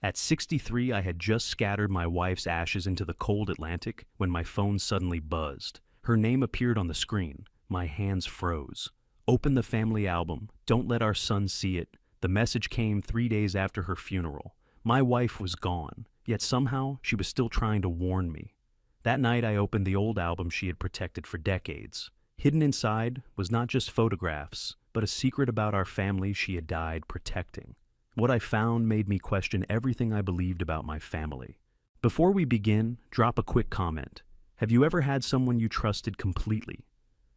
At 63, I had just scattered my wife's ashes into the cold Atlantic when my phone suddenly buzzed. Her name appeared on the screen. My hands froze. Open the family album. Don't let our son see it. The message came 3 days after her funeral. My wife was gone, yet somehow she was still trying to warn me. That night I opened the old album she had protected for decades. Hidden inside was not just photographs, but a secret about our family she had died protecting. What I found made me question everything I believed about my family. Before we begin, drop a quick comment. Have you ever had someone you trusted completely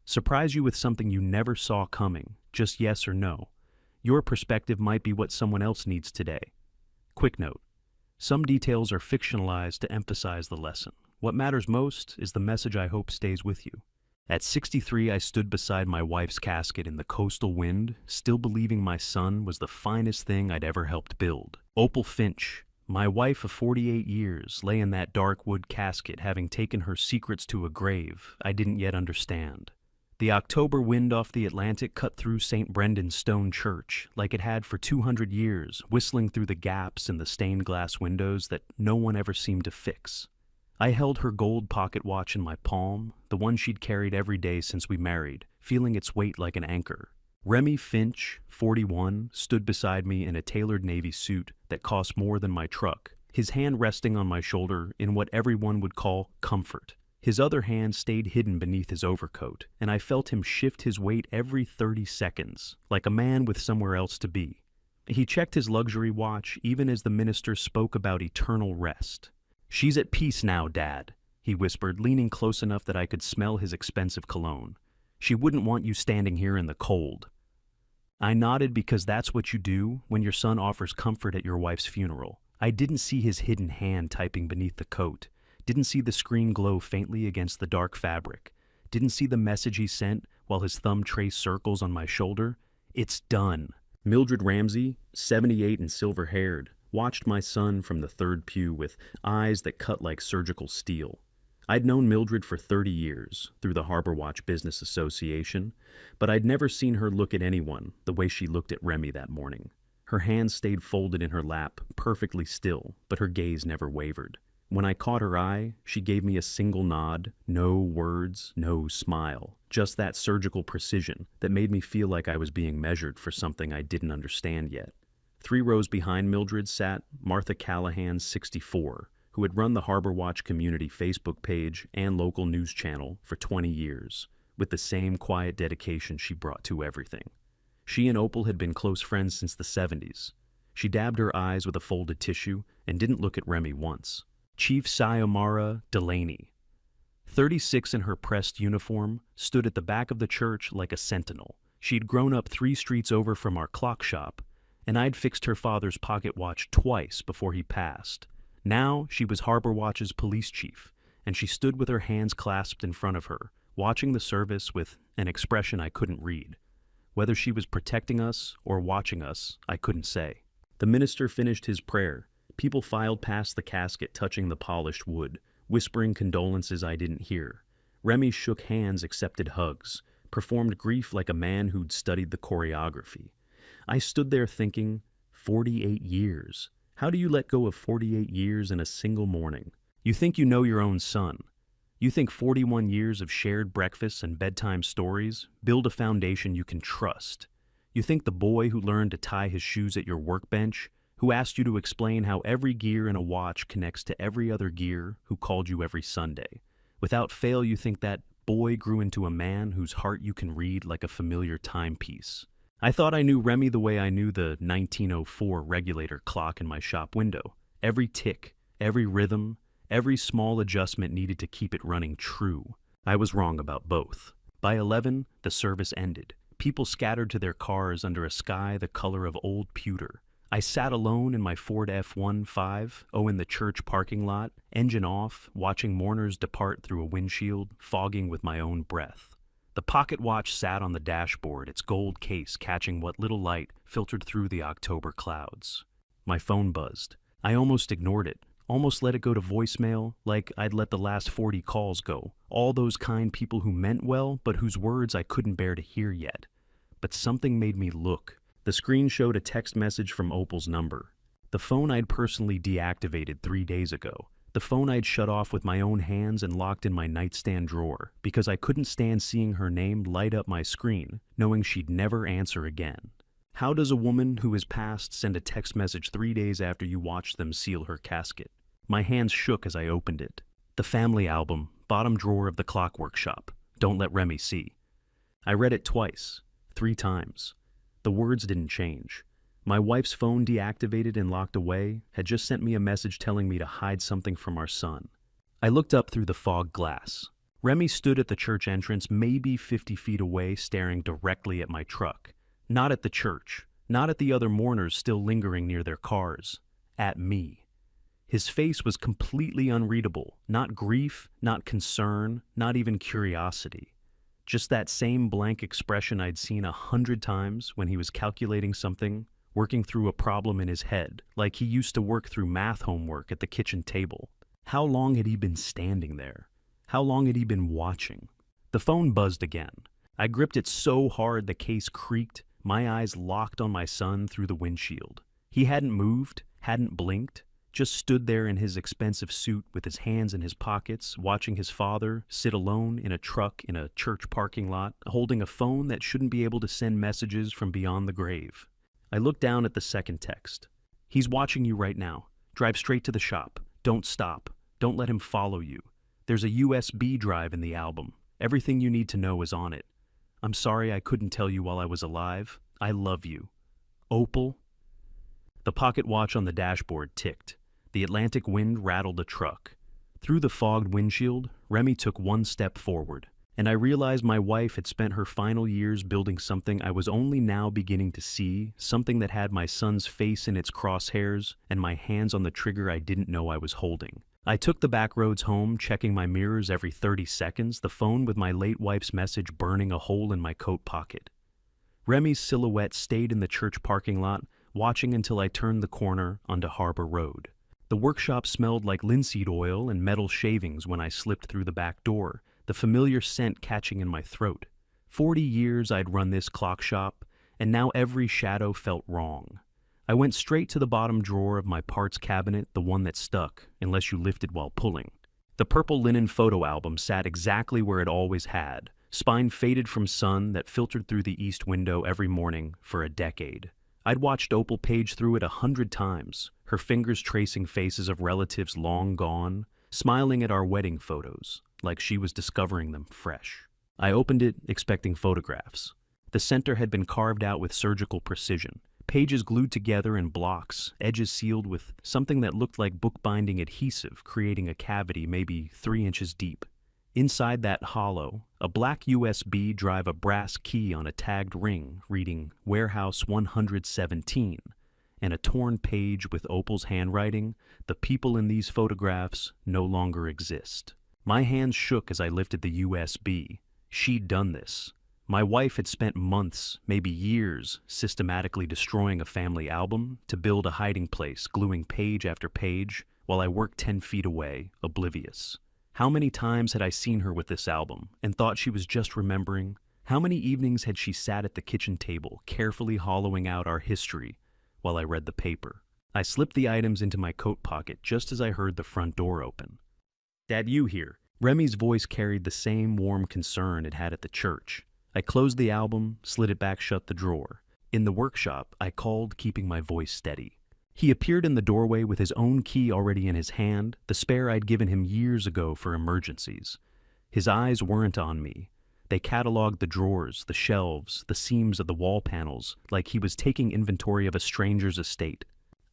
surprise you with something you never saw coming, just yes or no? Your perspective might be what someone else needs today. Quick note. Some details are fictionalized to emphasize the lesson. What matters most is the message I hope stays with you. At 63, I stood beside my wife's casket in the coastal wind, still believing my son was the finest thing I'd ever helped build. Opal Finch, my wife of 48 years, lay in that dark wood casket, having taken her secrets to a grave I didn't yet understand. The October wind off the Atlantic cut through St. Brendan's stone church, like it had for 200 years, whistling through the gaps in the stained glass windows that no one ever seemed to fix. I held her gold pocket watch in my palm, the one she'd carried every day since we married, feeling its weight like an anchor. Remy Finch, 41, stood beside me in a tailored navy suit that cost more than my truck, his hand resting on my shoulder in what everyone would call comfort. His other hand stayed hidden beneath his overcoat, and I felt him shift his weight every 30 seconds, like a man with somewhere else to be. He checked his luxury watch even as the minister spoke about eternal rest. "She's at peace now, Dad," he whispered, leaning close enough that I could smell his expensive cologne. "She wouldn't want you standing here in the cold." I nodded because that's what you do when your son offers comfort at your wife's funeral. I didn't see his hidden hand typing beneath the coat. Didn't see the screen glow faintly against the dark fabric. Didn't see the message he sent while his thumb traced circles on my shoulder. It's done. Mildred Ramsey, 78 and silver-haired, watched my son from the third pew with eyes that cut like surgical steel. I'd known Mildred for 30 years, through the Harbor Watch Business Association, but I'd never seen her look at anyone the way she looked at Remy that morning. Her hands stayed folded in her lap, perfectly still, but her gaze never wavered. When I caught her eye, she gave me a single nod, no words, no smile, just that surgical precision that made me feel like I was being measured for something I didn't understand yet. 3 rows behind Mildred sat Martha Callahan, 64, who had run the Harbor Watch community Facebook page and local news channel for 20 years, with the same quiet dedication she brought to everything. She and Opal had been close friends since the 70s. She dabbed her eyes with a folded tissue and didn't look at Remy once. Chief Sayomara Delaney, 36 in her pressed uniform, stood at the back of the church like a sentinel. She'd grown up 3 streets over from our clock shop, and I'd fixed her father's pocket watch twice before he passed. Now she was Harbor Watch's police chief, and she stood with her hands clasped in front of her, watching the service with an expression I couldn't read. Whether she was protecting us or watching us, I couldn't say. The minister finished his prayer. People filed past the casket, touching the polished wood, whispering condolences I didn't hear. Remy shook hands, accepted hugs, performed grief like a man who'd studied the choreography. I stood there thinking, 48 years. How do you let go of 48 years in a single morning? You think you know your own son. You think 41 years of shared breakfasts and bedtime stories build a foundation you can trust. You think the boy who learned to tie his shoes at your workbench, who asked you to explain how every gear in a watch connects to every other gear, who called you every Sunday. Without fail, you think that boy grew into a man whose heart you can read like a familiar timepiece. I thought I knew Remy the way I knew the 1904 regulator clock in my shop window. Every tick, every rhythm, every small adjustment needed to keep it running true. I was wrong about both. By 11, the service ended. People scattered to their cars under a sky the color of old pewter. I sat alone in my Ford F-15, in the church parking lot, engine off, watching mourners depart through a windshield, fogging with my own breath. The pocket watch sat on the dashboard, its gold case catching what little light filtered through the October clouds. My phone buzzed. I almost ignored it, almost let it go to voicemail, like I'd let the last 40 calls go. All those kind people who meant well, but whose words I couldn't bear to hear yet. But something made me look. The screen showed a text message from Opal's number. The phone I'd personally deactivated 3 days ago. The phone I'd shut off with my own hands and locked in my nightstand drawer because I couldn't stand seeing her name light up my screen, knowing she'd never answer again. How does a woman who has passed send a text message 3 days after you watch them seal her casket? My hands shook as I opened it. The family album, bottom drawer of the Clockwork Shop. Don't let Remy see. I read it twice, 3 times. The words didn't change. My wife's phone, deactivated and locked away, had just sent me a message telling me to hide something from our son. I looked up through the fog glass. Remy stood at the church entrance, maybe 50 feet away, staring directly at my truck. Not at the church, not at the other mourners still lingering near their cars. At me. His face was completely unreadable, not grief, not concern, not even curiosity. Just that same blank expression I'd seen 100 times when he was calculating something, working through a problem in his head, like he used to work through math homework at the kitchen table. How long had he been standing there? How long had he been watching? The phone buzzed again. I gripped it so hard the case creaked, my eyes locked on my son through the windshield. He hadn't moved, hadn't blinked, just stood there in his expensive suit with his hands in his pockets, watching his father sit alone in a truck in a church parking lot, holding a phone that shouldn't be able to send messages from beyond the grave. I looked down at the second text. He's watching you right now. Drive straight to the shop. Don't stop. Don't let him follow you. There's a USB drive in the album. Everything you need to know is on it. I'm sorry I couldn't tell you while I was alive. I love you. Opal. The pocket watch on the dashboard ticked. The Atlantic wind rattled a truck. Through the fogged windshield, Remy took one step forward, and I realized my wife had spent her final years building something I was only now beginning to see, something that had my son's face in its crosshairs and my hands on the trigger I didn't know I was holding. I took the back roads home, checking my mirrors every 30 seconds, the phone with my late wife's message burning a hole in my coat pocket. Remy's silhouette stayed in the church parking lot, watching until I turned the corner onto Harbor Road. The workshop smelled like linseed oil and metal shavings when I slipped through the back door, the familiar scent catching in my throat. 40 years I'd run this clock shop, and now every shadow felt wrong. I went straight to the bottom drawer of my parts cabinet, the one that stuck, unless you lifted while pulling. The purple linen photo album sat exactly where it always had, spine faded from sun that filtered through the east window every morning for a decade. I'd watched Opal page through it 100 times, her fingers tracing faces of relatives long gone, smiling at our wedding photos, like she was discovering them fresh. I opened it, expecting photographs. The center had been carved out with surgical precision, pages glued together in blocks, edges sealed with something that looked like bookbinding adhesive, creating a cavity maybe 3 inches deep. Inside that hollow, a black USB drive, a brass key on a tagged ring reading Warehouse 117, and a torn page with Opal's handwriting, "The people in these photographs no longer exist." My hands shook as I lifted the USB. She'd done this. My wife had spent months, maybe years, systematically destroying a family album to build a hiding place, gluing page after page, while I worked 10 feet away, oblivious. How many times had I seen her with this album and thought she was just remembering? How many evenings had she sat at the kitchen table, carefully hollowing out our history while I read the paper? I slipped the items into my coat pocket just as I heard the front door open. "Dad, you here?" Remy's voice carried the same warm concern it had at the church. I closed the album, slid it back shut the drawer. In the workshop, I called, keeping my voice steady. He appeared in the doorway with his own key already in his hand, the spare I'd given him years ago for emergencies. His eyes weren't on me. They cataloged the drawers, the shelves, the seams of the wall panels, like he was taking inventory of a stranger's estate.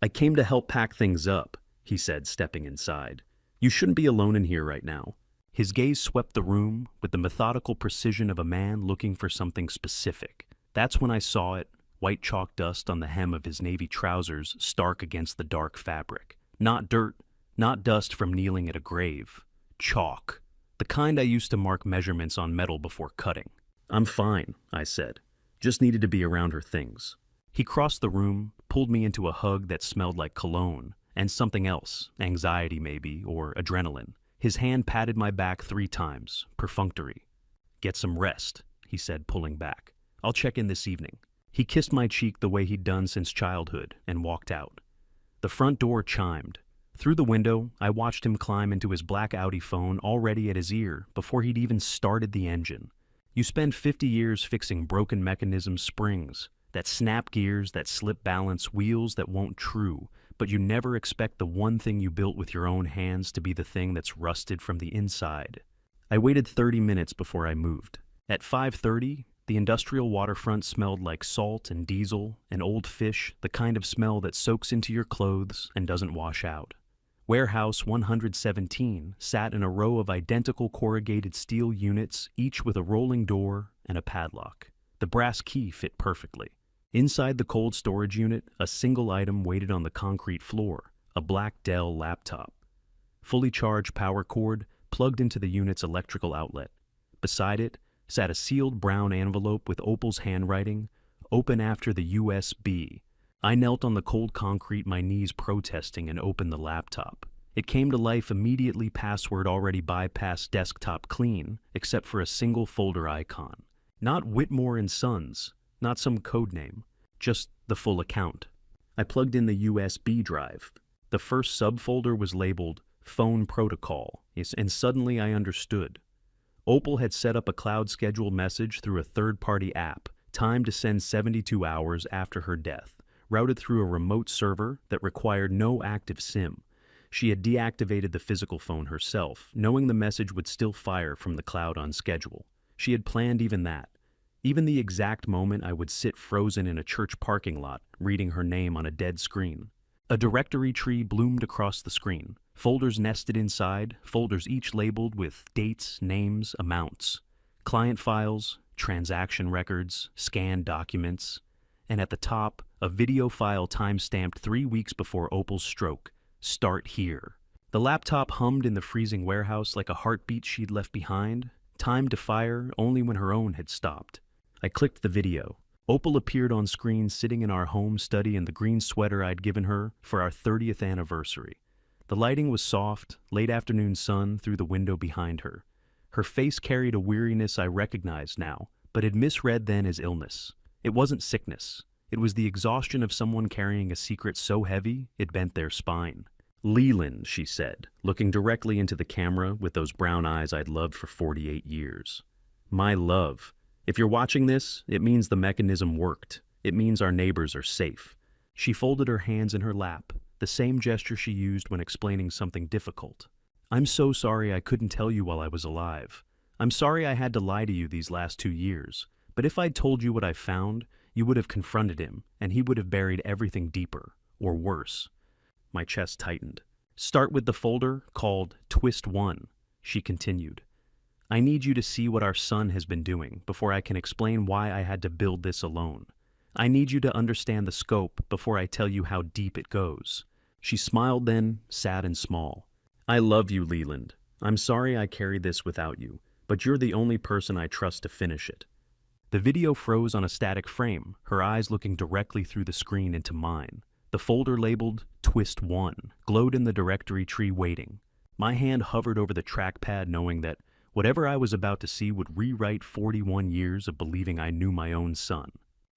"I came to help pack things up," he said, stepping inside. "You shouldn't be alone in here right now." His gaze swept the room with the methodical precision of a man looking for something specific. That's when I saw it, white chalk dust on the hem of his navy trousers, stark against the dark fabric. Not dirt, not dust from kneeling at a grave. Chalk. The kind I used to mark measurements on metal before cutting. "I'm fine," I said. "Just needed to be around her things." He crossed the room, pulled me into a hug that smelled like cologne, and something else, anxiety maybe, or adrenaline. His hand patted my back 3 times, perfunctory. "Get some rest," he said, pulling back. "I'll check in this evening." He kissed my cheek the way he'd done since childhood and walked out. The front door chimed. Through the window, I watched him climb into his black Audi phone already at his ear before he'd even started the engine. You spend 50 years fixing broken mechanism springs, that snap gears, that slip balance, wheels that won't true, but you never expect the one thing you built with your own hands to be the thing that's rusted from the inside. I waited 30 minutes before I moved. At 5:30, the industrial waterfront smelled like salt and diesel and old fish, the kind of smell that soaks into your clothes and doesn't wash out. Warehouse 117 sat in a row of identical corrugated steel units, each with a rolling door and a padlock. The brass key fit perfectly. Inside the cold storage unit, a single item waited on the concrete floor, a black Dell laptop. Fully charged power cord plugged into the unit's electrical outlet. Beside it sat a sealed brown envelope with Opal's handwriting, "Open after the USB." I knelt on the cold concrete, my knees protesting, and opened the laptop. It came to life immediately, password already bypassed, desktop clean, except for a single folder icon. Not Whitmore and Sons, not some code name, just the full account. I plugged in the USB drive. The first subfolder was labeled Phone Protocol, and suddenly I understood. Opal had set up a cloud scheduled message through a third-party app, timed to send 72 hours after her death, routed through a remote server that required no active SIM. She had deactivated the physical phone herself, knowing the message would still fire from the cloud on schedule. She had planned even that. Even the exact moment I would sit frozen in a church parking lot, reading her name on a dead screen. A directory tree bloomed across the screen. Folders nested inside, folders each labeled with dates, names, amounts. Client files, transaction records, scanned documents. And at the top, a video file time-stamped 3 weeks before Opal's stroke. Start here. The laptop hummed in the freezing warehouse like a heartbeat she'd left behind, timed to fire only when her own had stopped. I clicked the video. Opal appeared on screen sitting in our home study in the green sweater I'd given her for our 30th anniversary. The lighting was soft, late afternoon sun through the window behind her. Her face carried a weariness I recognized now, but had misread then as illness. It wasn't sickness. It was the exhaustion of someone carrying a secret so heavy it bent their spine. "Leland," she said, looking directly into the camera with those brown eyes I'd loved for 48 years. "My love. If you're watching this, it means the mechanism worked. It means our neighbors are safe." She folded her hands in her lap, the same gesture she used when explaining something difficult. "I'm so sorry I couldn't tell you while I was alive. I'm sorry I had to lie to you these last 2 years. But if I'd told you what I found, you would have confronted him, and he would have buried everything deeper, or worse." My chest tightened. "Start with the folder called Twist 1, she continued. "I need you to see what our son has been doing before I can explain why I had to build this alone. I need you to understand the scope before I tell you how deep it goes." She smiled then, sad and small. "I love you, Leland. I'm sorry I carried this without you, but you're the only person I trust to finish it." The video froze on a static frame, her eyes looking directly through the screen into mine. The folder labeled Twist 1 glowed in the directory tree waiting. My hand hovered over the trackpad knowing that whatever I was about to see would rewrite 41 years of believing I knew my own son.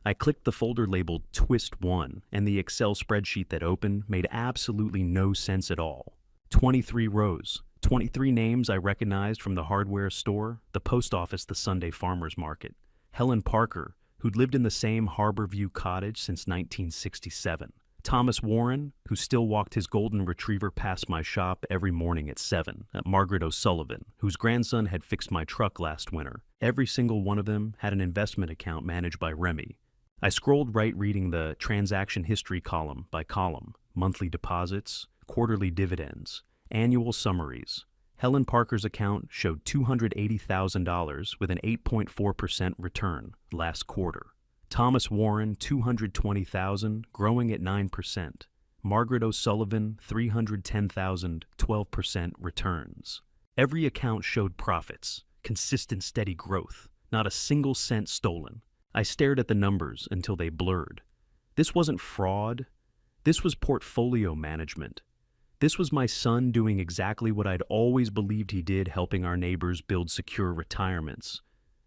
I clicked the folder labeled Twist 1, and the Excel spreadsheet that opened made absolutely no sense at all. 23 rows, 23 names I recognized from the hardware store, the post office, the Sunday farmer's market. Helen Parker, who'd lived in the same Harborview cottage since 1967. Thomas Warren, who still walked his golden retriever past my shop every morning at 7. Margaret O'Sullivan, whose grandson had fixed my truck last winter. Every single one of them had an investment account managed by Remy. I scrolled right, reading the transaction history column by column, monthly deposits, quarterly dividends, annual summaries. Helen Parker's account showed $280,000 with an 8.4% return last quarter. Thomas Warren, $220,000, growing at 9%. Margaret O'Sullivan, $310,000, 12% returns. Every account showed profits, consistent steady growth, not a single cent stolen. I stared at the numbers until they blurred. This wasn't fraud. This was portfolio management. This was my son doing exactly what I'd always believed he did, helping our neighbors build secure retirements.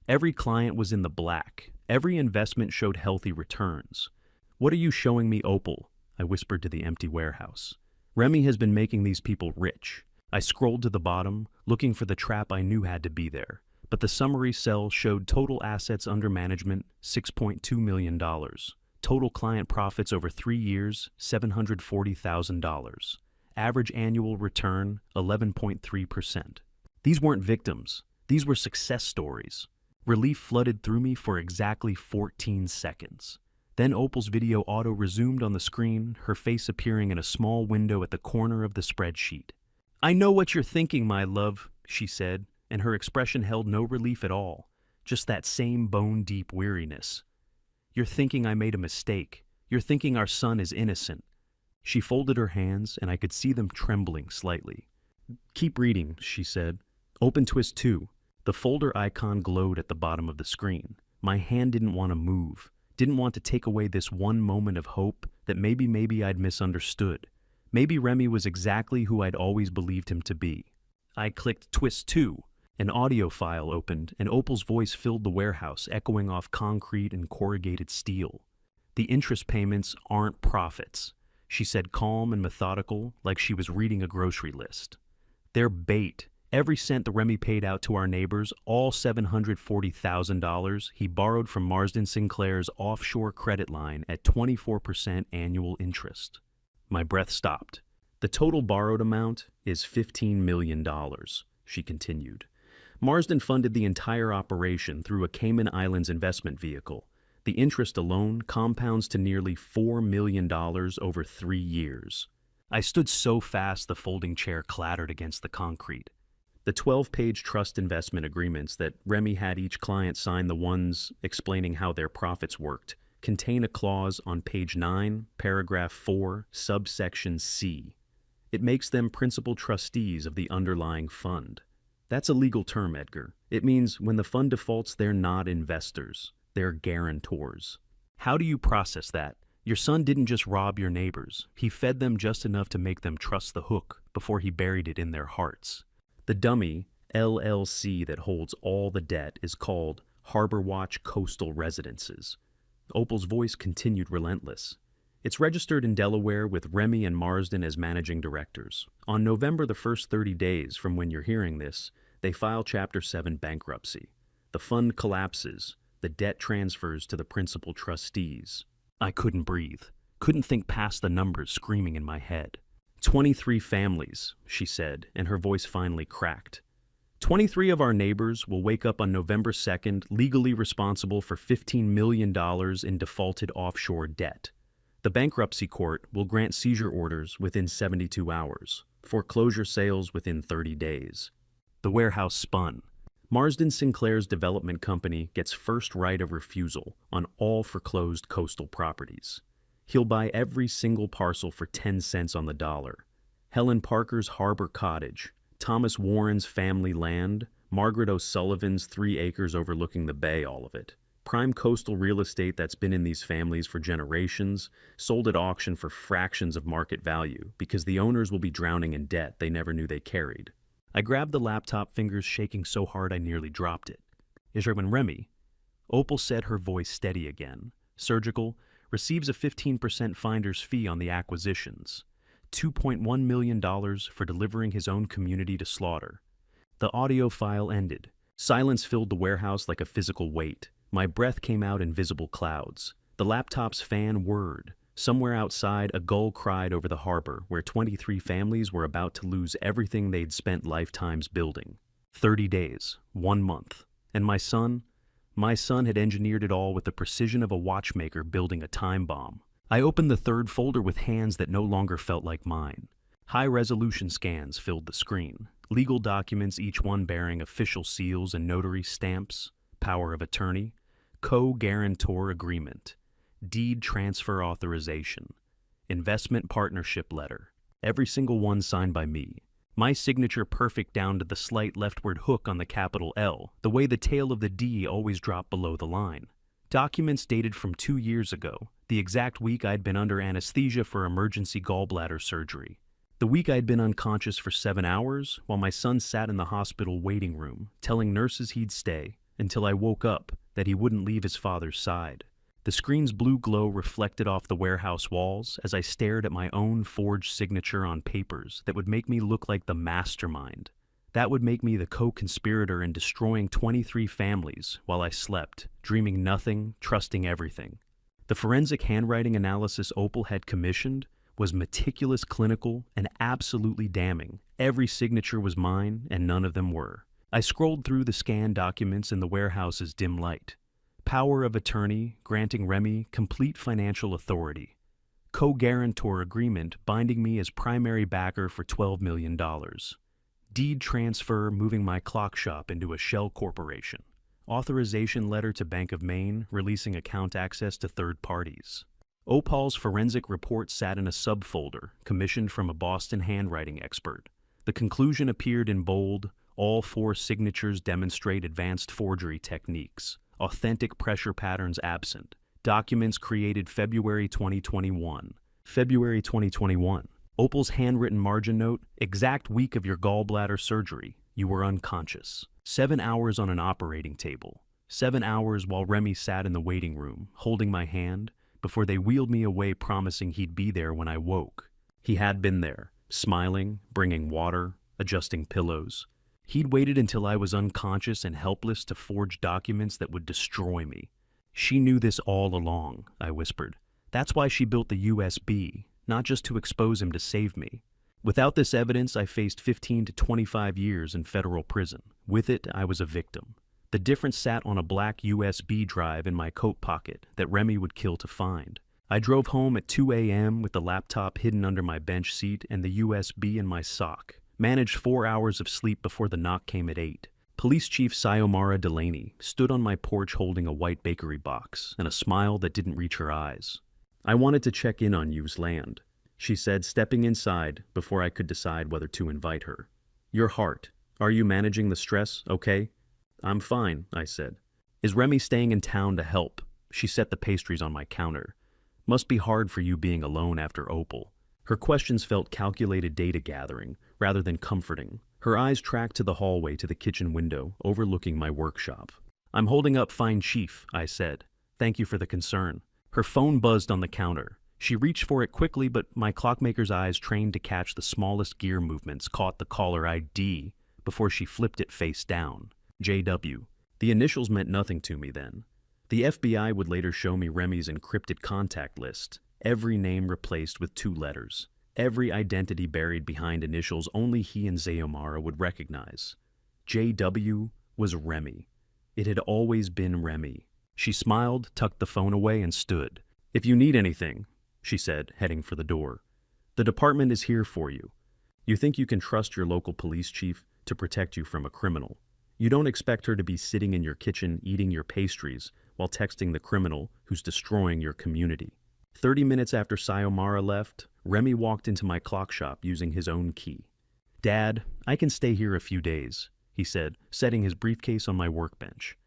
Every client was in the black. Every investment showed healthy returns. "What are you showing me, Opal?" I whispered to the empty warehouse. Remy has been making these people rich. I scrolled to the bottom, looking for the trap I knew had to be there, but the summary cell showed total assets under management $6.2 million. Total client profits over 3 years, $740,000. Average annual return, 11.3%. These weren't victims. These were success stories. Relief flooded through me for exactly 14 seconds. Then Opal's video auto-resumed on the screen, her face appearing in a small window at the corner of the spreadsheet. "I know what you're thinking, my love," she said, and her expression held no relief at all, just that same bone-deep weariness. "You're thinking I made a mistake. You're thinking our son is innocent." She folded her hands, and I could see them trembling slightly. "Keep reading," she said. "Open Twist 2. The folder icon glowed at the bottom of the screen. My hand didn't want to move, didn't want to take away this one moment of hope that maybe I'd misunderstood. Maybe Remy was exactly who I'd always believed him to be. I clicked Twist 2. An audio file opened, and Opal's voice filled the warehouse, echoing off concrete and corrugated steel. "The interest payments aren't profits," she said, calm and methodical, like she was reading a grocery list. "They're bait. Every cent that Remy paid out to our neighbors, all $740,000, he borrowed from Marsden Sinclair's offshore credit line at 24% annual interest." My breath stopped. "The total borrowed amount is $15 million, she continued. "Marsden funded the entire operation through a Cayman Islands investment vehicle. The interest alone compounds to nearly $4 million over 3 years. I stood so fast the folding chair clattered against the concrete. The 12-page trust investment agreements that Remy had each client sign, the ones explaining how their profits worked, contain a clause on page 9, paragraph 4, subsection C. It makes them principal trustees of the underlying fund. That's a legal term, Edgar. It means when the fund defaults, they're not investors. They're guarantors. How do you process that? Your son didn't just rob your neighbors. He fed them just enough to make them trust the hook before he buried it in their hearts. The dummy, LLC, that holds all the debt is called Harbor Watch Coastal Residences. Opal's voice continued relentless. It's registered in Delaware with Remy and Marsden as managing directors. On November the first 30 days from when you're hearing this, they file Chapter 7 bankruptcy. The fund collapses. The debt transfers to the principal trustees. I couldn't breathe. Couldn't think past the numbers screaming in my head. 23 families, she said, and her voice finally cracked. 23 of our neighbors will wake up on November 2nd legally responsible for $15 million in defaulted offshore debt. The bankruptcy court will grant seizure orders within 72 hours, foreclosure sales within 30 days. The warehouse spun. Marsden Sinclair's development company gets first right of refusal on all foreclosed coastal properties. He'll buy every single parcel for 10 cents on the dollar. Helen Parker's Harbor Cottage, Thomas Warren's family land, Margaret O'Sullivan's 3 acres overlooking the bay, all of it. Prime coastal real estate that's been in these families for generations, sold at auction for fractions of market value because the owners will be drowning in debt they never knew they carried. I grabbed the laptop, fingers shaking so hard I nearly dropped it. "Is when Remy," Opal said, her voice steady again, surgical, receives a 15% finder's fee on the acquisitions. $2.1 million for delivering his own community to slaughter. The audio file ended. Silence filled the warehouse like a physical weight. My breath came out in visible clouds. The laptop's fan whirred. Somewhere outside, a gull cried over the harbor, where 23 families were about to lose everything they'd spent lifetimes building. 30 days, 1 month. And my son had engineered it all with the precision of a watchmaker building a time bomb. I opened the 3rd folder with hands that no longer felt like mine. High-resolution scans filled the screen. Legal documents, each one bearing official seals and notary stamps. Power of attorney. Co-guarantor agreement. Deed transfer authorization. Investment partnership letter. Every single one signed by me. My signature perfect down to the slight leftward hook on the capital L, the way the tail of the D always dropped below the line. Documents dated from 2 years ago, the exact week I'd been under anesthesia for emergency gallbladder surgery. The week I'd been unconscious for 7 hours, while my son sat in the hospital waiting room, telling nurses he'd stay, until I woke up, that he wouldn't leave his father's side. The screen's blue glow reflected off the warehouse walls as I stared at my own forged signature on papers that would make me look like the mastermind. That would make me the co-conspirator in destroying 23 families while I slept, dreaming nothing, trusting everything. The forensic handwriting analysis Opal had commissioned was meticulous, clinical, and absolutely damning. Every signature was mine, and none of them were. I scrolled through the scanned documents in the warehouse's dim light. Power of attorney granting Remy complete financial authority. Co-guarantor agreement binding me as primary backer for $12 million. Deed transfer moving my clock shop into a shell corporation. Authorization letter to Bank of Maine releasing account access to third parties. Opal's forensic report sat in a subfolder commissioned from a Boston handwriting expert. The conclusion appeared in bold. All 4 signatures demonstrate advanced forgery techniques. Authentic pressure patterns absent. Documents created February 2021. February 2021. Opal's handwritten margin note, exact week of your gallbladder surgery. You were unconscious. 7 hours on an operating table. 7 hours while Remy sat in the waiting room, holding my hand, before they wheeled me away promising he'd be there when I woke. He had been there, smiling, bringing water, adjusting pillows. He'd waited until I was unconscious and helpless to forge documents that would destroy me. She knew this all along, I whispered. That's why she built the USB, not just to expose him to save me. Without this evidence, I faced 15 to 25 years in federal prison. With it, I was a victim. The difference sat on a black USB drive in my coat pocket that Remy would kill to find. I drove home at 2 a.m. with the laptop hidden under my bench seat and the USB in my sock. Managed 4 hours of sleep before the knock came at 8. Police Chief Sayomara Delaney stood on my porch holding a white bakery box and a smile that didn't reach her eyes. I wanted to check in on you's land, she said, stepping inside before I could decide whether to invite her. Your heart. Are you managing the stress, okay? I'm fine, I said. Is Remy staying in town to help? She set the pastries on my counter. Must be hard for you being alone after Opal. Her questions felt calculated data gathering, rather than comforting. Her eyes tracked to the hallway to the kitchen window, overlooking my workshop. I'm holding up fine, Chief, I said. Thank you for the concern. Her phone buzzed on the counter. She reached for it quickly, but my clockmaker's eyes, trained to catch the smallest gear movements, caught the caller ID before she flipped it face down. JW. The initials meant nothing to me then. The FBI would later show me Remy's encrypted contact list, every name replaced with 2 letters. Every identity buried behind initials only he and Sayomara would recognize. JW was Remy. It had always been Remy. She smiled, tucked the phone away, and stood. If you need anything, she said, heading for the door, the department is here for you. You think you can trust your local police chief to protect you from a criminal. You don't expect her to be sitting in your kitchen eating your pastries while texting the criminal who's destroying your community. 30 minutes after Sayomara left, Remy walked into my clock shop using his own key. Dad, I can stay here a few days, he said, setting his briefcase on my workbench.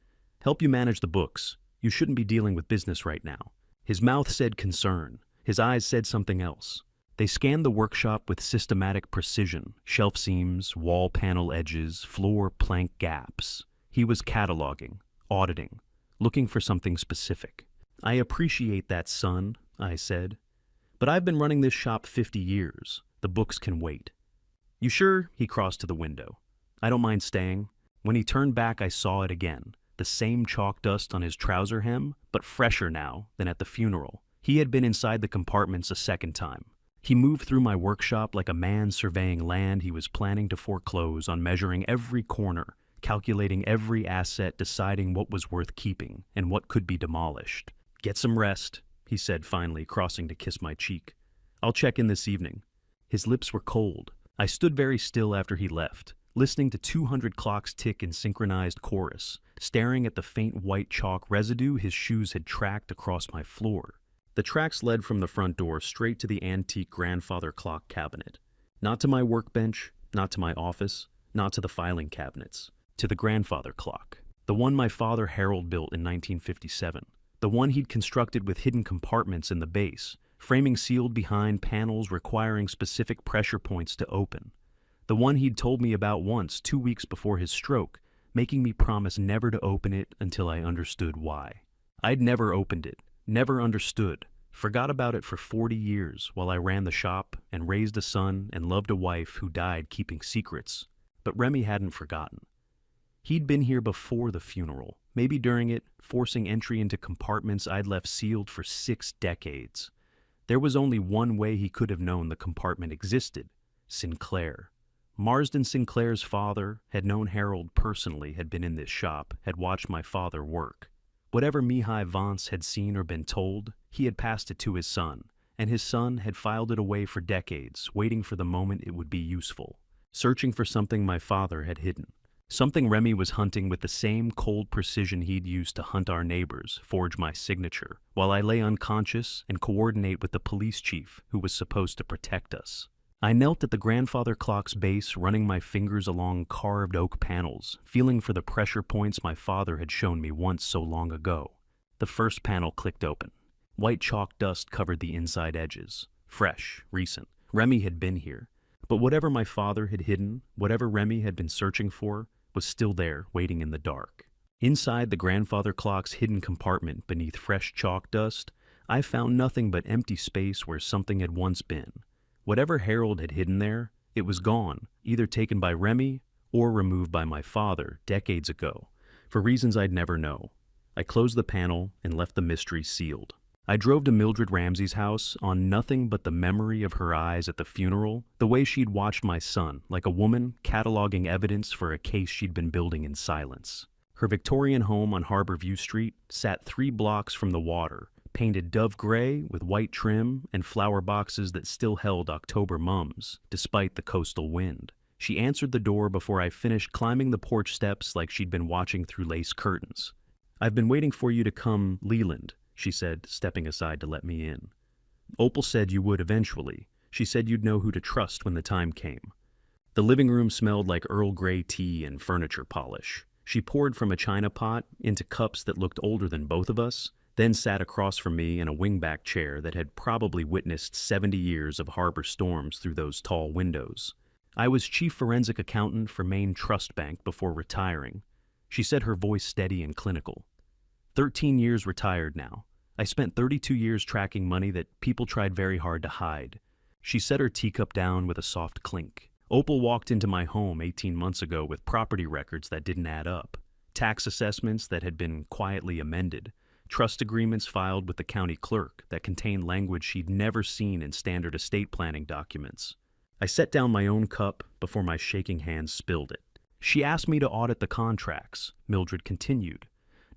Help you manage the books. You shouldn't be dealing with business right now. His mouth said concern. His eyes said something else. They scanned the workshop with systematic precision, shelf seams, wall panel edges, floor plank gaps. He was cataloging, auditing, looking for something specific. I appreciate that, son, I said. But I've been running this shop 50 years. The books can wait. You sure? He crossed to the window. I don't mind staying. When he turned back, I saw it again. The same chalk dust on his trouser hem, but fresher now than at the funeral. He had been inside the compartments a second time. He moved through my workshop like a man surveying land he was planning to foreclose on, measuring every corner, calculating every asset, deciding what was worth keeping and what could be demolished. Get some rest, he said finally, crossing to kiss my cheek. I'll check in this evening. His lips were cold. I stood very still after he left, listening to 200 clocks tick in synchronized chorus, staring at the faint white chalk residue his shoes had tracked across my floor. The tracks led from the front door straight to the antique grandfather clock cabinet. Not to my workbench, not to my office, not to the filing cabinets. To the grandfather clock. The one my father Harold built in 1957. The one he'd constructed with hidden compartments in the base, framing sealed behind panels requiring specific pressure points to open. The one he'd told me about once, 2 weeks before his stroke, making me promise never to open it until I understood why. I'd never opened it, Never understood. Forgot about it for 40 years while I ran the shop and raised a son and loved a wife who died keeping secrets. But Remy hadn't forgotten. He'd been here before the funeral, maybe during it, forcing entry into compartments I'd left sealed for 6 decades. There was only one way he could have known the compartment existed: Sinclair. Marsden Sinclair's father had known Harold personally, had been in this shop, had watched my father work. Whatever Mihai Vance had seen or been told, he had passed it to his son, and his son had filed it away for decades, waiting for the moment it would be useful, searching for something my father had hidden. Something Remy was hunting with the same cold precision he'd used to hunt our neighbors, forge my signature, while I lay unconscious and coordinate with the police chief who was supposed to protect us. I knelt at the grandfather clock's base, running my fingers along carved oak panels, feeling for the pressure points my father had shown me once so long ago. The first panel clicked open. White chalk dust covered the inside edges. Fresh, recent. Remy had been here. But whatever my father had hidden, whatever Remy had been searching for, was still there, waiting in the dark. Inside the grandfather clock's hidden compartment beneath fresh chalk dust, I found nothing but empty space where something had once been. Whatever Harold had hidden there, it was gone, either taken by Remy or removed by my father decades ago, for reasons I'd never know. I closed the panel and left the mystery sealed. I drove to Mildred Ramsey's house on nothing but the memory of her eyes at the funeral, the way she'd watched my son, like a woman cataloging evidence for a case she'd been building in silence. Her Victorian home on Harbor View Street sat 3 blocks from the water, painted dove gray with white trim and flower boxes that still held October mums, despite the coastal wind. She answered the door before I finished climbing the porch steps like she'd been watching through lace curtains. "I've been waiting for you to come, Leland," she said, stepping aside to let me in. "Opal said you would eventually. She said you'd know who to trust when the time came." The living room smelled like Earl Grey tea and furniture polish. She poured from a china pot into cups that looked older than both of us, then sat across from me in a wingback chair that had probably witnessed 70 years of harbor storms through those tall windows. I was chief forensic accountant for Maine Trust Bank before retiring. She said, her voice steady and clinical. 13 years retired now. I spent 32 years tracking money that people tried very hard to hide. She set her teacup down with a soft clink. Opal walked into my home 18 months ago with property records that didn't add up, tax assessments that had been quietly amended, trust agreements filed with the county clerk that contained language she'd never seen in standard estate planning documents. I set down my own cup before my shaking hands spilled it. She asked me to audit the contracts, Mildred continued.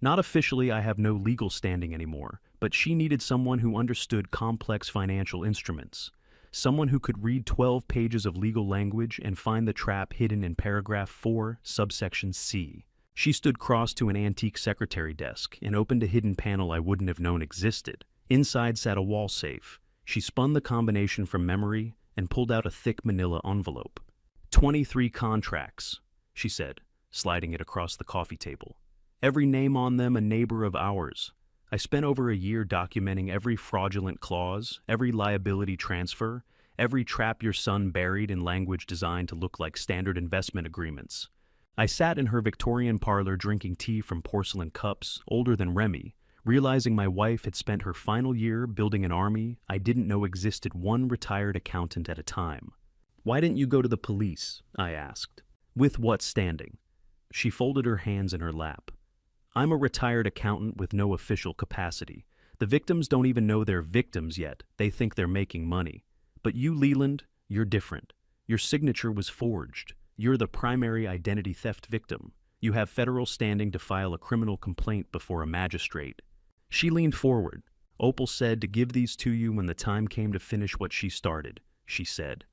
Not officially, I have no legal standing anymore, but she needed someone who understood complex financial instruments. Someone who could read 12 pages of legal language and find the trap hidden in paragraph 4, subsection C. She stood cross to an antique secretary desk and opened a hidden panel I wouldn't have known existed. Inside sat a wall safe. She spun the combination from memory and pulled out a thick manila envelope. 23 contracts, she said, sliding it across the coffee table. Every name on them a neighbor of ours. I spent over a year documenting every fraudulent clause, every liability transfer, every trap your son buried in language designed to look like standard investment agreements. I sat in her Victorian parlor drinking tea from porcelain cups, older than Remy, realizing my wife had spent her final year building an army I didn't know existed one retired accountant at a time. "Why didn't you go to the police?" I asked. "With what standing?" She folded her hands in her lap. "I'm a retired accountant with no official capacity. The victims don't even know they're victims yet. They think they're making money. But you, Leland, you're different. Your signature was forged. You're the primary identity theft victim. You have federal standing to file a criminal complaint before a magistrate." She leaned forward. "Opal said to give these to you when the time came to finish what she started," she said.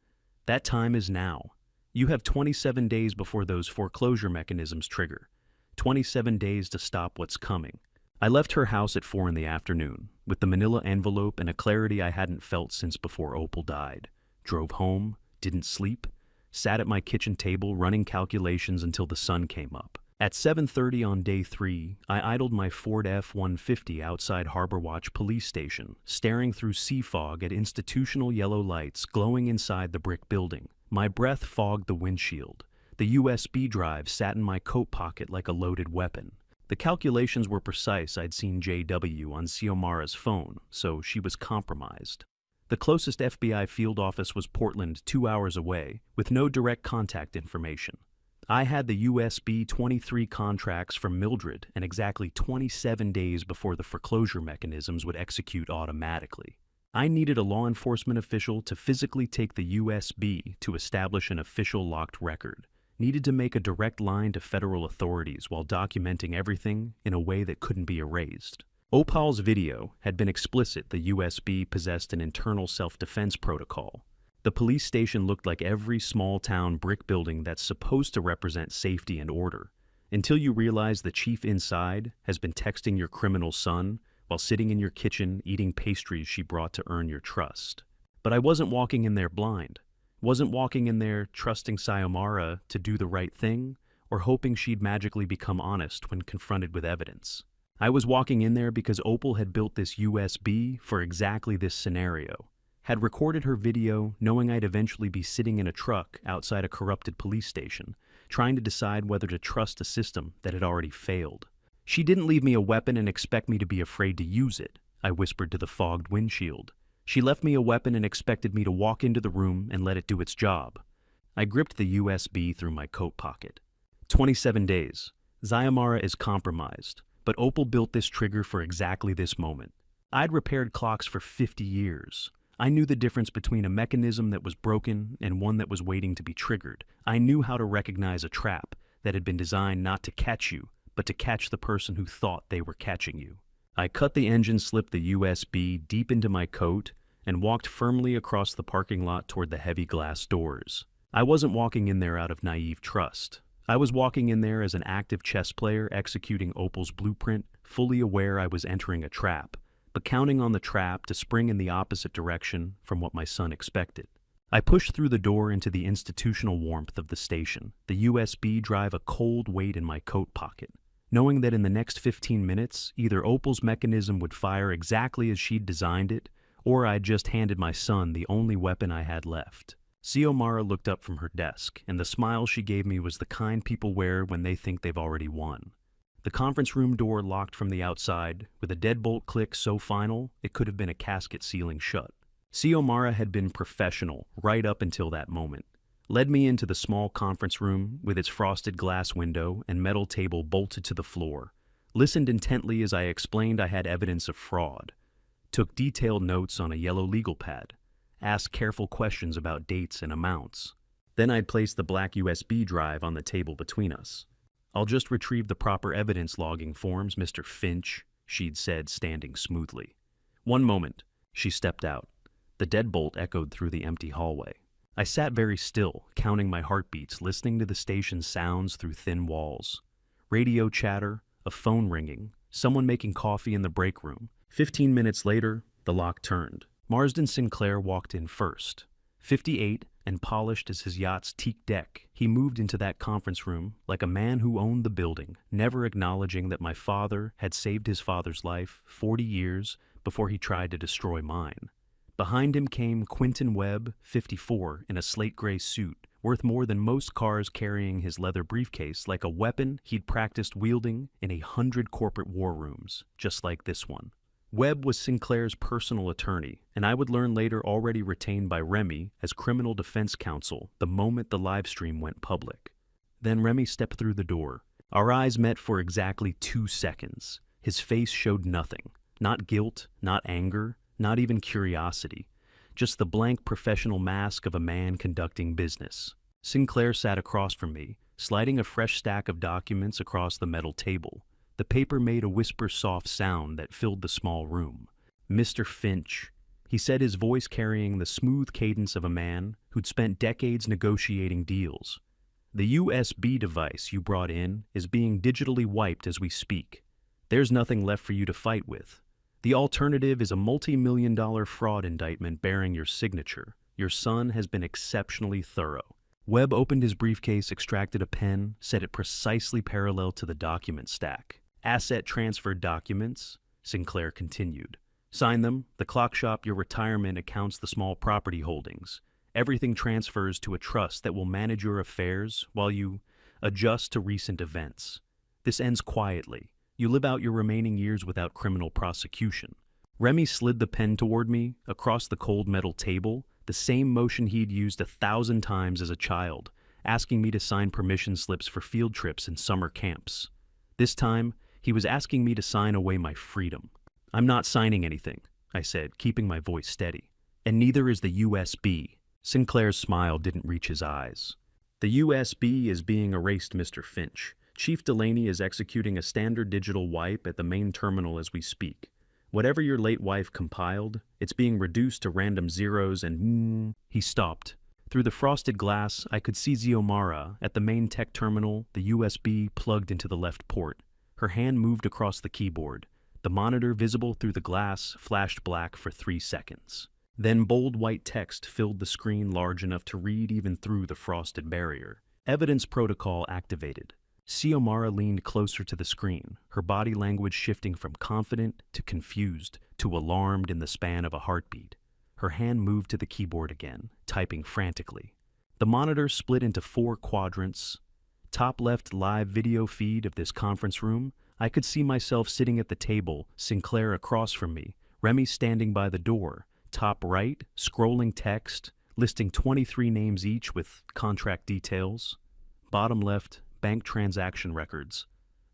"That time is now. You have 27 days before those foreclosure mechanisms trigger. 27 days to stop what's coming." I left her house at 4 in the afternoon, with the manila envelope and a clarity I hadn't felt since before Opal died. Drove home, didn't sleep, sat at my kitchen table running calculations until the sun came up. At 7:30 on day 3, I idled my Ford F-150 outside Harbor Watch Police Station, staring through sea fog at institutional yellow lights glowing inside the brick building. My breath fogged the windshield. The USB drive sat in my coat pocket like a loaded weapon. The calculations were precise. I'd seen JW on Xiomara's phone, so she was compromised. The closest FBI field office was Portland, 2 hours away, with no direct contact information. I had the USB 23 contracts from Mildred and exactly 27 days before the foreclosure mechanisms would execute automatically. I needed a law enforcement official to physically take the USB to establish an official locked record. Needed to make a direct line to federal authorities while documenting everything in a way that couldn't be erased. Opal's video had been explicit. The USB possessed an internal self-defense protocol. The police station looked like every small-town brick building that's supposed to represent safety and order, until you realize the chief inside has been texting your criminal son while sitting in your kitchen eating pastries she brought to earn your trust. But I wasn't walking in there blind. Wasn't walking in there trusting Xiomara to do the right thing or hoping she'd magically become honest when confronted with evidence. I was walking in there because Opal had built this USB for exactly this scenario. Had recorded her video knowing I'd eventually be sitting in a truck outside a corrupted police station, trying to decide whether to trust a system that had already failed. She didn't leave me a weapon and expect me to be afraid to use it, I whispered to the fogged windshield. She left me a weapon and expected me to walk into the room and let it do its job. I gripped the USB through my coat pocket. 27 days. Xiomara is compromised, but Opal built this trigger for exactly this moment. I'd repaired clocks for 50 years. I knew the difference between a mechanism that was broken and one that was waiting to be triggered. I knew how to recognize a trap that had been designed not to catch you, but to catch the person who thought they were catching you. I cut the engine, slipped the USB deep into my coat, and walked firmly across the parking lot toward the heavy glass doors. I wasn't walking in there out of naive trust. I was walking in there as an active chess player executing Opal's blueprint, fully aware I was entering a trap, but counting on the trap to spring in the opposite direction from what my son expected. I pushed through the door into the institutional warmth of the station, the USB drive a cold weight in my coat pocket, knowing that in the next 15 minutes, either Opal's mechanism would fire exactly as she'd designed it, or I'd just handed my son the only weapon I had left. Xiomara looked up from her desk, and the smile she gave me was the kind people wear when they think they've already won. The conference room door locked from the outside, with a deadbolt click so final it could have been a casket sealing shut. Xiomara had been professional right up until that moment. Led me into the small conference room with its frosted glass window and metal table bolted to the floor, listened intently as I explained I had evidence of fraud, took detailed notes on a yellow legal pad, asked careful questions about dates and amounts. Then I'd place the black USB drive on the table between us. "I'll just retrieve the proper evidence logging forms, Mr. Finch," she'd said, standing smoothly. "One moment." She stepped out. The deadbolt echoed through the empty hallway. I sat very still, counting my heartbeats, listening to the station's sounds through thin walls. Radio chatter, a phone ringing, someone making coffee in the break room. 15 minutes later, the lock turned. Marsden Sinclair walked in first. 58 and polished as his yacht's teak deck, he moved into that conference room like a man who owned the building, never acknowledging that my father had saved his father's life 40 years before he tried to destroy mine. Behind him came Quentin Webb, 54, in a slate-gray suit, worth more than most cars, carrying his leather briefcase like a weapon he'd practiced wielding in 100 corporate war rooms, just like this one. Webb was Sinclair's personal attorney, and I would learn later already retained by Remy as criminal defense counsel the moment the live stream went public. Then Remy stepped through the door. Our eyes met for exactly 2 seconds. His face showed nothing. Not guilt, not anger, not even curiosity. Just the blank professional mask of a man conducting business. Sinclair sat across from me, sliding a fresh stack of documents across the metal table. The paper made a whisper-soft sound that filled the small room. "Mr. Finch," he said, his voice carrying the smooth cadence of a man who'd spent decades negotiating deals. "The USB device you brought in is being digitally wiped as we speak. There's nothing left for you to fight with. The alternative is a multi-million-dollar fraud indictment bearing your signature. Your son has been exceptionally thorough." Webb opened his briefcase, extracted a pen, set it precisely parallel to the document stack. "Asset transfer documents," Sinclair continued. "Sign them. The clock shop, your retirement, accounts the small property holdings. Everything transfers to a trust that will manage your affairs while you adjust to recent events. This ends quietly. You live out your remaining years without criminal prosecution. Remy slid the pen toward me, across the cold metal table, the same motion he'd used 1,000 times as a child, asking me to sign permission slips for field trips and summer camps. This time, he was asking me to sign away my freedom. "I'm not signing anything," I said, keeping my voice steady. "And neither is the USB." Sinclair's smile didn't reach his eyes. "The USB is being erased, Mr. Finch. Chief Delaney is executing a standard digital wipe at the main terminal as we speak. Whatever your late wife compiled, it's being reduced to random zeros and He stopped. Through the frosted glass, I could see Xiomara at the main tech terminal, the USB plugged into the left port. Her hand moved across the keyboard. The monitor visible through the glass flashed black for 3 seconds. Then bold white text filled the screen large enough to read even through the frosted barrier. Evidence protocol activated. Xiomara leaned closer to the screen, her body language shifting from confident to confused to alarmed in the span of a heartbeat. Her hand moved to the keyboard again, typing frantically. The monitor split into 4 quadrants. Top left live video feed of this conference room. I could see myself sitting at the table, Sinclair across from me, Remy standing by the door. Top right, scrolling text, listing 23 names each with contract details. Bottom left, bank transaction records.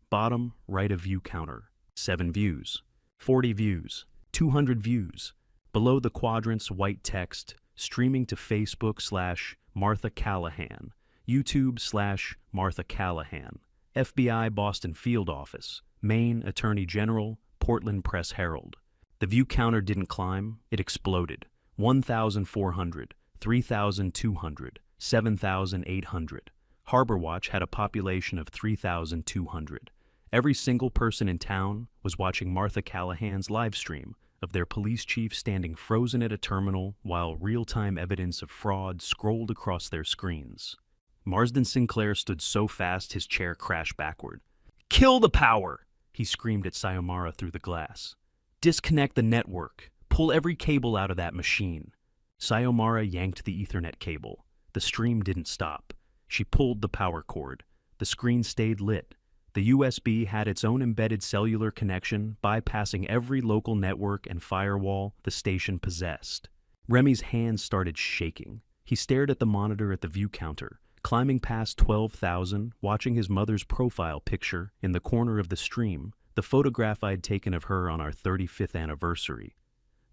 Bottom right, a view counter. 7 views. 40 views. 200 views. Below the quadrants, white text, streaming to Facebook/Martha Callahan, YouTube/Martha Callahan, FBI Boston Field Office, Maine Attorney General, Portland Press Herald. The view counter didn't climb, it exploded. 1,400, 3,200, 7,800. Harbor Watch had a population of 3,200. Every single person in town was watching Martha Callahan's live stream of their police chief standing frozen at a terminal while real-time evidence of fraud scrolled across their screens. Marsden Sinclair stood so fast his chair crashed backward. "Kill the power!" he screamed at Xiomara through the glass. "Disconnect the network. Pull every cable out of that machine." Xiomara yanked the Ethernet cable. The stream didn't stop. She pulled the power cord. The screen stayed lit. The USB had its own embedded cellular connection, bypassing every local network and firewall the station possessed. Remy's hands started shaking. He stared at the monitor at the view counter, climbing past 12,000, watching his mother's profile picture in the corner of the stream, the photograph I'd taken of her on our 35th anniversary.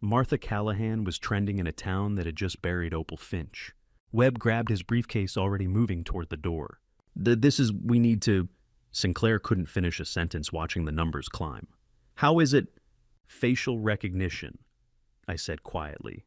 Martha Callahan was trending in a town that had just buried Opal Finch. Webb grabbed his briefcase, already moving toward the door. We need to... Sinclair couldn't finish a sentence watching the numbers climb. "How is it?" "Facial recognition," I said quietly.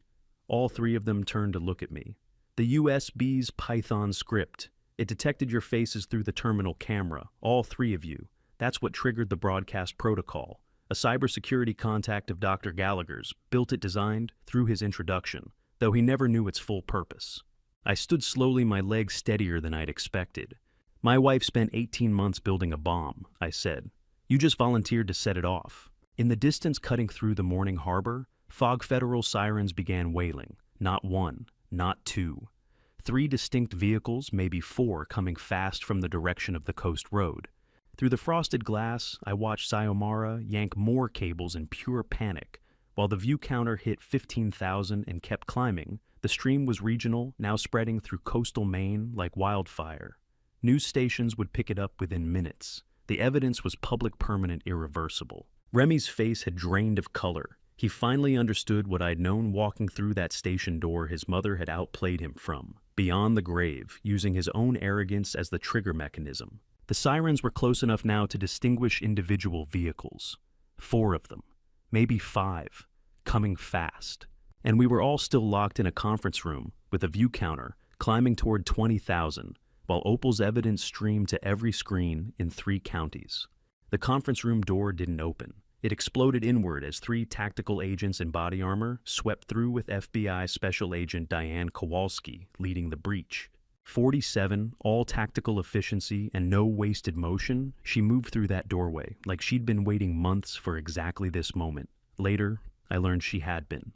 All 3 of them turned to look at me. "The USB's Python script. It detected your faces through the terminal camera, all 3 of you. That's what triggered the broadcast protocol. A cybersecurity contact of Dr. Gallagher's built it, designed through his introduction, though he never knew its full purpose." I stood slowly, my legs steadier than I'd expected. "My wife spent 18 months building a bomb," I said. "You just volunteered to set it off." In the distance cutting through the morning harbor, fog federal sirens began wailing. Not 1, not 2. 3 distinct vehicles, maybe 4, coming fast from the direction of the coast road. Through the frosted glass, I watched Xiomara yank more cables in pure panic. While the view counter hit 15,000 and kept climbing, the stream was regional, now spreading through coastal Maine like wildfire. News stations would pick it up within minutes. The evidence was public, permanent, irreversible. Remy's face had drained of color. He finally understood what I'd known walking through that station door his mother had outplayed him from, beyond the grave, using his own arrogance as the trigger mechanism. The sirens were close enough now to distinguish individual vehicles. 4 of them, maybe 5, coming fast. And we were all still locked in a conference room with a view counter climbing toward 20,000, while Opal's evidence streamed to every screen in 3 counties. The conference room door didn't open. It exploded inward as 3 tactical agents in body armor swept through with FBI Special Agent Diane Kowalski leading the breach. 47, all tactical efficiency and no wasted motion, she moved through that doorway like she'd been waiting months for exactly this moment. Later, I learned she had been.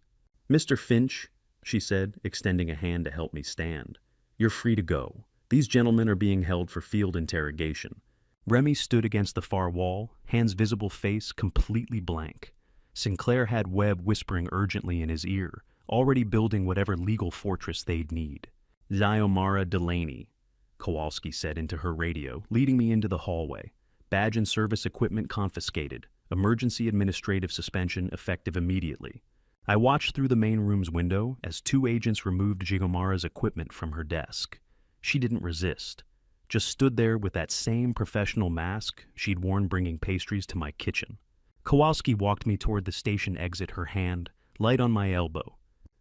"Mr. Finch," she said, extending a hand to help me stand. "You're free to go. These gentlemen are being held for field interrogation." Remy stood against the far wall, Hand's visible face completely blank. Sinclair had Webb whispering urgently in his ear, already building whatever legal fortress they'd need. Xiomara Delaney, Kowalski said into her radio, leading me into the hallway. Badge and service equipment confiscated. Emergency administrative suspension effective immediately. I watched through the main room's window as 2 agents removed Xiomara's equipment from her desk. She didn't resist, just stood there with that same professional mask she'd worn bringing pastries to my kitchen. Kowalski walked me toward the station exit, her hand light on my elbow.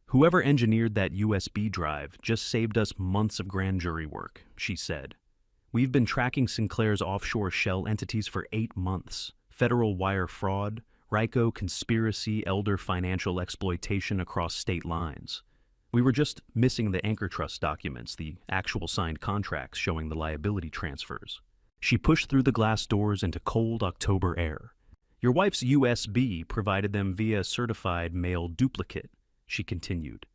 Whoever engineered that USB drive just saved us months of grand jury work, she said. We've been tracking Sinclair's offshore shell entities for 8 months. Federal wire fraud, RICO conspiracy, elder financial exploitation across state lines. We were just missing the anchor trust documents, the actual signed contracts showing the liability transfers. She pushed through the glass doors into cold October air. Your wife's USB provided them via certified mail duplicate, she continued.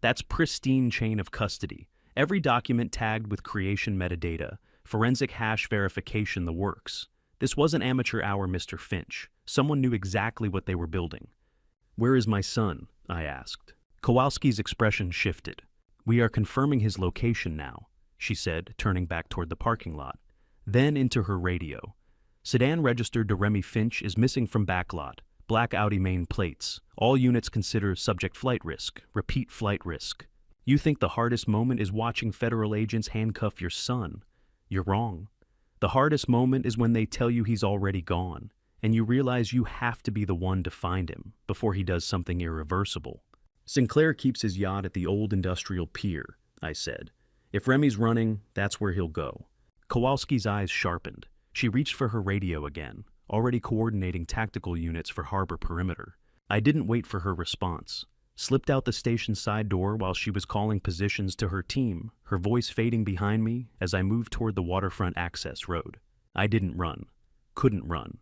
That's pristine chain of custody. Every document tagged with creation metadata, forensic hash verification, the works. This wasn't amateur hour, Mr. Finch. Someone knew exactly what they were building. Where is my son? I asked. Kowalski's expression shifted. We are confirming his location now, she said, turning back toward the parking lot. Then into her radio. Sedan registered to Remy Finch is missing from backlot. Black Audi main plates. All units consider subject flight risk. Repeat flight risk. You think the hardest moment is watching federal agents handcuff your son. You're wrong. The hardest moment is when they tell you he's already gone, and you realize you have to be the one to find him before he does something irreversible. Sinclair keeps his yacht at the old industrial pier, I said. If Remy's running, that's where he'll go. Kowalski's eyes sharpened. She reached for her radio again, already coordinating tactical units for harbor perimeter. I didn't wait for her response. Slipped out the station side door while she was calling positions to her team, her voice fading behind me as I moved toward the waterfront access road. I didn't run. Couldn't run.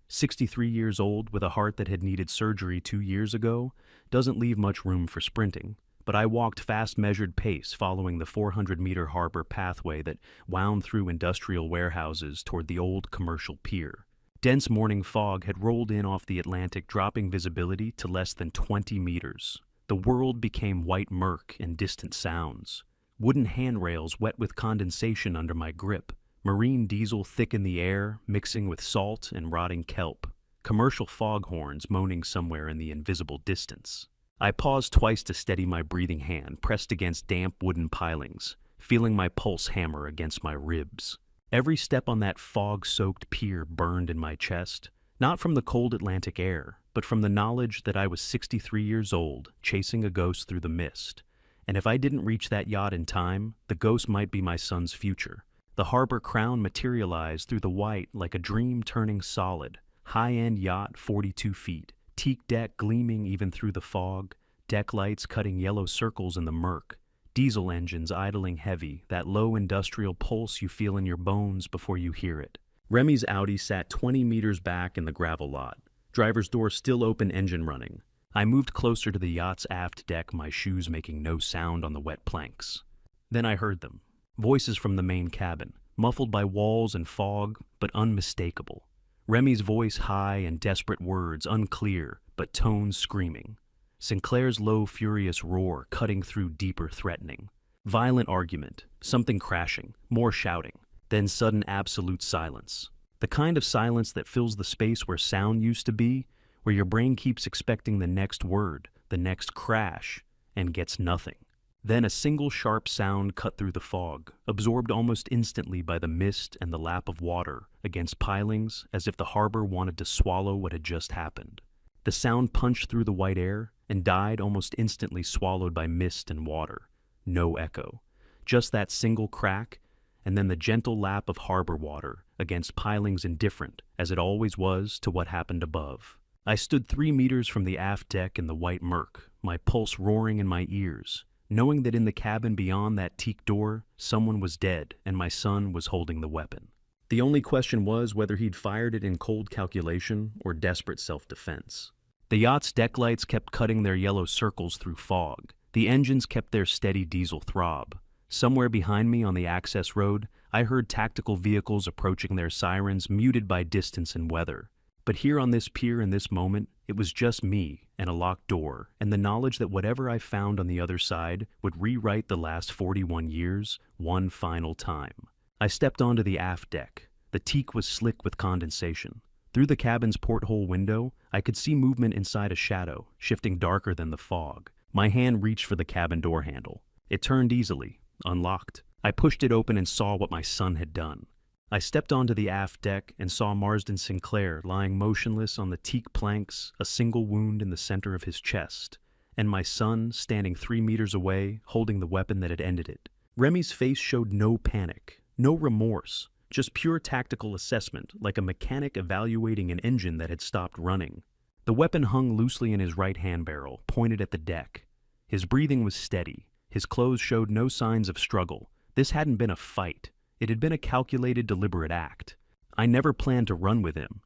63 years old with a heart that had needed surgery 2 years ago doesn't leave much room for sprinting, but I walked fast measured pace following the 400-meter harbor pathway that wound through industrial warehouses toward the old commercial pier. Dense morning fog had rolled in off the Atlantic, dropping visibility to less than 20 meters. The world became white murk and distant sounds. Wooden handrails wet with condensation under my grip. Marine diesel thick in the air, mixing with salt and rotting kelp. Commercial foghorns moaning somewhere in the invisible distance. I paused twice to steady my breathing hand, pressed against damp wooden pilings, feeling my pulse hammer against my ribs. Every step on that fog-soaked pier burned in my chest, not from the cold Atlantic air, but from the knowledge that I was 63 years old, chasing a ghost through the mist. And if I didn't reach that yacht in time, the ghost might be my son's future. The harbor crown materialized through the white like a dream turning solid. High-end yacht, 42 feet. Teak deck gleaming even through the fog. Deck lights cutting yellow circles in the murk. Diesel engines idling heavy, that low industrial pulse you feel in your bones before you hear it. Remy's Audi sat 20 meters back in the gravel lot. Driver's door still open, engine running. I moved closer to the yacht's aft deck, my shoes making no sound on the wet planks. Then I heard them. Voices from the main cabin, muffled by walls and fog, but unmistakable. Remy's voice high and desperate words unclear, but tones screaming. Sinclair's low, furious roar cutting through deeper threatening. Violent argument, something crashing, more shouting, then sudden absolute silence. The kind of silence that fills the space where sound used to be, where your brain keeps expecting the next word, the next crash, and gets nothing. Then a single sharp sound cut through the fog, absorbed almost instantly by the mist and the lap of water against pilings as if the harbor wanted to swallow what had just happened. The sound punched through the white air and died almost instantly, swallowed by mist and water. No echo. Just that single crack, and then the gentle lap of harbor water against pilings, indifferent, as it always was, to what happened above. I stood 3 meters from the aft deck in the white murk, my pulse roaring in my ears, knowing that in the cabin beyond that teak door, someone was dead and my son was holding the weapon. The only question was whether he'd fired it in cold calculation or desperate self-defense. The yacht's deck lights kept cutting their yellow circles through fog. The engines kept their steady diesel throb. Somewhere behind me on the access road, I heard tactical vehicles approaching their sirens, muted by distance and weather. But here on this pier in this moment, it was just me and a locked door, and the knowledge that whatever I found on the other side would rewrite the last 41 years one final time. I stepped onto the aft deck. The teak was slick with condensation. Through the cabin's porthole window, I could see movement inside a shadow, shifting darker than the fog. My hand reached for the cabin door handle. It turned easily, unlocked. I pushed it open and saw what my son had done. I stepped onto the aft deck and saw Marsden Sinclair lying motionless on the teak planks, a single wound in the center of his chest, and my son standing 3 meters away, holding the weapon that had ended it. Remy's face showed no panic, no remorse, just pure tactical assessment, like a mechanic evaluating an engine that had stopped running. The weapon hung loosely in his right hand barrel, pointed at the deck. His breathing was steady. His clothes showed no signs of struggle. This hadn't been a fight. It had been a calculated, deliberate act. I never planned to run with him.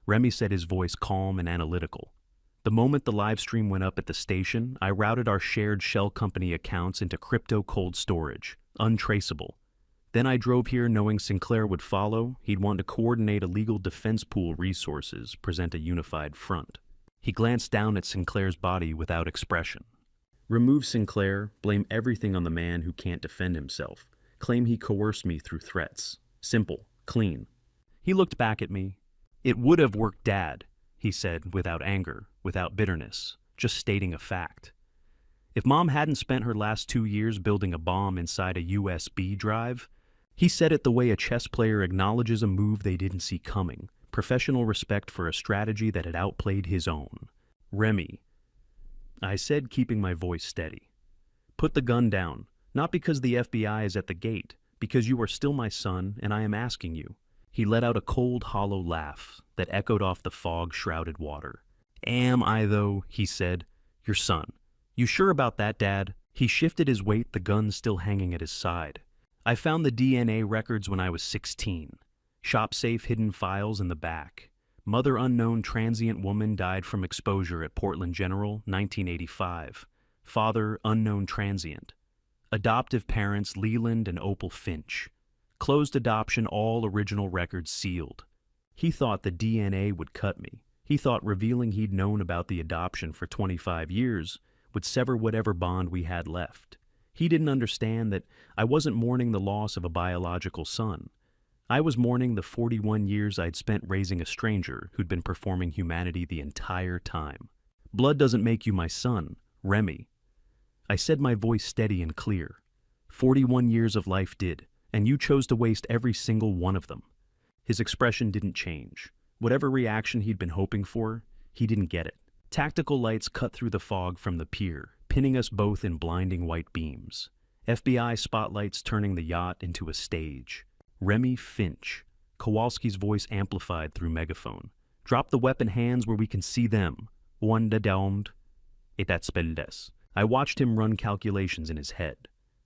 Remy said, his voice calm and analytical. The moment the live stream went up at the station, I routed our shared shell company accounts into crypto cold storage, untraceable. Then I drove here knowing Sinclair would follow. He'd want to coordinate a legal defense pool resources, present a unified front. He glanced down at Sinclair's body without expression. Remove Sinclair, blame everything on the man who can't defend himself. Claim he coerced me through threats. Simple, clean. He looked back at me. It would have worked, Dad, he said, without anger, without bitterness, just stating a fact. If Mom hadn't spent her last 2 years building a bomb inside a USB drive, he said it the way a chess player acknowledges a move they didn't see coming, professional respect for a strategy that had outplayed his own. Remy, I said, keeping my voice steady. Put the gun down. Not because the FBI is at the gate, because you are still my son and I am asking you. He let out a cold, hollow laugh that echoed off the fog-shrouded water. Am I, though? He said. Your son. You sure about that, Dad? He shifted his weight, the gun still hanging at his side. I found the DNA records when I was 16. Shop-safe hidden files in the back. Mother unknown transient woman died from exposure at Portland General, 1985. Father unknown transient. Adoptive parents Leland and Opal Finch. Closed adoption, all original records sealed. He thought the DNA would cut me. He thought revealing he'd known about the adoption for 25 years would sever whatever bond we had left. He didn't understand that I wasn't mourning the loss of a biological son. I was mourning the 41 years I'd spent raising a stranger who'd been performing humanity the entire time. Blood doesn't make you my son, Remy. I said, my voice steady and clear. 41 years of life did, and you chose to waste every single one of them. His expression didn't change. Whatever reaction he'd been hoping for, he didn't get it. Tactical lights cut through the fog from the pier, pinning us both in blinding white beams. FBI spotlights turning the yacht into a stage. Remy Finch. Kowalski's voice amplified through megaphone. Drop the weapon hands where we can see them. Wanda domed. Etatspeldes. I watched him run calculations in his head.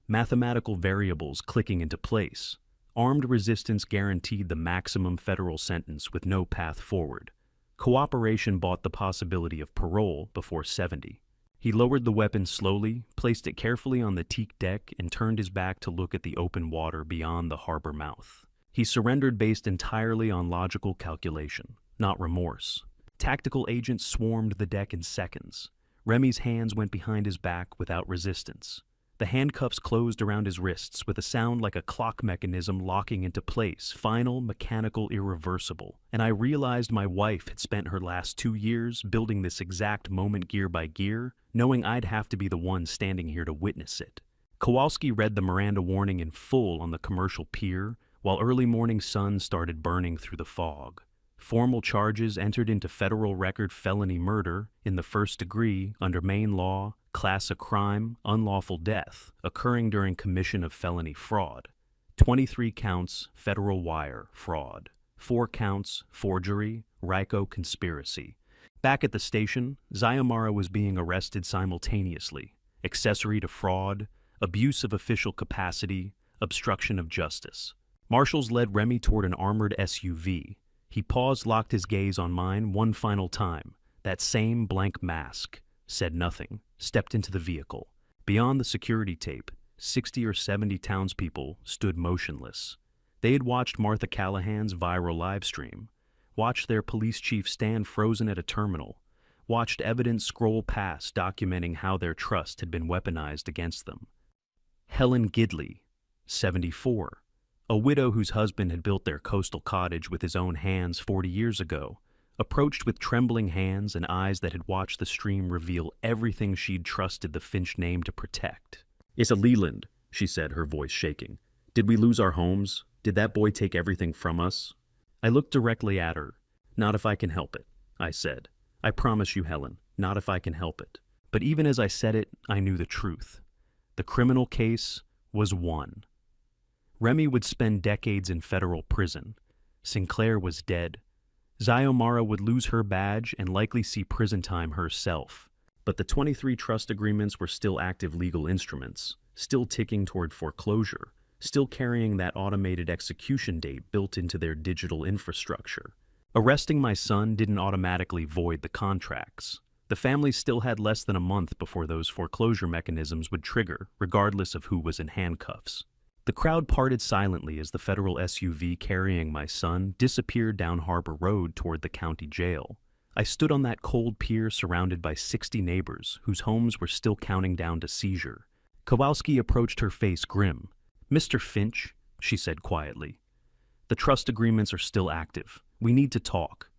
Mathematical variables clicking into place. Armed resistance guaranteed the maximum federal sentence with no path forward. Cooperation bought the possibility of parole before 70. He lowered the weapon slowly, placed it carefully on the teak deck, and turned his back to look at the open water beyond the harbor mouth. He surrendered based entirely on logical calculation, not remorse. Tactical agents swarmed the deck in seconds. Remy's hands went behind his back without resistance. The handcuffs closed around his wrists with a sound like a clock mechanism locking into place, final, mechanical, irreversible. And I realized my wife had spent her last 2 years building this exact moment gear by gear, knowing I'd have to be the one standing here to witness it. Kowalski read the Miranda warning in full on the commercial pier, while early morning sun started burning through the fog. Formal charges entered into federal record felony murder in the first degree under Maine law, class a crime, unlawful death, occurring during commission of felony fraud. 23 counts, federal wire, fraud. 4 counts, forgery, RICO conspiracy. Back at the station, Zyomara was being arrested simultaneously. Accessory to fraud, abuse of official capacity, obstruction of justice. Marshals led Remy toward an armored SUV. He paused, locked his gaze on mine one final time. That same blank mask. Said nothing. Stepped into the vehicle. Beyond the security tape, 60 or 70 townspeople stood motionless. They had watched Martha Callahan's viral livestream, watched their police chief stand frozen at a terminal, watched evidence scroll past documenting how their trust had been weaponized against them. Helen Gidley, 74, a widow whose husband had built their coastal cottage with his own hands 40 years ago, approached with trembling hands and eyes that had watched the stream reveal everything she'd trusted the Finch name to protect. "It's a Leland," she said, her voice shaking. "Did we lose our homes? Did that boy take everything from us?" I looked directly at her. "Not if I can help it," I said. "I promise you, Helen, not if I can help it." But even as I said it, I knew the truth. The criminal case was won. Remy would spend decades in federal prison. Sinclair was dead. Xiomara would lose her badge and likely see prison time herself. But the 23 trust agreements were still active legal instruments, still ticking toward foreclosure, still carrying that automated execution date built into their digital infrastructure. Arresting my son didn't automatically void the contracts. The family still had less than a month before those foreclosure mechanisms would trigger, regardless of who was in handcuffs. The crowd parted silently as the federal SUV carrying my son disappeared down Harbor Road toward the county jail. I stood on that cold pier surrounded by 60 neighbors whose homes were still counting down to seizure. Kowalski approached, her face grim. "Mr. Finch," she said quietly, "the trust agreements are still active. We need to talk."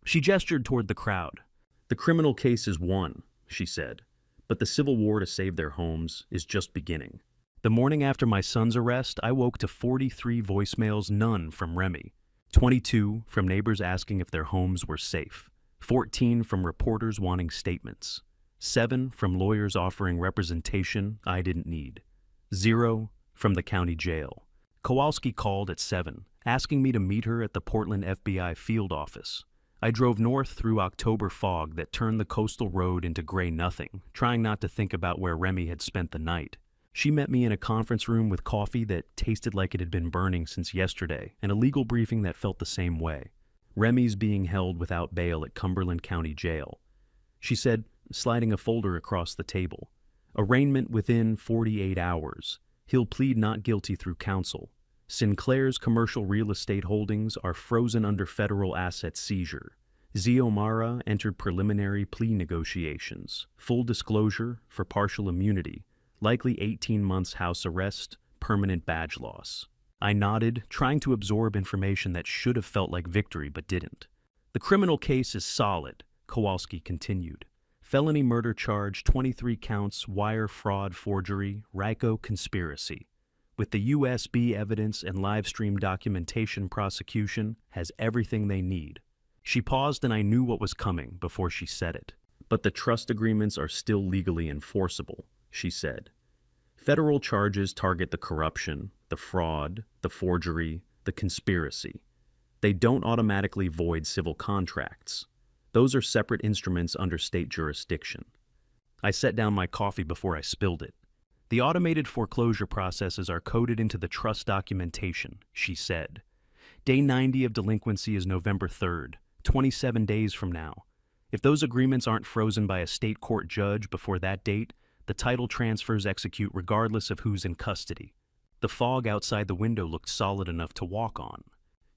She gestured toward the crowd. "The criminal case is won," she said, "but the civil war to save their homes is just beginning." The morning after my son's arrest, I woke to 43 voicemails, none from Remy. 22 from neighbors asking if their homes were safe. 14 from reporters wanting statements. 7 from lawyers offering representation I didn't need. 0 from the county jail. Kowalski called at 7, asking me to meet her at the Portland FBI field office. I drove north through October fog that turned the coastal road into gray nothing, trying not to think about where Remy had spent the night. She met me in a conference room with coffee that tasted like it had been burning since yesterday, and a legal briefing that felt the same way. Remy's being held without bail at Cumberland County Jail. She said, sliding a folder across the table. "Arraignment within 48 hours. He'll plead not guilty through counsel. Sinclair's commercial real estate holdings are frozen under federal asset seizure. Xiomara entered preliminary plea negotiations. Full disclosure for partial immunity. Likely 18 months house arrest, permanent badge loss." I nodded, trying to absorb information that should have felt like victory but didn't. "The criminal case is solid," Kowalski continued. "Felony murder charge, 23 counts, wire fraud, forgery, RICO conspiracy. With the USB evidence and live stream documentation, prosecution has everything they need." She paused and I knew what was coming before she said it. "But the trust agreements are still legally enforceable," she said. "Federal charges target the corruption, the fraud, the forgery, the conspiracy. They don't automatically void civil contracts. Those are separate instruments under state jurisdiction." I set down my coffee before I spilled it. "The automated foreclosure processes are coded into the trust documentation," she said. "Day 90 of delinquency is November 3rd, 27 days from now. If those agreements aren't frozen by a state court judge before that date, the title transfers execute regardless of who's in custody." The fog outside the window looked solid enough to walk on.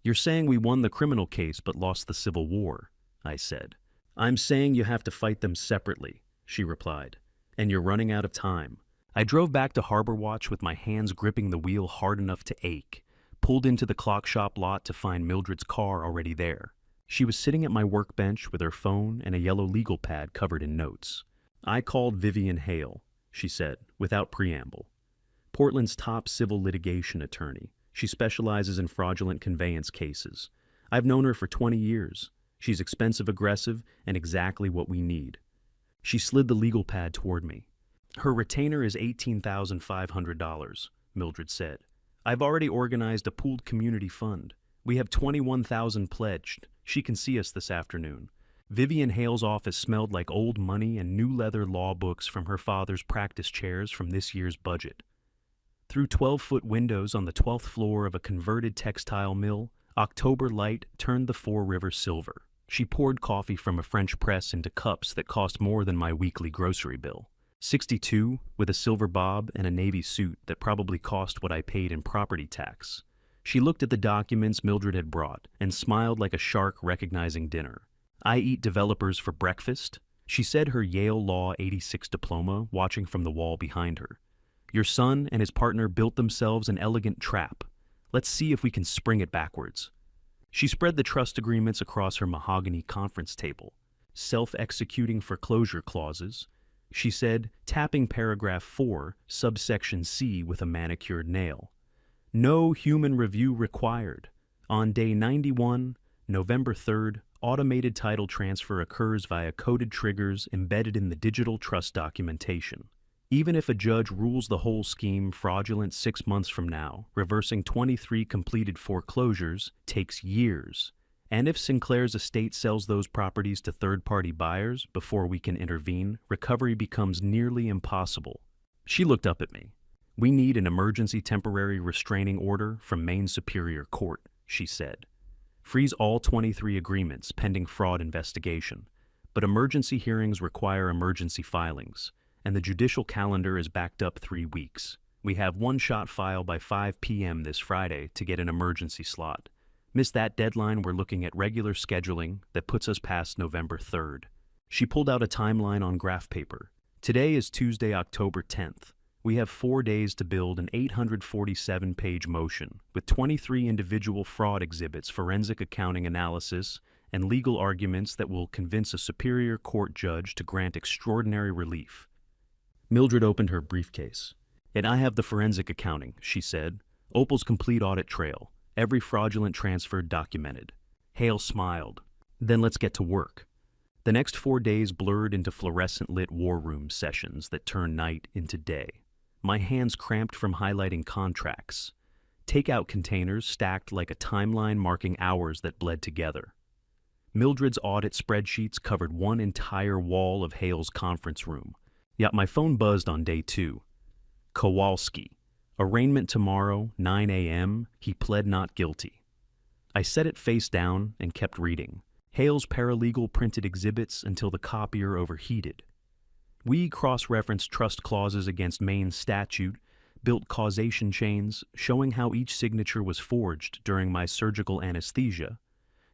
"You're saying we won the criminal case but lost the Civil War," I said. "I'm saying you have to fight them separately," she replied. "And you're running out of time." I drove back to Harbor Watch with my hands gripping the wheel hard enough to ache, pulled into the clock shop lot to find Mildred's car already there. She was sitting at my workbench with her phone and a yellow legal pad covered in notes. "I called Vivian Hale," she said, without preamble. "Portland's top civil litigation attorney. She specializes in fraudulent conveyance cases. I've known her for 20 years. She's expensive, aggressive, and exactly what we need." She slid the legal pad toward me. "Her retainer is $18,500, Mildred said. "I've already organized a pooled community fund. We have $21,000 pledged. She can see us this afternoon." Vivian Hale's office smelled like old money and new leather law books from her father's practice chairs from this year's budget. Through 12-foot windows on the 12th floor of a converted textile mill, October light turned the Four Rivers silver. She poured coffee from a French press into cups that cost more than my weekly grocery bill. 62, with a silver bob and a navy suit that probably cost what I paid in property tax. She looked at the documents Mildred had brought and smiled like a shark recognizing dinner. I eat developers for breakfast, she said, her Yale Law 86 diploma watching from the wall behind her. Your son and his partner built themselves an elegant trap. Let's see if we can spring it backwards. She spread the trust agreements across her mahogany conference table. Self-executing foreclosure clauses, she said, tapping paragraph 4, subsection C with a manicured nail. No human review required. On day 91, November 3rd, automated title transfer occurs via coded triggers embedded in the digital trust documentation. Even if a judge rules the whole scheme fraudulent 6 months from now, reversing 23 completed foreclosures takes years. And if Sinclair's estate sells those properties to third-party buyers before we can intervene, recovery becomes nearly impossible. She looked up at me. We need an emergency temporary restraining order from Maine Superior Court, she said. Freeze all 23 agreements pending fraud investigation. But emergency hearings require emergency filings, and the judicial calendar is backed up 3 weeks. We have one shot file by 5 p.m. this Friday to get an emergency slot. Miss that deadline, we're looking at regular scheduling that puts us past November 3rd. She pulled out a timeline on graph paper. Today is Tuesday, October 10th. We have 4 days to build an 847-page motion with 23 individual fraud exhibits, forensic accounting analysis, and legal arguments that will convince a Superior Court judge to grant extraordinary relief. Mildred opened her briefcase. And I have the forensic accounting, she said. Opal's complete audit trail. Every fraudulent transfer documented. Hale smiled. Then let's get to work. The next 4 days blurred into fluorescent-lit war room sessions that turned night into day. My hands cramped from highlighting contracts. Takeout containers stacked like a timeline marking hours that bled together. Mildred's audit spreadsheets covered one entire wall of Hale's conference room. Yet my phone buzzed on day 2. Kowalski. Arraignment tomorrow, 9 a.m., he pled not guilty. I set it face down and kept reading. Hale's paralegal printed exhibits until the copier overheated. We cross-referenced trust clauses against Maine statute, built causation chains showing how each signature was forged during my surgical anesthesia,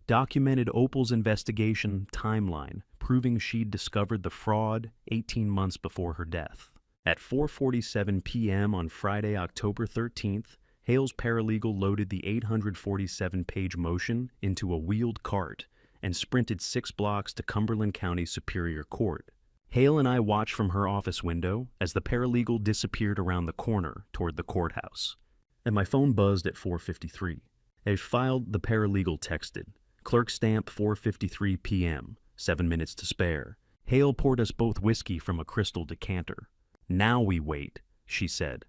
documented Opal's investigation timeline, proving she'd discovered the fraud 18 months before her death. At 4:47 p.m. on Friday, October 13th, Hale's paralegal loaded the 847-page motion into a wheeled cart and sprinted 6 blocks to Cumberland County Superior Court. Hale and I watched from her office window as the paralegal disappeared around the corner toward the courthouse. And my phone buzzed at 4:53. As filed, the paralegal texted, "Clerk stamp 4:53 p.m., 7 minutes to spare." Hale poured us both whiskey from a crystal decanter. Now we wait, she said.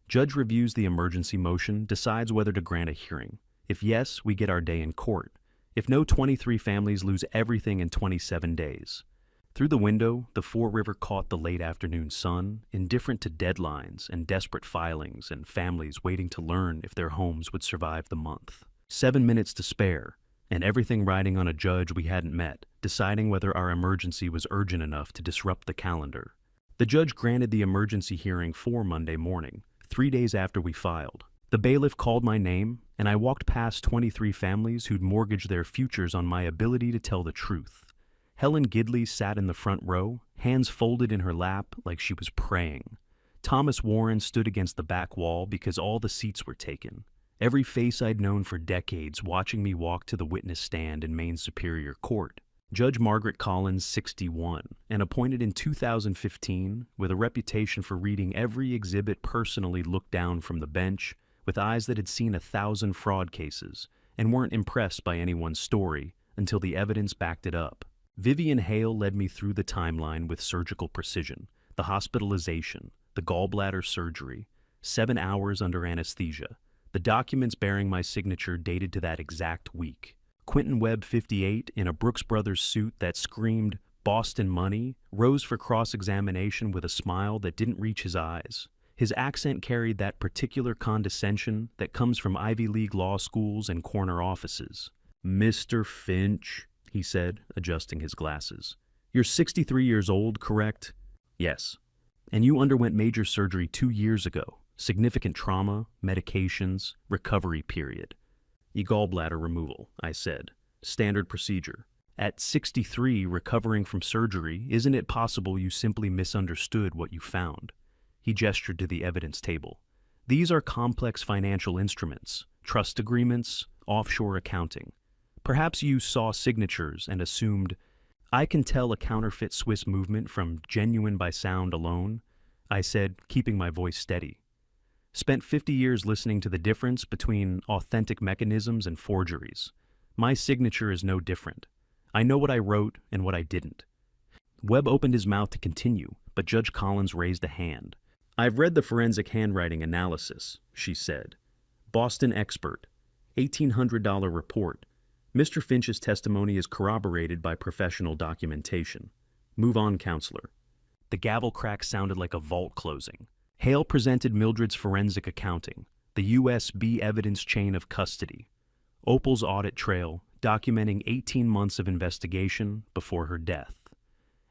Judge reviews the emergency motion, decides whether to grant a hearing. If yes, we get our day in court. If no, 23 families lose everything in 27 days. Through the window, the Fore River caught the late afternoon sun, indifferent to deadlines and desperate filings and families waiting to learn if their homes would survive the month. 7 minutes to spare, and everything riding on a judge we hadn't met, deciding whether our emergency was urgent enough to disrupt the calendar. The judge granted the emergency hearing for Monday morning, 3 days after we filed. The bailiff called my name, and I walked past 23 families who'd mortgaged their futures on my ability to tell the truth. Helen Gidley sat in the front row, hands folded in her lap like she was praying. Thomas Warren stood against the back wall because all the seats were taken. Every face I'd known for decades watching me walk to the witness stand in Maine Superior Court. Judge Margaret Collins, 61, and appointed in 2015, with a reputation for reading every exhibit personally, looked down from the bench with eyes that had seen 1,000 fraud cases and weren't impressed by anyone's story until the evidence backed it up. Vivian Hale led me through the timeline with surgical precision, the hospitalization, the gallbladder surgery, 7 hours under anesthesia, the documents bearing my signature dated to that exact week. Quentin Webb, 58, in a Brooks Brothers suit that screamed "Boston Money," rose for cross-examination with a smile that didn't reach his eyes. His accent carried that particular condescension that comes from Ivy League law schools and corner offices. "Mr. Finch," he said, adjusting his glasses. "You're 63 years old, correct?" "Yes." And you underwent major surgery 2 years ago. Significant trauma, medications, recovery period. Gallbladder removal, I said. Standard procedure. At 63, recovering from surgery, isn't it possible you simply misunderstood what you found? He gestured to the evidence table. These are complex financial instruments, trust agreements, offshore accounting. Perhaps you saw signatures and assumed, I can tell a counterfeit Swiss movement from genuine by sound alone, I said, keeping my voice steady. Spent 50 years listening to the difference between authentic mechanisms and forgeries. My signature is no different. I know what I wrote and what I didn't. Webb opened his mouth to continue, but Judge Collins raised a hand. I've read the forensic handwriting analysis, she said. Boston expert. $1,800 report. Mr. Finch's testimony is corroborated by professional documentation. Move on, counselor. The gavel crack sounded like a vault closing. Hale presented Mildred's forensic accounting, the USB evidence chain of custody. Opal's audit trail, documenting 18 months of investigation before her death.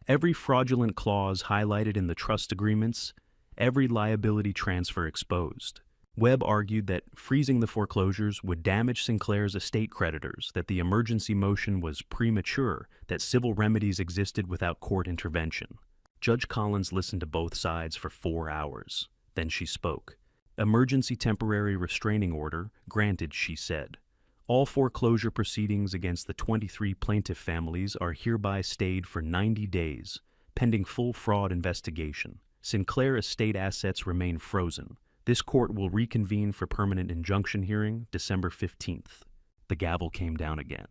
Every fraudulent clause highlighted in the trust agreements, every liability transfer exposed. Webb argued that freezing the foreclosures would damage Sinclair's estate creditors, that the emergency motion was premature, that civil remedies existed without court intervention. Judge Collins listened to both sides for 4 hours. Then she spoke. Emergency temporary restraining order granted, she said. All foreclosure proceedings against the 23 plaintiff families are hereby stayed for 90 days, pending full fraud investigation. Sinclair estate assets remain frozen. This court will reconvene for permanent injunction hearing December 15th. The gavel came down again.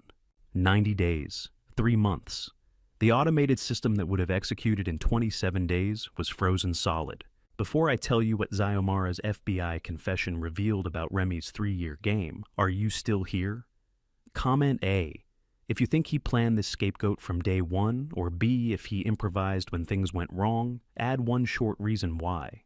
90 days. 3 months. The automated system that would have executed in 27 days was frozen solid. Before I tell you what Xiomara's FBI confession revealed about Remy's 3-year game, are you still here? Comment A, if you think he planned this scapegoat from day one, or B, if he improvised when things went wrong, add one short reason why.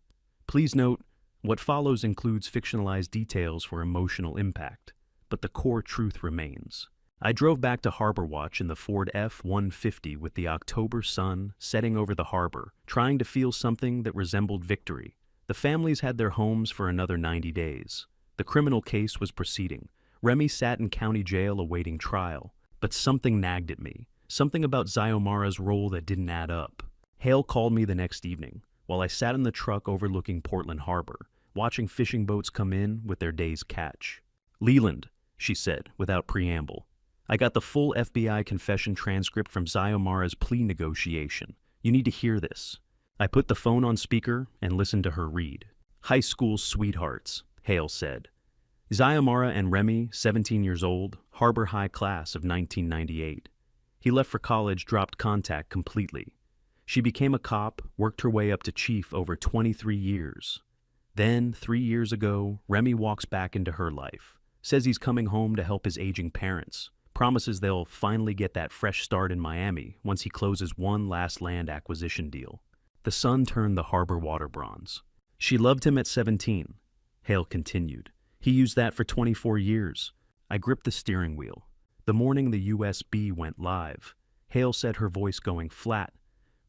Please note, what follows includes fictionalized details for emotional impact, but the core truth remains. I drove back to Harbor Watch in the Ford F-150 with the October sun setting over the harbor, trying to feel something that resembled victory. The families had their homes for another 90 days. The criminal case was proceeding. Remy sat in county jail awaiting trial. But something nagged at me. Something about Xiomara's role that didn't add up. Hale called me the next evening, while I sat in the truck overlooking Portland Harbor, watching fishing boats come in with their day's catch. Leland, she said, without preamble. I got the full FBI confession transcript from Xiomara's plea negotiation. You need to hear this. I put the phone on speaker and listened to her read. High school sweethearts, Hale said. Xiomara and Remy, 17 years old, Harbor High class of 1998. He left for college, dropped contact completely. She became a cop, worked her way up to chief over 23 years. Then, 3 years ago, Remy walks back into her life. Says he's coming home to help his aging parents. Promises they'll finally get that fresh start in Miami once he closes one last land acquisition deal. The sun turned the harbor water bronze. She loved him at 17, Hale continued. He used that for 24 years. I gripped the steering wheel. The morning the USB went live, Hale said, her voice going flat.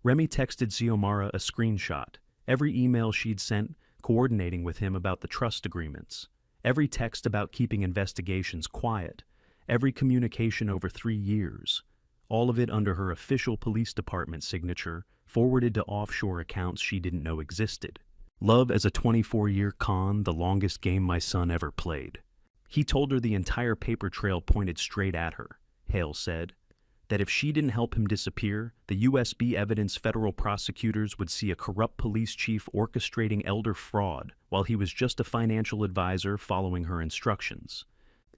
Remy texted Xiomara a screenshot. Every email she'd sent coordinating with him about the trust agreements. Every text about keeping investigations quiet. Every communication over 3 years. All of it under her official police department signature, forwarded to offshore accounts she didn't know existed. Love as a 24-year con, the longest game my son ever played. He told her the entire paper trail pointed straight at her, Hale said. That if she didn't help him disappear, the USB evidence federal prosecutors would see a corrupt police chief orchestrating elder fraud while he was just a financial advisor following her instructions.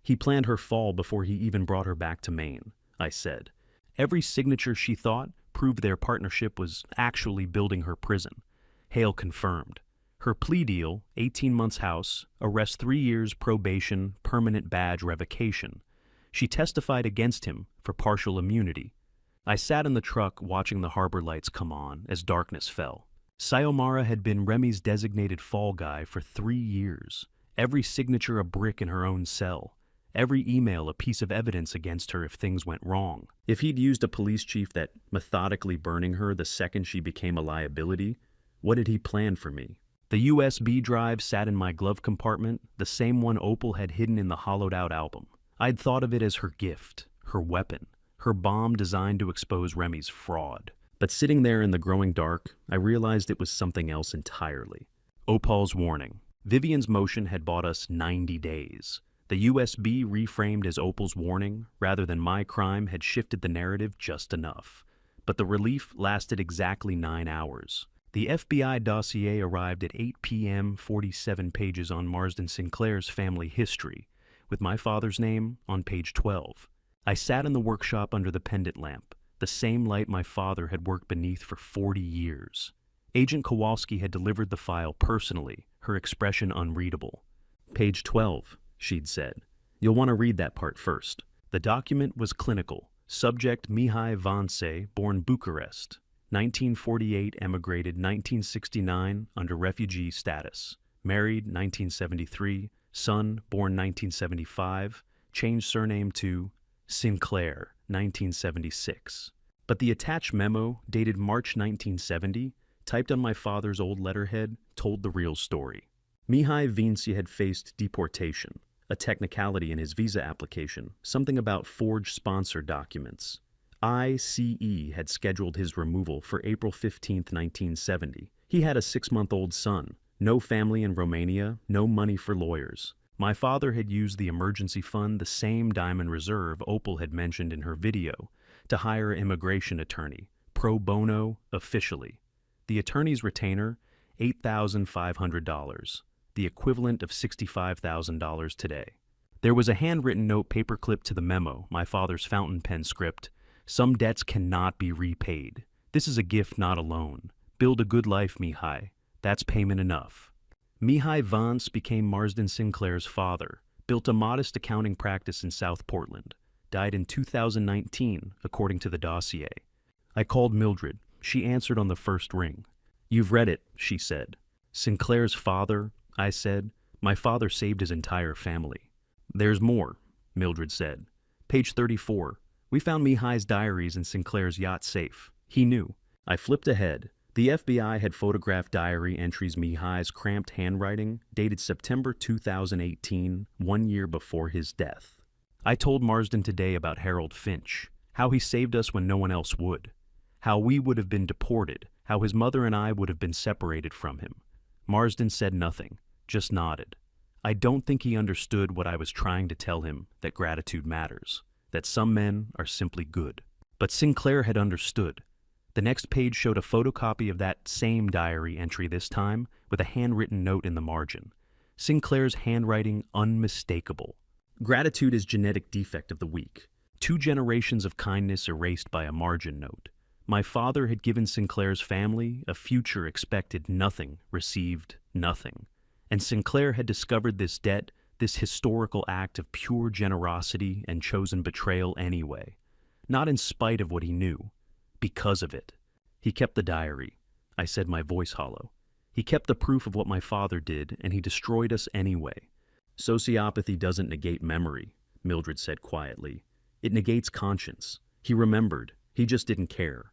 He planned her fall before he even brought her back to Maine, I said. Every signature she thought proved their partnership was actually building her prison. Hale confirmed. Her plea deal, 18 months house, arrest 3 years probation, permanent badge revocation. She testified against him for partial immunity. I sat in the truck watching the harbor lights come on as darkness fell. Xiomara had been Remy's designated fall guy for 3 years. Every signature a brick in her own cell. Every email a piece of evidence against her if things went wrong. If he'd used a police chief that methodically burning her the second she became a liability, What did he plan for me? The USB drive sat in my glove compartment, the same one Opal had hidden in the hollowed-out album. I'd thought of it as her gift, her weapon, her bomb designed to expose Remy's fraud. But sitting there in the growing dark, I realized it was something else entirely. Opal's warning. Vivian's motion had bought us 90 days. The USB reframed as Opal's warning, rather than my crime, had shifted the narrative just enough. But the relief lasted exactly 9 hours. The FBI dossier arrived at 8 p.m., 47 pages on Marsden Sinclair's family history, with my father's name on page 12. I sat in the workshop under the pendant lamp, the same light my father had worked beneath for 40 years. Agent Kowalski had delivered the file personally, her expression unreadable. Page 12, she'd said. You'll want to read that part first. The document was clinical. Subject Mihai Vance, born Bucharest. 1948, emigrated 1969 under refugee status. Married 1973. Son, born 1975. Changed surname to Sinclair, 1976. But the attached memo, dated March 1970, typed on my father's old letterhead, told the real story. Mihai Vince had faced deportation, a technicality in his visa application, something about forged sponsor documents. ICE had scheduled his removal for April 15, 1970. He had a 6-month-old son, no family in Romania, no money for lawyers. My father had used the emergency fund, the same Diamond Reserve Opal had mentioned in her video, to hire an immigration attorney, pro bono, officially. The attorney's retainer, $8,500, the equivalent of $65,000 today. There was a handwritten note paperclipped to the memo, my father's fountain pen script. Some debts cannot be repaid. This is a gift, not a loan. Build a good life, Mihai. That's payment enough. Mihai Vance became Marsden Sinclair's father, built a modest accounting practice in South Portland, died in 2019, according to the dossier. I called Mildred. She answered on the first ring. You've read it, she said. Sinclair's father, I said. My father saved his entire family. There's more, Mildred said. Page 34. We found Mihai's diaries in Sinclair's yacht safe. He knew. I flipped ahead. The FBI had photographed diary entries Mihai's cramped handwriting, dated September 2018, 1 year before his death. I told Marsden today about Harold Finch, how he saved us when no one else would, how we would have been deported, how his mother and I would have been separated from him. Marsden said nothing, just nodded. I don't think he understood what I was trying to tell him, that gratitude matters, that some men are simply good. But Sinclair had understood. The next page showed a photocopy of that same diary entry this time, with a handwritten note in the margin. Sinclair's handwriting unmistakable. Gratitude is genetic defect of the week. 2 generations of kindness erased by a margin note. My father had given Sinclair's family a future, expected nothing, received nothing. And Sinclair had discovered this debt, this historical act of pure generosity and chosen betrayal anyway. Not in spite of what he knew, because of it. He kept the diary. I said, my voice hollow. He kept the proof of what my father did, and he destroyed us anyway. Sociopathy doesn't negate memory, Mildred said quietly. It negates conscience. He remembered. He just didn't care.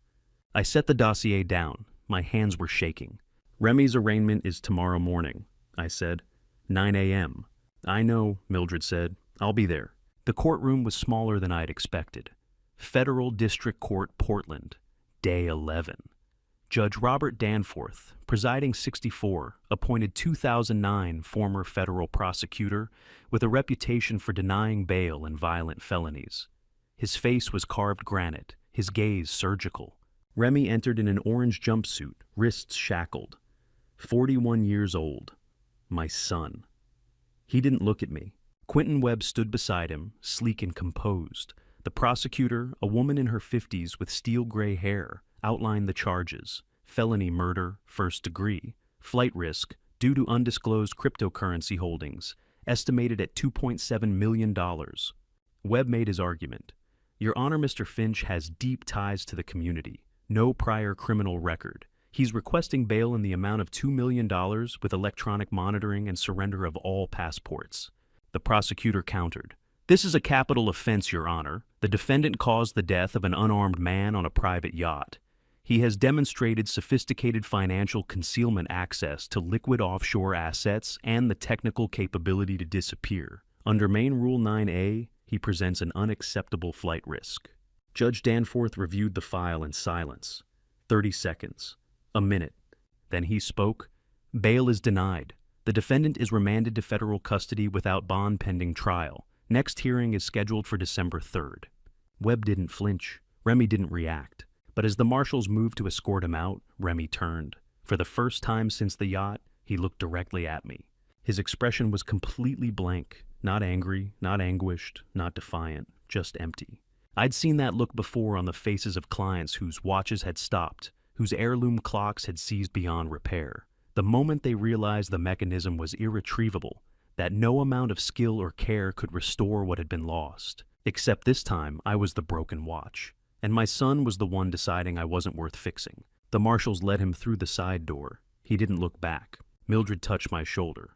I set the dossier down. My hands were shaking. Remy's arraignment is tomorrow morning, I said. 9 a.m. I know, Mildred said. I'll be there. The courtroom was smaller than I'd expected. Federal District Court, Portland, Day 11. Judge Robert Danforth, presiding 64, appointed 2009 former federal prosecutor with a reputation for denying bail in violent felonies. His face was carved granite, his gaze surgical. Remy entered in an orange jumpsuit, wrists shackled. 41 years old. My son. He didn't look at me. Quentin Webb stood beside him, sleek and composed. The prosecutor, a woman in her 50s with steel gray hair, outlined the charges. Felony murder, first degree. Flight risk, due to undisclosed cryptocurrency holdings, estimated at $2.7 million. Webb made his argument. Your Honor, Mr. Finch has deep ties to the community. No prior criminal record. He's requesting bail in the amount of $2 million with electronic monitoring and surrender of all passports. The prosecutor countered. This is a capital offense, Your Honor. The defendant caused the death of an unarmed man on a private yacht. He has demonstrated sophisticated financial concealment access to liquid offshore assets and the technical capability to disappear. Under Main Rule 9A, he presents an unacceptable flight risk. Judge Danforth reviewed the file in silence. 30 seconds. A minute. Then he spoke. Bail is denied. The defendant is remanded to federal custody without bond pending trial. Next hearing is scheduled for December 3rd. Webb didn't flinch. Remy didn't react. But as the marshals moved to escort him out, Remy turned. For the first time since the yacht, he looked directly at me. His expression was completely blank. Not angry, not anguished, not defiant, just empty. I'd seen that look before on the faces of clients whose watches had stopped, whose heirloom clocks had ceased beyond repair. The moment they realized the mechanism was irretrievable, that no amount of skill or care could restore what had been lost. Except this time, I was the broken watch. And my son was the one deciding I wasn't worth fixing. The marshals led him through the side door. He didn't look back. Mildred touched my shoulder.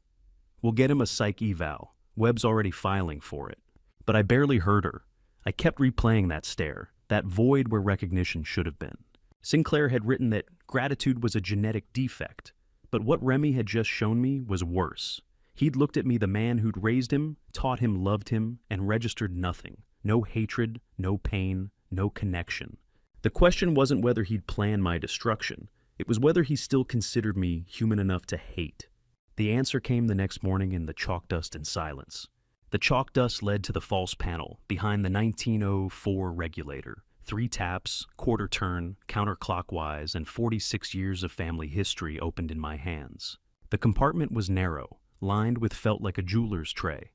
We'll get him a psych eval. Webb's already filing for it. But I barely heard her. I kept replaying that stare, that void where recognition should have been. Sinclair had written that gratitude was a genetic defect, but what Remy had just shown me was worse. He'd looked at me, the man who'd raised him, taught him, loved him, and registered nothing. No hatred, no pain, no connection. The question wasn't whether he'd planned my destruction. It was whether he still considered me human enough to hate. The answer came the next morning in the chalk dust and silence. The chalk dust led to the false panel, behind the 1904 regulator. 3 taps, quarter turn, counterclockwise, and 46 years of family history opened in my hands. The compartment was narrow, lined with felt like a jeweler's tray.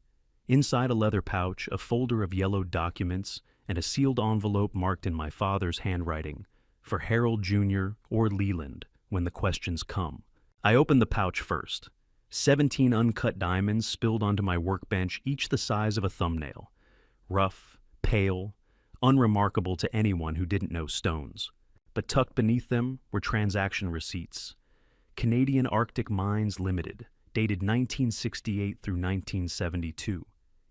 Inside a leather pouch, a folder of yellowed documents, and a sealed envelope marked in my father's handwriting, for Harold Jr. or Leland, when the questions come. I opened the pouch first. 17 uncut diamonds spilled onto my workbench, each the size of a thumbnail. Rough, pale, unremarkable to anyone who didn't know stones. But tucked beneath them were transaction receipts. Canadian Arctic Mines Limited, dated 1968 through 1972.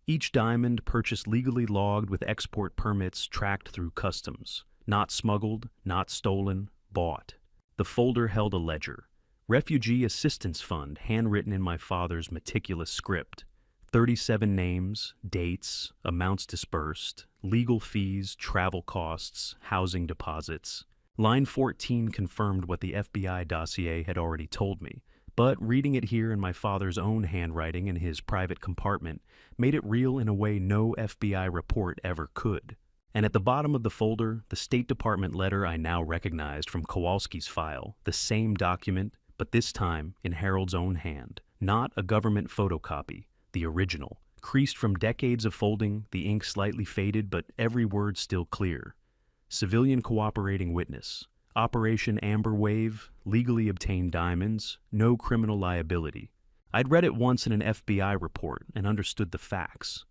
Each diamond purchased legally logged with export permits tracked through customs. Not smuggled, not stolen, bought. The folder held a ledger. Refugee Assistance Fund, handwritten in my father's meticulous script. 37 names, dates, amounts disbursed, legal fees, travel costs, housing deposits. Line 14 confirmed what the FBI dossier had already told me, but reading it here in my father's own handwriting in his private compartment made it real in a way no FBI report ever could. And at the bottom of the folder, the State Department letter I now recognized from Kowalski's file, the same document, but this time in Harold's own hand. Not a government photocopy, the original. Creased from decades of folding, the ink slightly faded, but every word still clear. Civilian cooperating witness. Operation Amber Wave, legally obtained diamonds, no criminal liability. I'd read it once in an FBI report and understood the facts.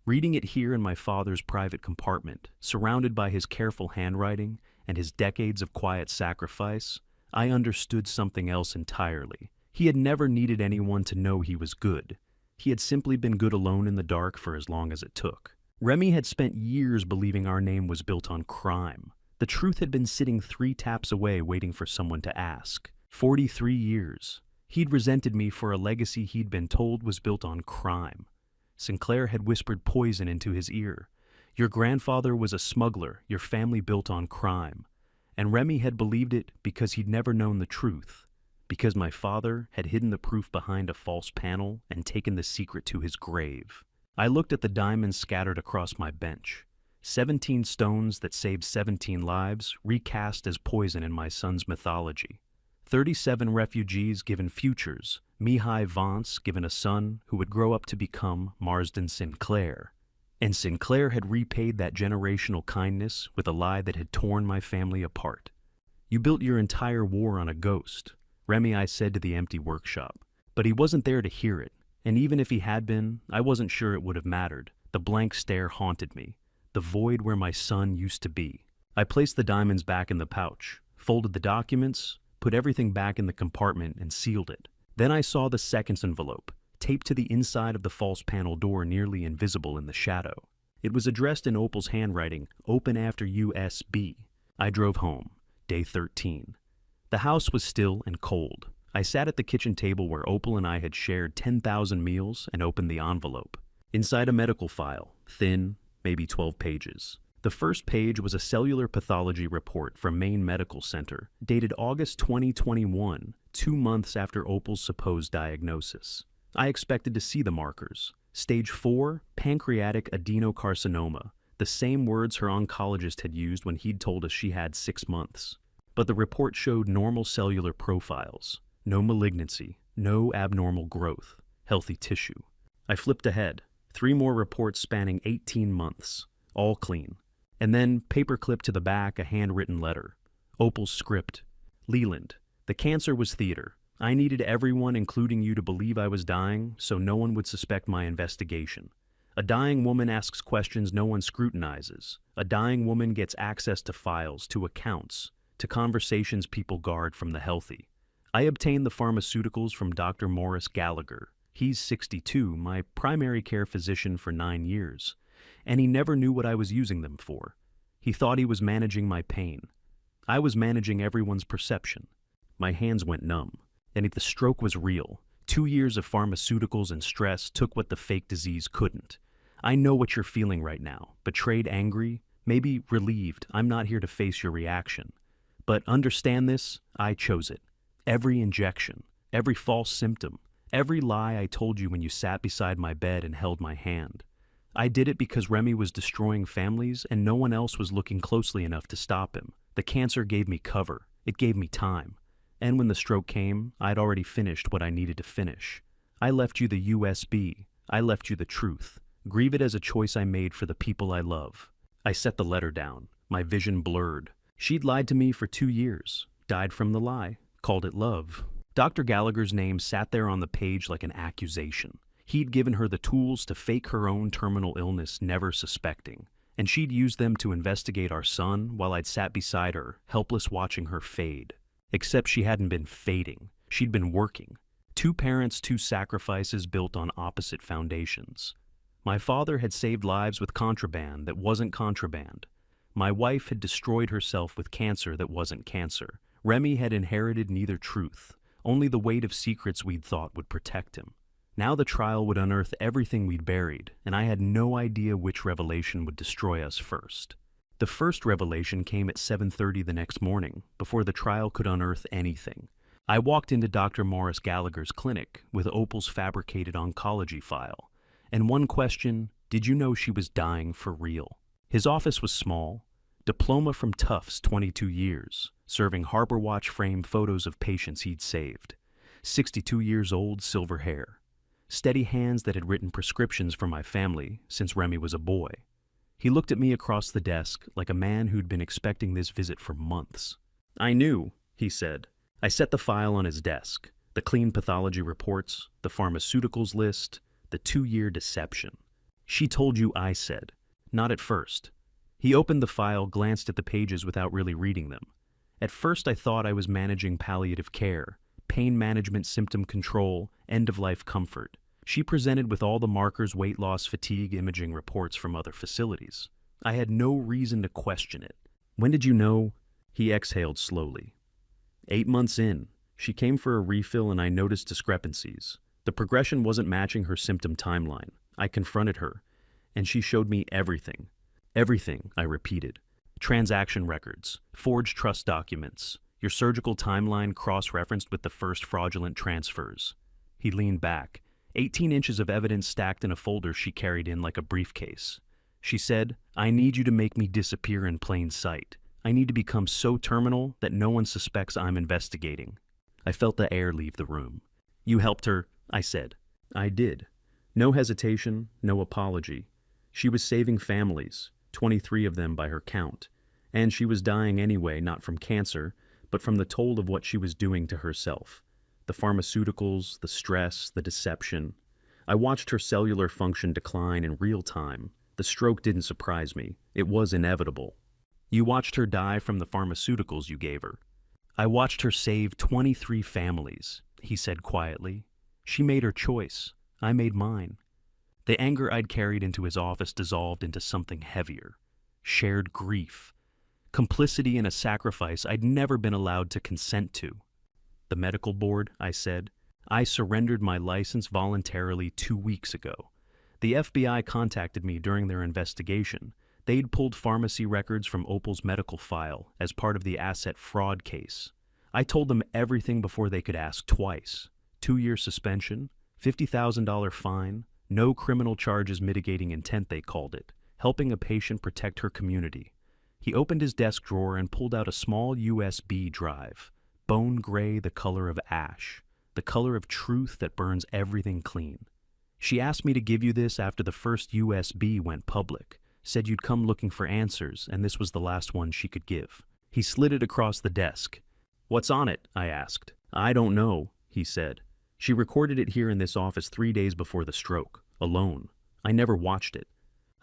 Reading it here in my father's private compartment, surrounded by his careful handwriting and his decades of quiet sacrifice, I understood something else entirely. He had never needed anyone to know he was good. He had simply been good alone in the dark for as long as it took. Remy had spent years believing our name was built on crime. The truth had been sitting 3 taps away waiting for someone to ask. 43 years. He'd resented me for a legacy he'd been told was built on crime. Sinclair had whispered poison into his ear. Your grandfather was a smuggler, your family built on crime. And Remy had believed it because he'd never known the truth, because my father had hidden the proof behind a false panel and taken the secret to his grave. I looked at the diamonds scattered across my bench. 17 stones that saved 17 lives, recast as poison in my son's mythology. 37 refugees given futures, Mihai Vance given a son who would grow up to become Marsden Sinclair. And Sinclair had repaid that generational kindness with a lie that had torn my family apart. You built your entire war on a ghost, Remy, I said to the empty workshop. But he wasn't there to hear it, and even if he had been, I wasn't sure it would have mattered. The blank stare haunted me, the void where my son used to be. I placed the diamonds back in the pouch, folded the documents, put everything back in the compartment, and sealed it. Then I saw the second envelope, taped to the inside of the false panel door, nearly invisible in the shadow. It was addressed in Opal's handwriting, open after USB. I drove home. day 13. The house was still and cold. I sat at the kitchen table where Opal and I had shared 10,000 meals and opened the envelope. Inside a medical file, thin, maybe 12 pages. The first page was a cellular pathology report from Maine Medical Center, dated August 2021, 2 months after Opal's supposed diagnosis. I expected to see the markers. Stage 4, pancreatic adenocarcinoma, the same words her oncologist had used when he'd told us she had 6 months. But the report showed normal cellular profiles. No malignancy, no abnormal growth, healthy tissue. I flipped ahead. 3 more reports spanning 18 months, all clean. And then, paperclip to the back, a handwritten letter. Opal's script. Leland, the cancer was theater. I needed everyone, including you, to believe I was dying, so no one would suspect my investigation. A dying woman asks questions no one scrutinizes. A dying woman gets access to files, to accounts, to conversations people guard from the healthy. I obtained the pharmaceuticals from Dr. Morris Gallagher. He's 62, my primary care physician for 9 years, and he never knew what I was using them for. He thought he was managing my pain. I was managing everyone's perception. My hands went numb, and the stroke was real. 2 years of pharmaceuticals and stress took what the fake disease couldn't. I know what you're feeling right now, betrayed, angry, maybe relieved. I'm not here to face your reaction. But understand this, I chose it. Every injection, every false symptom, every lie I told you when you sat beside my bed and held my hand. I did it because Remy was destroying families and no one else was looking closely enough to stop him. The cancer gave me cover. It gave me time. And when the stroke came, I'd already finished what I needed to finish. I left you the USB. I left you the truth. Grieve it as a choice I made for the people I love. I set the letter down. My vision blurred. She'd lied to me for 2 years. Died from the lie. Called it love. Dr. Gallagher's name sat there on the page like an accusation. He'd given her the tools to fake her own terminal illness, never suspecting. And she'd used them to investigate our son while I'd sat beside her, helpless watching her fade. Except she hadn't been fading. She'd been working. 2 parents, 2 sacrifices built on opposite foundations. My father had saved lives with contraband that wasn't contraband. My wife had destroyed herself with cancer that wasn't cancer. Remy had inherited neither truth, only the weight of secrets we'd thought would protect him. Now the trial would unearth everything we'd buried, and I had no idea which revelation would destroy us first. The first revelation came at 7:30 the next morning, before the trial could unearth anything. I walked into Dr. Morris Gallagher's clinic with Opal's fabricated oncology file, and one question, did you know she was dying for real? His office was small. Diploma from Tufts, 22 years, serving Harbor Watch frame photos of patients he'd saved. 62 years old, silver hair. Steady hands that had written prescriptions for my family since Remy was a boy. He looked at me across the desk like a man who'd been expecting this visit for months. I knew, he said. I set the file on his desk, the clean pathology reports, the pharmaceuticals list, the 2-year deception. She told you, I said. Not at first. He opened the file, glanced at the pages without really reading them. At first I thought I was managing palliative care, pain management, symptom control, end-of-life comfort. She presented with all the markers, weight loss, fatigue, imaging reports from other facilities. I had no reason to question it. When did you know? He exhaled slowly. 8 months in. She came for a refill and I noticed discrepancies. The progression wasn't matching her symptom timeline. I confronted her, and she showed me everything. Everything, I repeated. Transaction records, forged trust documents, your surgical timeline cross-referenced with the first fraudulent transfers. He leaned back. 18 inches of evidence stacked in a folder she carried in like a briefcase. She said, I need you to make me disappear in plain sight. I need to become so terminal that no one suspects I'm investigating. I felt the air leave the room. You helped her, I said. I did. No hesitation, no apology. She was saving families, 23 of them by her count. And she was dying anyway, not from cancer, but from the toll of what she was doing to herself. The pharmaceuticals, the stress, the deception. I watched her cellular function decline in real time. The stroke didn't surprise me. It was inevitable. You watched her die from the pharmaceuticals you gave her. I watched her save 23 families, he said quietly. She made her choice. I made mine. The anger I'd carried into his office dissolved into something heavier. Shared grief. Complicity in a sacrifice I'd never been allowed to consent to. The medical board, I said. I surrendered my license voluntarily 2 weeks ago. The FBI contacted me during their investigation. They'd pulled pharmacy records from Opal's medical file as part of the asset fraud case. I told them everything before they could ask twice. 2-year suspension, $50,000 fine, no criminal charges mitigating intent they called it, helping a patient protect her community. He opened his desk drawer and pulled out a small USB drive, bone gray, the color of ash, the color of truth that burns everything clean. She asked me to give you this after the first USB went public, said you'd come looking for answers, and this was the last one she could give. He slid it across the desk. What's on it? I asked. I don't know, he said. She recorded it here in this office 3 days before the stroke, alone. I never watched it.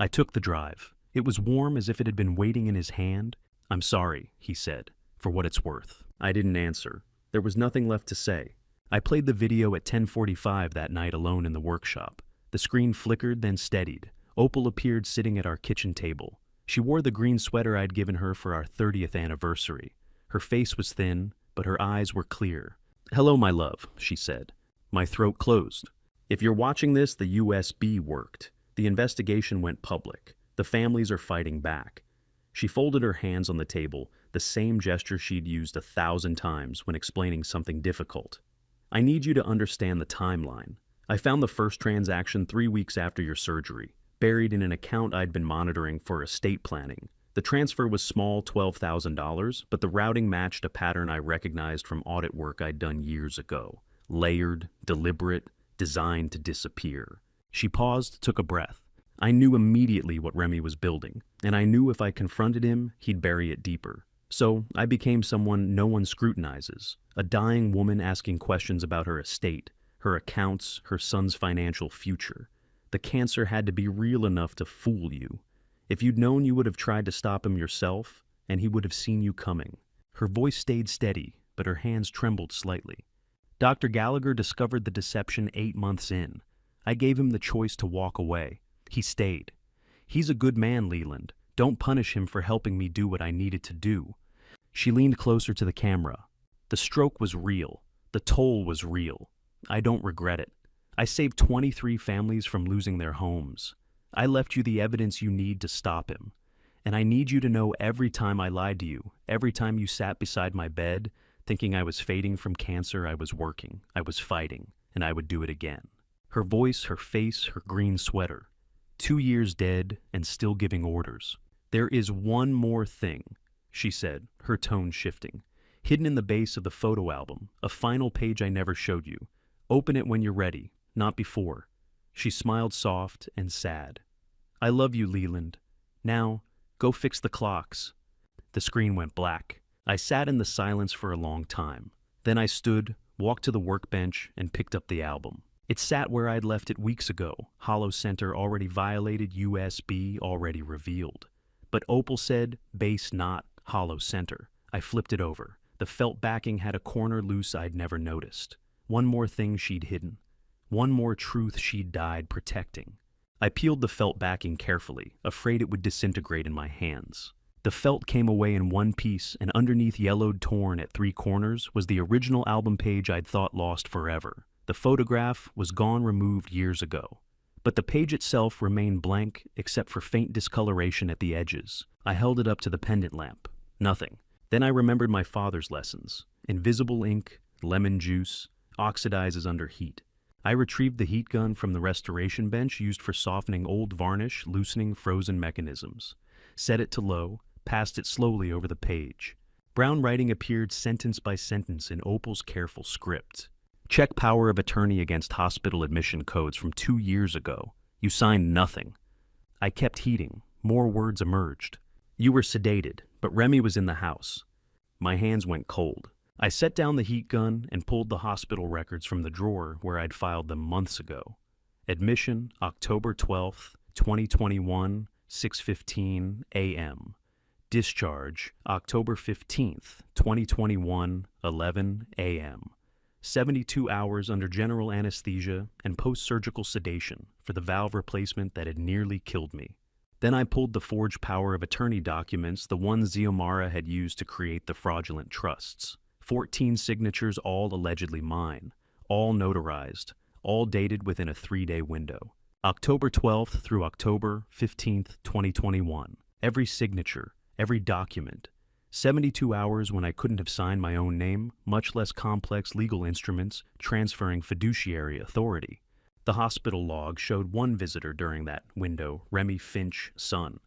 I took the drive. It was warm as if it had been waiting in his hand. I'm sorry, he said, for what it's worth. I didn't answer. There was nothing left to say. I played the video at 10:45 that night alone in the workshop. The screen flickered, then steadied. Opal appeared sitting at our kitchen table. She wore the green sweater I'd given her for our 30th anniversary. Her face was thin, but her eyes were clear. Hello, my love, she said. My throat closed. If you're watching this, the USB worked. The investigation went public. The families are fighting back. She folded her hands on the table, the same gesture she'd used 1,000 times when explaining something difficult. I need you to understand the timeline. I found the first transaction 3 weeks after your surgery, buried in an account I'd been monitoring for estate planning. The transfer was small, $12,000, but the routing matched a pattern I recognized from audit work I'd done years ago. Layered, deliberate, designed to disappear. She paused, took a breath. I knew immediately what Remy was building, and I knew if I confronted him, he'd bury it deeper. So I became someone no one scrutinizes, a dying woman asking questions about her estate, her accounts, her son's financial future. The cancer had to be real enough to fool you. If you'd known, you would have tried to stop him yourself, and he would have seen you coming. Her voice stayed steady, but her hands trembled slightly. Dr. Gallagher discovered the deception 8 months in. I gave him the choice to walk away. He stayed. He's a good man, Leland. Don't punish him for helping me do what I needed to do. She leaned closer to the camera. The stroke was real. The toll was real. I don't regret it. I saved 23 families from losing their homes. I left you the evidence you need to stop him. And I need you to know every time I lied to you, every time you sat beside my bed, thinking I was fading from cancer, I was working, I was fighting, and I would do it again. Her voice, her face, her green sweater. 2 years dead and still giving orders. There is one more thing, she said, her tone shifting. Hidden in the base of the photo album, a final page I never showed you. Open it when you're ready, not before. She smiled soft and sad. I love you, Leland. Now, go fix the clocks. The screen went black. I sat in the silence for a long time. Then I stood, walked to the workbench, and picked up the album. It sat where I'd left it weeks ago, Hollow Center already violated, USB already revealed. But Opal said, base not, Hollow Center. I flipped it over. The felt backing had a corner loose I'd never noticed. One more thing she'd hidden. One more truth she'd died protecting. I peeled the felt backing carefully, afraid it would disintegrate in my hands. The felt came away in one piece, and underneath yellowed torn at 3 corners was the original album page I'd thought lost forever. The photograph was gone, removed years ago. But the page itself remained blank except for faint discoloration at the edges. I held it up to the pendant lamp. Nothing. Then I remembered my father's lessons. Invisible ink, lemon juice, oxidizes under heat. I retrieved the heat gun from the restoration bench used for softening old varnish, loosening frozen mechanisms. Set it to low, passed it slowly over the page. Brown writing appeared sentence by sentence in Opal's careful script. Check power of attorney against hospital admission codes from 2 years ago. You signed nothing. I kept heating. More words emerged. You were sedated, but Remy was in the house. My hands went cold. I set down the heat gun and pulled the hospital records from the drawer where I'd filed them months ago. Admission, October 12th, 2021, 6:15 a.m. Discharge, October 15th, 2021, 11 a.m. 72 hours under general anesthesia and post-surgical sedation for the valve replacement that had nearly killed me. Then I pulled the forged power of attorney documents, the ones Xiomara had used to create the fraudulent trusts. 14 signatures, all allegedly mine, all notarized, all dated within a 3-day window. October 12th through October 15th, 2021. Every signature, every document. 72 hours when I couldn't have signed my own name, much less complex legal instruments transferring fiduciary authority. The hospital log showed one visitor during that window, Remy Finch, son.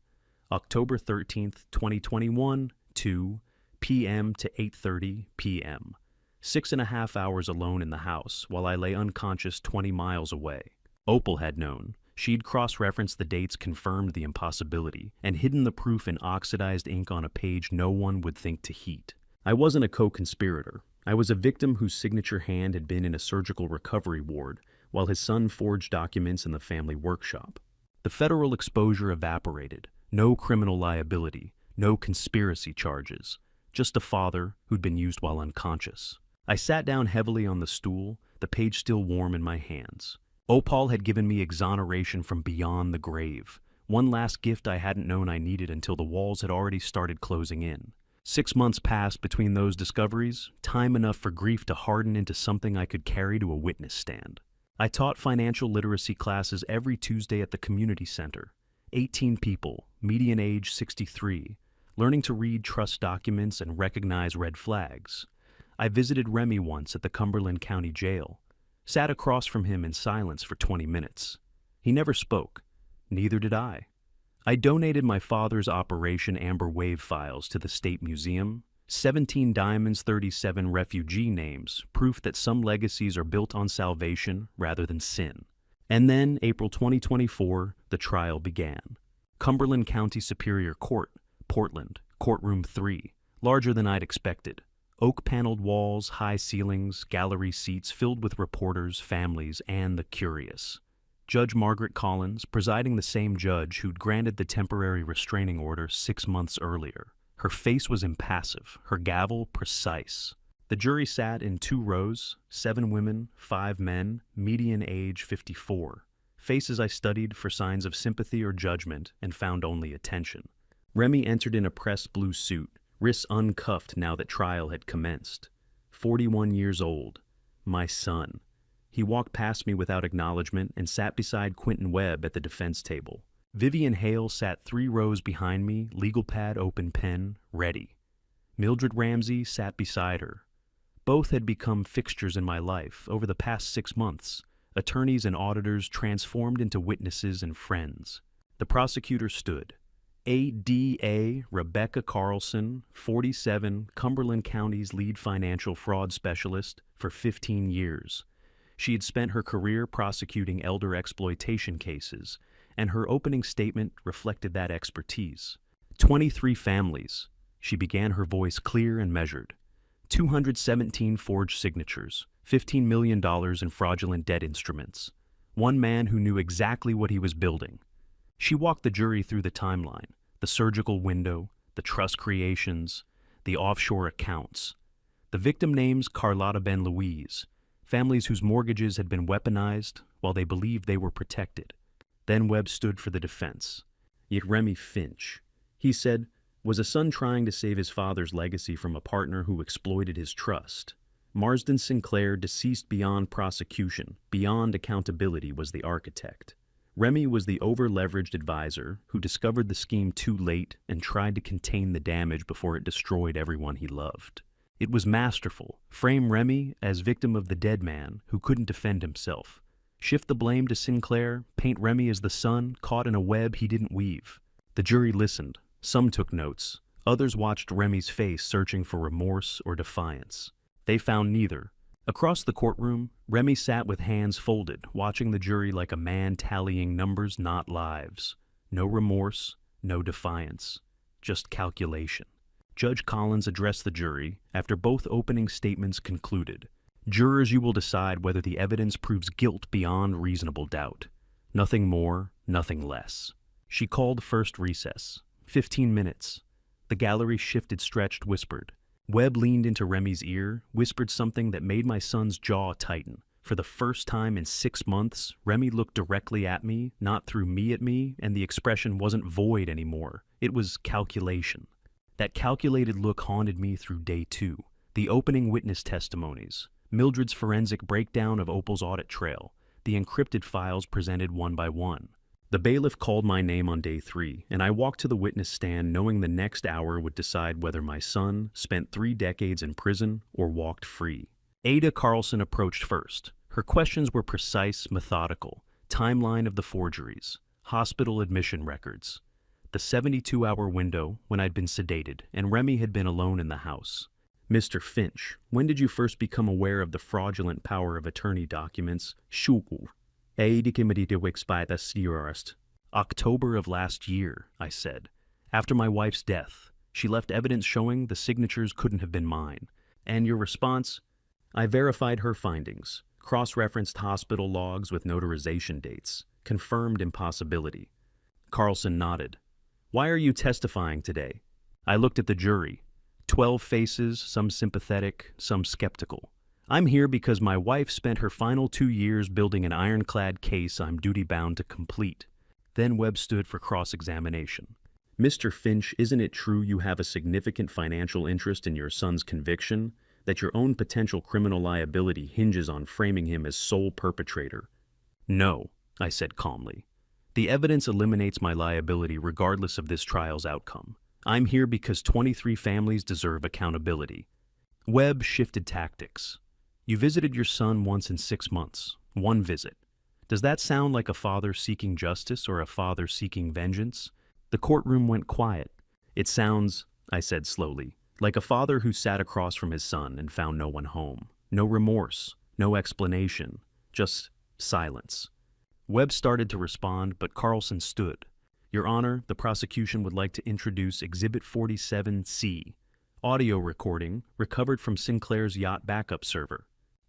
October 13th, 2021, 2 p.m. to 8:30 p.m. 6.5 hours alone in the house while I lay unconscious 20 miles away. Opal had known. She'd cross-referenced the dates, confirmed the impossibility, and hidden the proof in oxidized ink on a page no one would think to heat. I wasn't a co-conspirator. I was a victim whose signature hand had been in a surgical recovery ward, while his son forged documents in the family workshop. The federal exposure evaporated. No criminal liability, no conspiracy charges. Just a father who'd been used while unconscious. I sat down heavily on the stool, the page still warm in my hands. Opal had given me exoneration from beyond the grave, one last gift I hadn't known I needed until the walls had already started closing in. 6 months passed between those discoveries, time enough for grief to harden into something I could carry to a witness stand. I taught financial literacy classes every Tuesday at the community center. 18 people, median age 63, learning to read trust documents and recognize red flags. I visited Remy once at the Cumberland County Jail, sat across from him in silence for 20 minutes. He never spoke. Neither did I. I donated my father's Operation Amber Wave files to the State Museum. 17 diamonds, 37 refugee names, proof that some legacies are built on salvation rather than sin. And then, April 2024, the trial began. Cumberland County Superior Court, Portland, Courtroom 3, larger than I'd expected. Oak-paneled walls, high ceilings, gallery seats filled with reporters, families, and the curious. Judge Margaret Collins, presiding, the same judge who'd granted the temporary restraining order 6 months earlier. Her face was impassive, her gavel precise. The jury sat in 2 rows, 7 women, 5 men, median age 54. Faces I studied for signs of sympathy or judgment and found only attention. Remy entered in a pressed blue suit, wrists uncuffed now that trial had commenced. 41 years old. My son. He walked past me without acknowledgement and sat beside Quentin Webb at the defense table. Vivian Hale sat 3 rows behind me, legal pad, open pen, ready. Mildred Ramsey sat beside her. Both had become fixtures in my life over the past 6 months, attorneys and auditors transformed into witnesses and friends. The prosecutor stood. ADA Rebecca Carlson, 47, Cumberland County's lead financial fraud specialist for 15 years. She had spent her career prosecuting elder exploitation cases, and her opening statement reflected that expertise. 23 families. She began, her voice clear and measured. 217 forged signatures, $15 million in fraudulent debt instruments. One man who knew exactly what he was building. She walked the jury through the timeline, the surgical window, the trust creations, the offshore accounts. The victim names: Carlotta Ben Louise, families whose mortgages had been weaponized while they believed they were protected. Then Webb stood for the defense. Yet Remy Finch, he said, was a son trying to save his father's legacy from a partner who exploited his trust. Marsden Sinclair, deceased beyond prosecution, beyond accountability, was the architect. Remy was the over-leveraged advisor who discovered the scheme too late and tried to contain the damage before it destroyed everyone he loved. It was masterful. Frame Remy as victim of the dead man who couldn't defend himself. Shift the blame to Sinclair, paint Remy as the son caught in a web he didn't weave. The jury listened. Some took notes. Others watched Remy's face, searching for remorse or defiance. They found neither. Across the courtroom, Remy sat with hands folded, watching the jury like a man tallying numbers, not lives. No remorse, no defiance, just calculation. Judge Collins addressed the jury after both opening statements concluded. Jurors, you will decide whether the evidence proves guilt beyond reasonable doubt. Nothing more, nothing less. She called first recess. 15 minutes. The gallery shifted, stretched, whispered. Webb leaned into Remy's ear, whispered something that made my son's jaw tighten. For the first time in 6 months, Remy looked directly at me, not through me at me, and the expression wasn't void anymore. It was calculation. That calculated look haunted me through day 2. The opening witness testimonies, Mildred's forensic breakdown of Opal's audit trail, the encrypted files presented one by one. The bailiff called my name on day 3, and I walked to the witness stand knowing the next hour would decide whether my son spent 3 decades in prison or walked free. Ada Carlson approached first. Her questions were precise, methodical. Timeline of the forgeries, hospital admission records, the 72-hour window when I'd been sedated and Remy had been alone in the house. Mr. Finch, when did you first become aware of the fraudulent power of attorney documents? October of last year, I said. After my wife's death, she left evidence showing the signatures couldn't have been mine. And your response? I verified her findings, cross-referenced hospital logs with notarization dates, confirmed impossibility. Carlson nodded. Why are you testifying today? I looked at the jury. 12 faces, some sympathetic, some skeptical. I'm here because my wife spent her final 2 years building an ironclad case I'm duty-bound to complete. Then Webb stood for cross-examination. Mr. Finch, isn't it true you have a significant financial interest in your son's conviction, that your own potential criminal liability hinges on framing him as sole perpetrator? No, I said calmly. The evidence eliminates my liability regardless of this trial's outcome. I'm here because 23 families deserve accountability. Webb shifted tactics. You visited your son once in 6 months. 1 visit. Does that sound like a father seeking justice or a father seeking vengeance? The courtroom went quiet. It sounds, I said slowly, like a father who sat across from his son and found no one home. No remorse, no explanation, just silence. Webb started to respond, but Carlson stood. Your Honor, the prosecution would like to introduce Exhibit 47C, audio recording recovered from Sinclair's yacht backup server.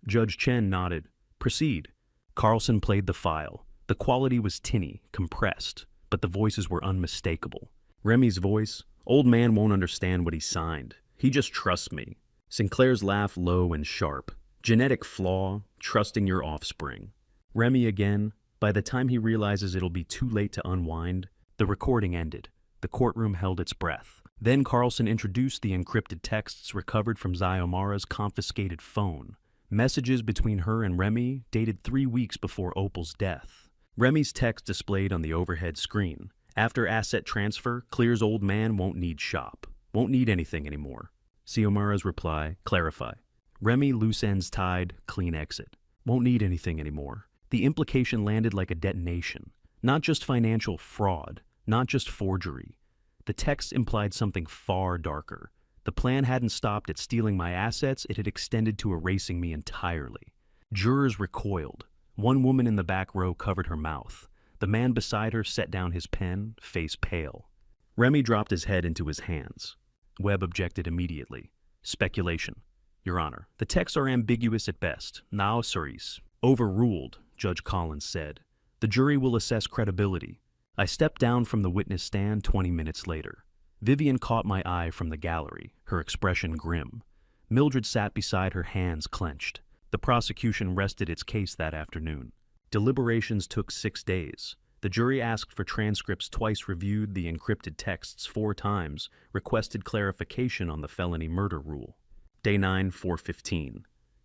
Judge Chen nodded. Proceed. Carlson played the file. The quality was tinny, compressed, but the voices were unmistakable. Remy's voice, old man won't understand what he signed. He just trusts me. Sinclair's laugh low and sharp. Genetic flaw, trusting your offspring. Remy again, by the time he realizes it'll be too late to unwind, the recording ended. The courtroom held its breath. Then Carlson introduced the encrypted texts recovered from Xiomara's confiscated phone. Messages between her and Remy dated 3 weeks before Opal's death. Remy's text displayed on the overhead screen. After asset transfer, Clear's old man won't need shop. Won't need anything anymore. Xiomara's reply, clarify. Remy, loose ends tied, clean exit. Won't need anything anymore. The implication landed like a detonation. Not just financial fraud, not just forgery. The text implied something far darker. The plan hadn't stopped at stealing my assets, it had extended to erasing me entirely. Jurors recoiled. One woman in the back row covered her mouth. The man beside her set down his pen, face pale. Remy dropped his head into his hands. Webb objected immediately. Speculation. Your Honor, the texts are ambiguous at best. Now, Cerise. Overruled, Judge Collins said. The jury will assess credibility. I stepped down from the witness stand 20 minutes later. Vivian caught my eye from the gallery, her expression grim. Mildred sat beside her, hands clenched. The prosecution rested its case that afternoon. Deliberations took 6 days. The jury asked for transcripts twice, reviewed the encrypted texts 4 times, requested clarification on the felony murder rule. Day 9, 4:15.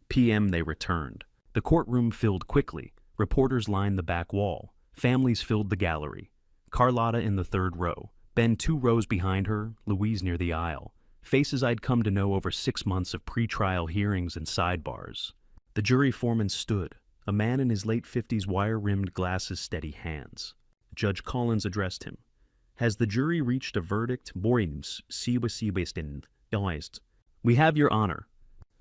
p.m. they returned. The courtroom filled quickly. Reporters lined the back wall. Families filled the gallery. Carlotta in the 3rd row. Ben 2 rows behind her, Louise near the aisle. Faces I'd come to know over 6 months of pre-trial hearings and sidebars. The jury foreman stood, a man in his late 50s, wire-rimmed glasses, steady hands. Judge Collins addressed him. Has the jury reached a verdict? We have, Your Honor.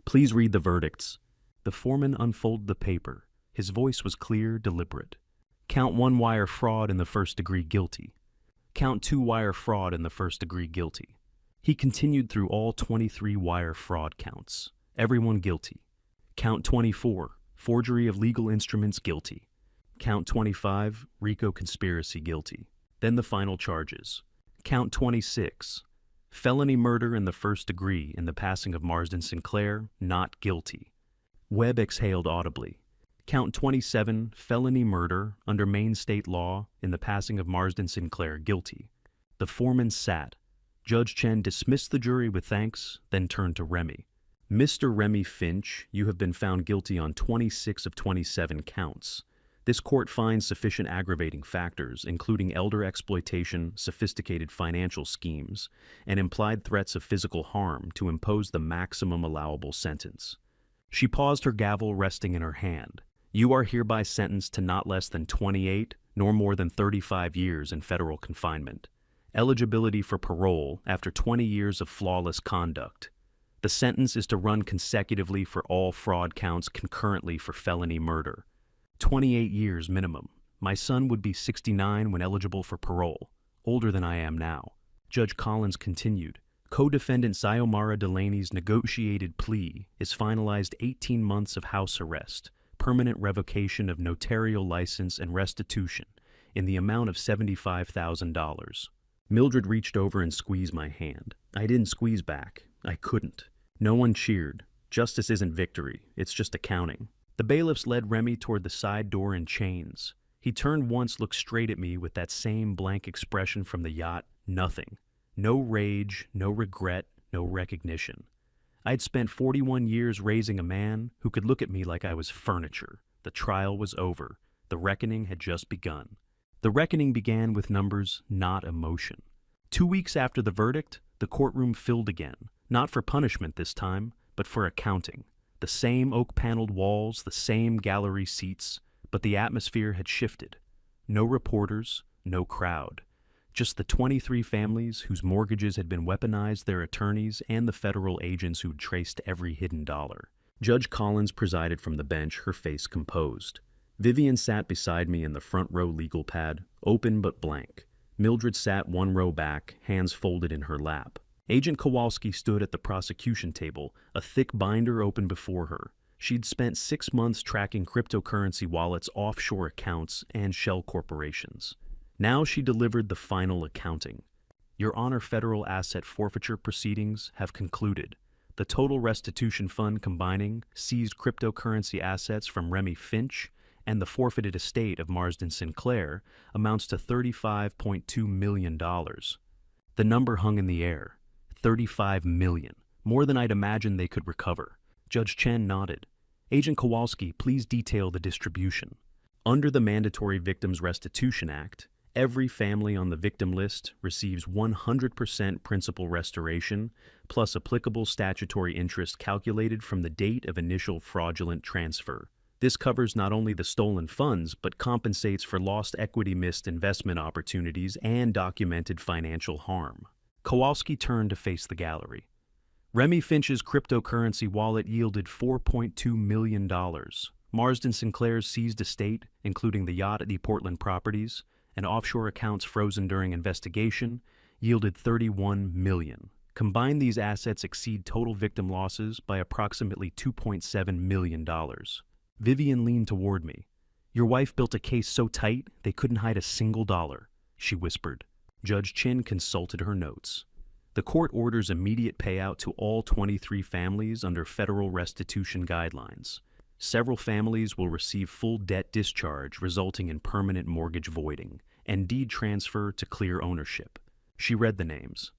Please read the verdicts. The foreman unfolded the paper. His voice was clear, deliberate. Count 1 wire fraud in the 1st degree guilty. Count 2 wire fraud in the 1st degree guilty. He continued through all 23 wire fraud counts. Everyone guilty. Count 24, forgery of legal instruments, guilty. Count 25, RICO conspiracy, guilty. Then the final charges. Count 26, felony murder in the 1st degree in the passing of Marsden Sinclair, not guilty. Webb exhaled audibly. Count 27, felony murder under Maine state law in the passing of Marsden Sinclair, guilty. The foreman sat. Judge Chen dismissed the jury with thanks, then turned to Remy. Mr. Remy Finch, you have been found guilty on 26 of 27 counts. This court finds sufficient aggravating factors, including elder exploitation, sophisticated financial schemes, and implied threats of physical harm to impose the maximum allowable sentence. She paused, her gavel resting in her hand. You are hereby sentenced to not less than 28, nor more than 35 years in federal confinement. Eligibility for parole after 20 years of flawless conduct. The sentence is to run consecutively for all fraud counts concurrently for felony murder. 28 years minimum. My son would be 69 when eligible for parole, older than I am now. Judge Collins continued. Co-defendant Xiomara Delaney's negotiated plea is finalized 18 months of house arrest, permanent revocation of notarial license and restitution in the amount of $75,000. Mildred reached over and squeezed my hand. I didn't squeeze back. I couldn't. No one cheered. Justice isn't victory. It's just accounting. The bailiffs led Remy toward the side door in chains. He turned once, looked straight at me with that same blank expression from the yacht. Nothing. No rage, no regret, no recognition. I'd spent 41 years raising a man who could look at me like I was furniture. The trial was over. The reckoning had just begun. The reckoning began with numbers, not emotion. 2 weeks after the verdict, the courtroom filled again, not for punishment this time, but for accounting. The same oak-paneled walls, the same gallery seats, but the atmosphere had shifted. No reporters, no crowd. Just the 23 families whose mortgages had been weaponized, their attorneys, and the federal agents who'd traced every hidden dollar. Judge Collins presided from the bench, her face composed. Vivian sat beside me in the front row legal pad, open but blank. Mildred sat one row back, hands folded in her lap. Agent Kowalski stood at the prosecution table, a thick binder open before her. She'd spent 6 months tracking cryptocurrency wallets, offshore accounts, and shell corporations. Now she delivered the final accounting. Your Honor, federal asset forfeiture proceedings have concluded. The total restitution fund combining seized cryptocurrency assets from Remy Finch and the forfeited estate of Marsden Sinclair amounts to $35.2 million. The number hung in the air. 35 million, more than I'd imagined they could recover. Judge Chen nodded. Agent Kowalski, please detail the distribution. Under the Mandatory Victims Restitution Act, every family on the victim list receives 100% principal restoration, plus applicable statutory interest calculated from the date of initial fraudulent transfer. This covers not only the stolen funds, but compensates for lost equity, missed investment opportunities, and documented financial harm. Kowalski turned to face the gallery. Remy Finch's cryptocurrency wallet yielded $4.2 million. Marsden Sinclair's seized estate, including the yacht at the Portland properties, and offshore accounts frozen during investigation, yielded $31 million. Combined, these assets exceed total victim losses by approximately $2.7 million. Vivian leaned toward me. Your wife built a case so tight they couldn't hide a single dollar, she whispered. Judge Chin consulted her notes. The court orders immediate payout to all 23 families under federal restitution guidelines. Several families will receive full debt discharge, resulting in permanent mortgage voiding, and deed transfer to clear ownership. She read the names.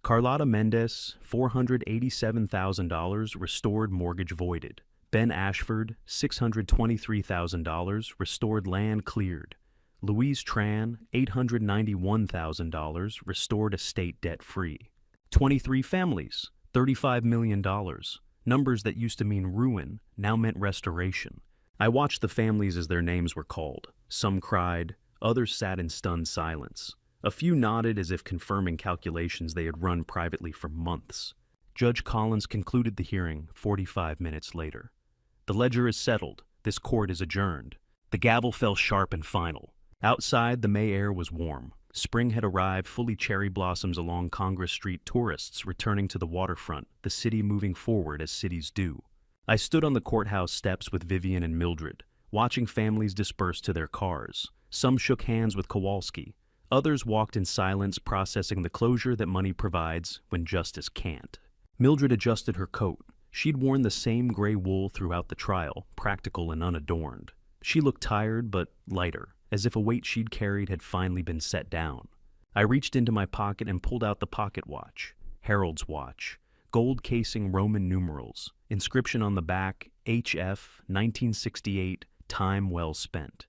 Carlotta Mendez, $487,000, restored mortgage voided. Ben Ashford, $623,000, restored land cleared. Louise Tran, $891,000, restored estate debt-free. 23 families, $35 million. Numbers that used to mean ruin now meant restoration. I watched the families as their names were called. Some cried, others sat in stunned silence. A few nodded as if confirming calculations they had run privately for months. Judge Collins concluded the hearing 45 minutes later. The ledger is settled. This court is adjourned. The gavel fell sharp and final. Outside, the May air was warm. Spring had arrived, fully cherry blossoms along Congress Street, tourists returning to the waterfront, the city moving forward as cities do. I stood on the courthouse steps with Vivian and Mildred, watching families disperse to their cars. Some shook hands with Kowalski. Others walked in silence, processing the closure that money provides when justice can't. Mildred adjusted her coat. She'd worn the same gray wool throughout the trial, practical and unadorned. She looked tired but lighter, as if a weight she'd carried had finally been set down. I reached into my pocket and pulled out the pocket watch. Harold's watch. Gold casing, Roman numerals. Inscription on the back, HF, 1968, time well spent.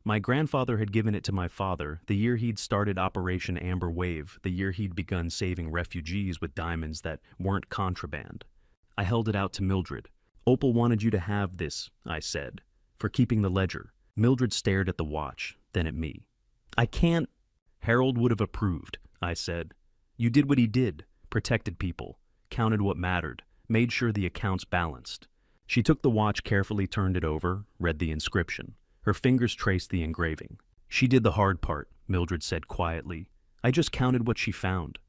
My grandfather had given it to my father the year he'd started Operation Amber Wave, the year he'd begun saving refugees with diamonds that weren't contraband. I held it out to Mildred. Opal wanted you to have this, I said, for keeping the ledger. Mildred stared at the watch, then at me. I can't. Harold would have approved, I said. You did what he did, protected people, counted what mattered, made sure the accounts balanced. She took the watch carefully, turned it over, read the inscription. Her fingers traced the engraving. She did the hard part, Mildred said quietly. I just counted what she found.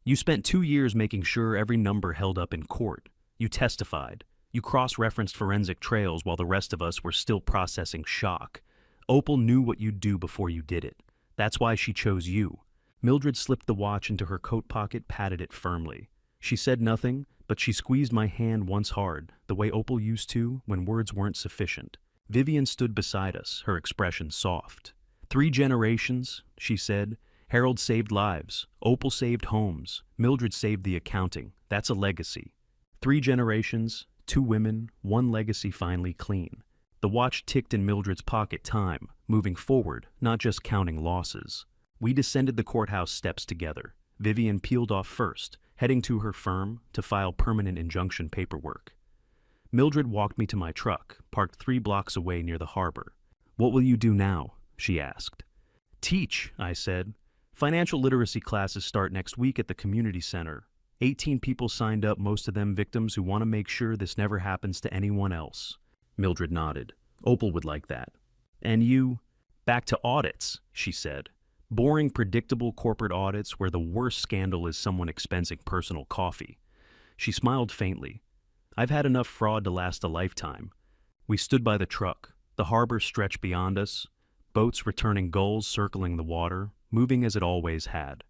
You spent 2 years making sure every number held up in court. You testified. You cross-referenced forensic trails while the rest of us were still processing shock. Opal knew what you'd do before you did it. That's why she chose you. Mildred slipped the watch into her coat pocket, patted it firmly. She said nothing, but she squeezed my hand once hard, the way Opal used to when words weren't sufficient. Vivian stood beside us, her expression soft. 3 generations, she said. Harold saved lives. Opal saved homes. Mildred saved the accounting. That's a legacy. 3 generations, 2 women, 1 legacy finally clean. The watch ticked in Mildred's pocket, time, moving forward, not just counting losses. We descended the courthouse steps together. Vivian peeled off first, heading to her firm to file permanent injunction paperwork. Mildred walked me to my truck, parked 3 blocks away near the harbor. What will you do now? She asked. Teach, I said. Financial literacy classes start next week at the community center. 18 people signed up, most of them victims who want to make sure this never happens to anyone else. Mildred nodded. Opal would like that. And you? Back to audits, she said. Boring, predictable corporate audits where the worst scandal is someone expensing personal coffee. She smiled faintly. I've had enough fraud to last a lifetime. We stood by the truck. The harbor stretched beyond us. Boats returning gulls circling the water, moving as it always had.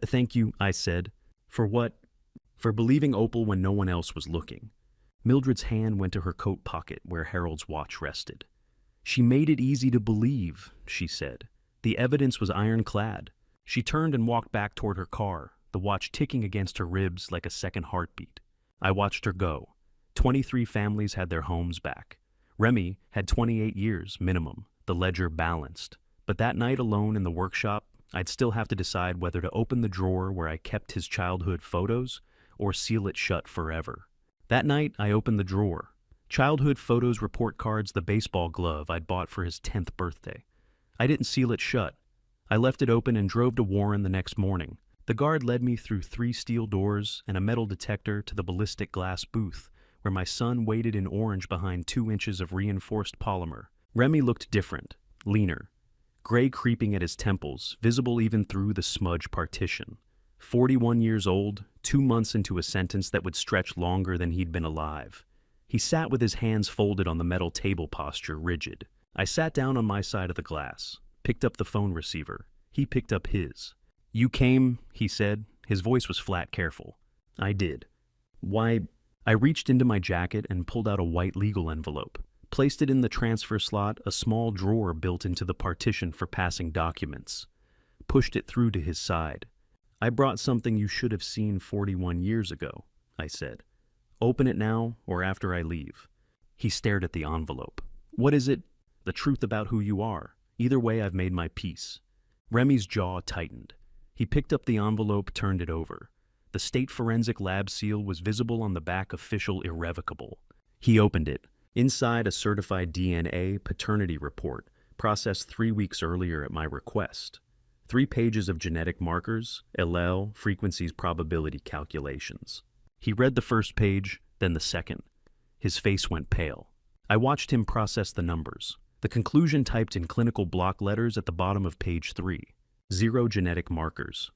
Thank you, I said. For what? For believing Opal when no one else was looking. Mildred's hand went to her coat pocket where Harold's watch rested. She made it easy to believe, she said. The evidence was ironclad. She turned and walked back toward her car, the watch ticking against her ribs like a second heartbeat. I watched her go. 23 families had their homes back. Remy had 28 years minimum, the ledger balanced. But that night alone in the workshop, I'd still have to decide whether to open the drawer where I kept his childhood photos or seal it shut forever. That night, I opened the drawer. Childhood photos, report cards, the baseball glove I'd bought for his 10th birthday. I didn't seal it shut. I left it open and drove to Warren the next morning. The guard led me through 3 steel doors and a metal detector to the ballistic glass booth, where my son waited in orange behind 2 inches of reinforced polymer. Remy looked different, leaner. Gray creeping at his temples, visible even through the smudge partition. 41 years old, 2 months into a sentence that would stretch longer than he'd been alive. He sat with his hands folded on the metal table posture, rigid. I sat down on my side of the glass, picked up the phone receiver. He picked up his. You came, he said. His voice was flat, careful. I did. Why? I reached into my jacket and pulled out a white legal envelope. Placed it in the transfer slot, a small drawer built into the partition for passing documents. Pushed it through to his side. I brought something you should have seen 41 years ago, I said. Open it now or after I leave. He stared at the envelope. What is it? The truth about who you are. Either way, I've made my peace. Remy's jaw tightened. He picked up the envelope, turned it over. The state forensic lab seal was visible on the back, official, irrevocable. He opened it. Inside, a certified DNA paternity report, processed 3 weeks earlier at my request. 3 pages of genetic markers, allele, frequencies, probability calculations. He read the first page, then the second. His face went pale. I watched him process the numbers. The conclusion typed in clinical block letters at the bottom of page 3. 0 genetic markers.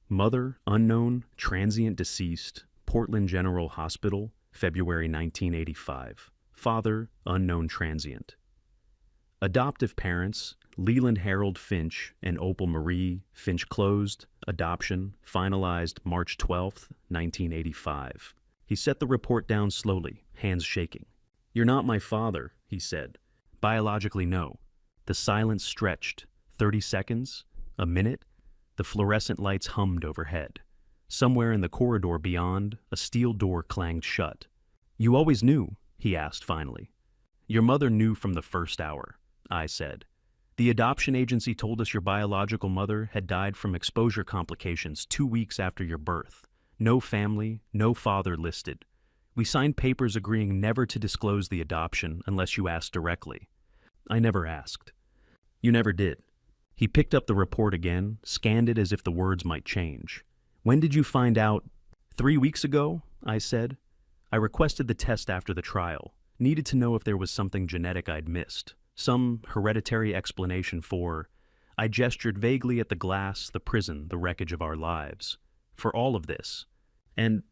Mother, unknown, transient deceased, Portland General Hospital, February 1985. Father, unknown transient. Adoptive parents, Leland Harold Finch and Opal Marie Finch closed, adoption, finalized March 12, 1985. He set the report down slowly, hands shaking. "You're not my father," he said. "Biologically, no." The silence stretched. 30 seconds? A minute? The fluorescent lights hummed overhead. Somewhere in the corridor beyond, a steel door clanged shut. "You always knew?" he asked finally. "Your mother knew from the first hour," I said. "The adoption agency told us your biological mother had died from exposure complications 2 weeks after your birth. No family, no father listed. We signed papers agreeing never to disclose the adoption unless you asked directly. I never asked." "You never did." He picked up the report again, scanned it as if the words might change. "When did you find out?" 3 weeks ago," I said. "I requested the test after the trial. Needed to know if there was something genetic I'd missed. Some hereditary explanation for..." I gestured vaguely at the glass, the prison, the wreckage of our lives. "For all of this." "And..."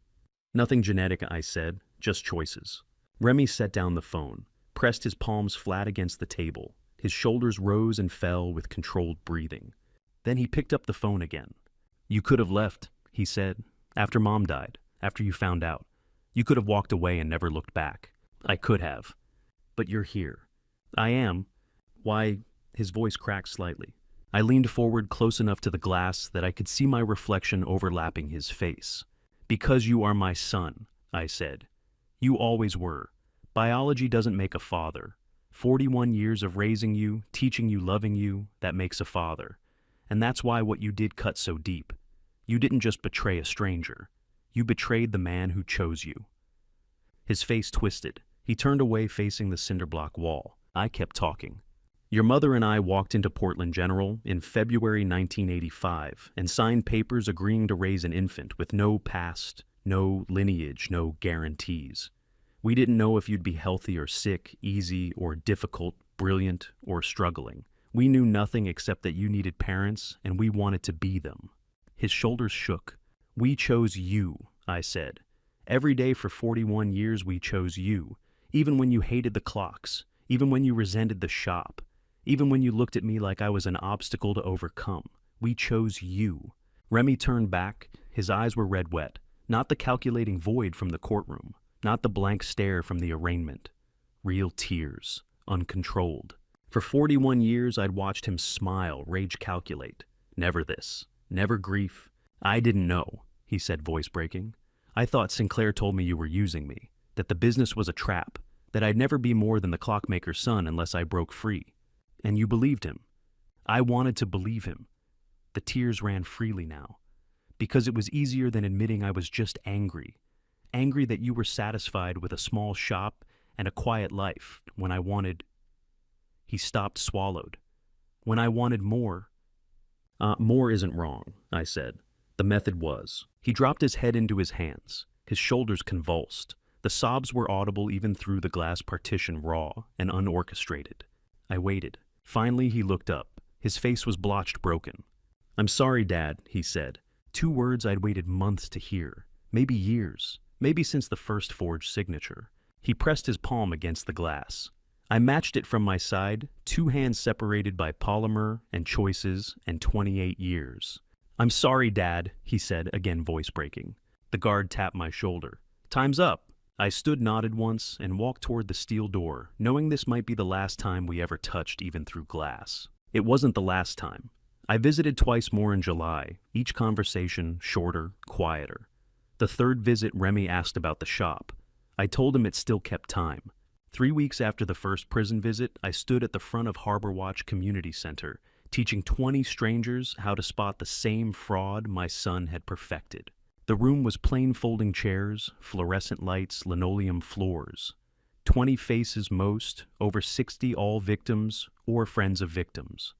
"Nothing genetic," I said. "Just choices." Remy set down the phone, pressed his palms flat against the table. His shoulders rose and fell with controlled breathing. Then he picked up the phone again. "You could have left," he said, "after Mom died, after you found out. You could have walked away and never looked back." "I could have. But you're here." "I am. Why..." His voice cracked slightly. I leaned forward close enough to the glass that I could see my reflection overlapping his face. "Because you are my son," I said. "You always were. Biology doesn't make a father. 41 years of raising you, teaching you, loving you, that makes a father. And that's why what you did cut so deep. You didn't just betray a stranger. You betrayed the man who chose you." His face twisted. He turned away facing the cinder block wall. I kept talking. "Your mother and I walked into Portland General in February 1985 and signed papers agreeing to raise an infant with no past, no lineage, no guarantees. We didn't know if you'd be healthy or sick, easy or difficult, brilliant or struggling. We knew nothing except that you needed parents and we wanted to be them." His shoulders shook. "We chose you," I said. "Every day for 41 years we chose you, even when you hated the clocks, even when you resented the shop, even when you looked at me like I was an obstacle to overcome. We chose you." Remy turned back. His eyes were red wet, not the calculating void from the courtroom. Not the blank stare from the arraignment. Real tears, uncontrolled. For 41 years I'd watched him smile, rage calculate. Never this. Never grief. "I didn't know," he said, voice breaking. "I thought Sinclair told me you were using me, that the business was a trap, that I'd never be more than the clockmaker's son unless I broke free. And you believed him." I wanted to believe him. The tears ran freely now. Because it was easier than admitting I was just angry. Angry that you were satisfied with a small shop and a quiet life when I wanted... He stopped, swallowed. "When I wanted more..." More isn't wrong," I said. "The method was." He dropped his head into his hands. His shoulders convulsed. The sobs were audible even through the glass partition, raw and unorchestrated. I waited. Finally, he looked up. His face was blotched broken. "I'm sorry, Dad," he said. 2 words I'd waited months to hear. Maybe years. Maybe since the first forged signature. He pressed his palm against the glass. I matched it from my side, 2 hands separated by polymer and choices and 28 years. "I'm sorry, Dad," he said, again voice breaking. The guard tapped my shoulder. "Time's up." I stood, nodded once, and walked toward the steel door, knowing this might be the last time we ever touched even through glass. It wasn't the last time. I visited twice more in July, each conversation shorter, quieter. The 3rd visit, Remy asked about the shop. I told him it still kept time. 3 weeks after the first prison visit, I stood at the front of Harbor Watch Community Center, teaching 20 strangers how to spot the same fraud my son had perfected. The room was plain folding chairs, fluorescent lights, linoleum floors. 20 faces most, over 60 all victims or friends of victims.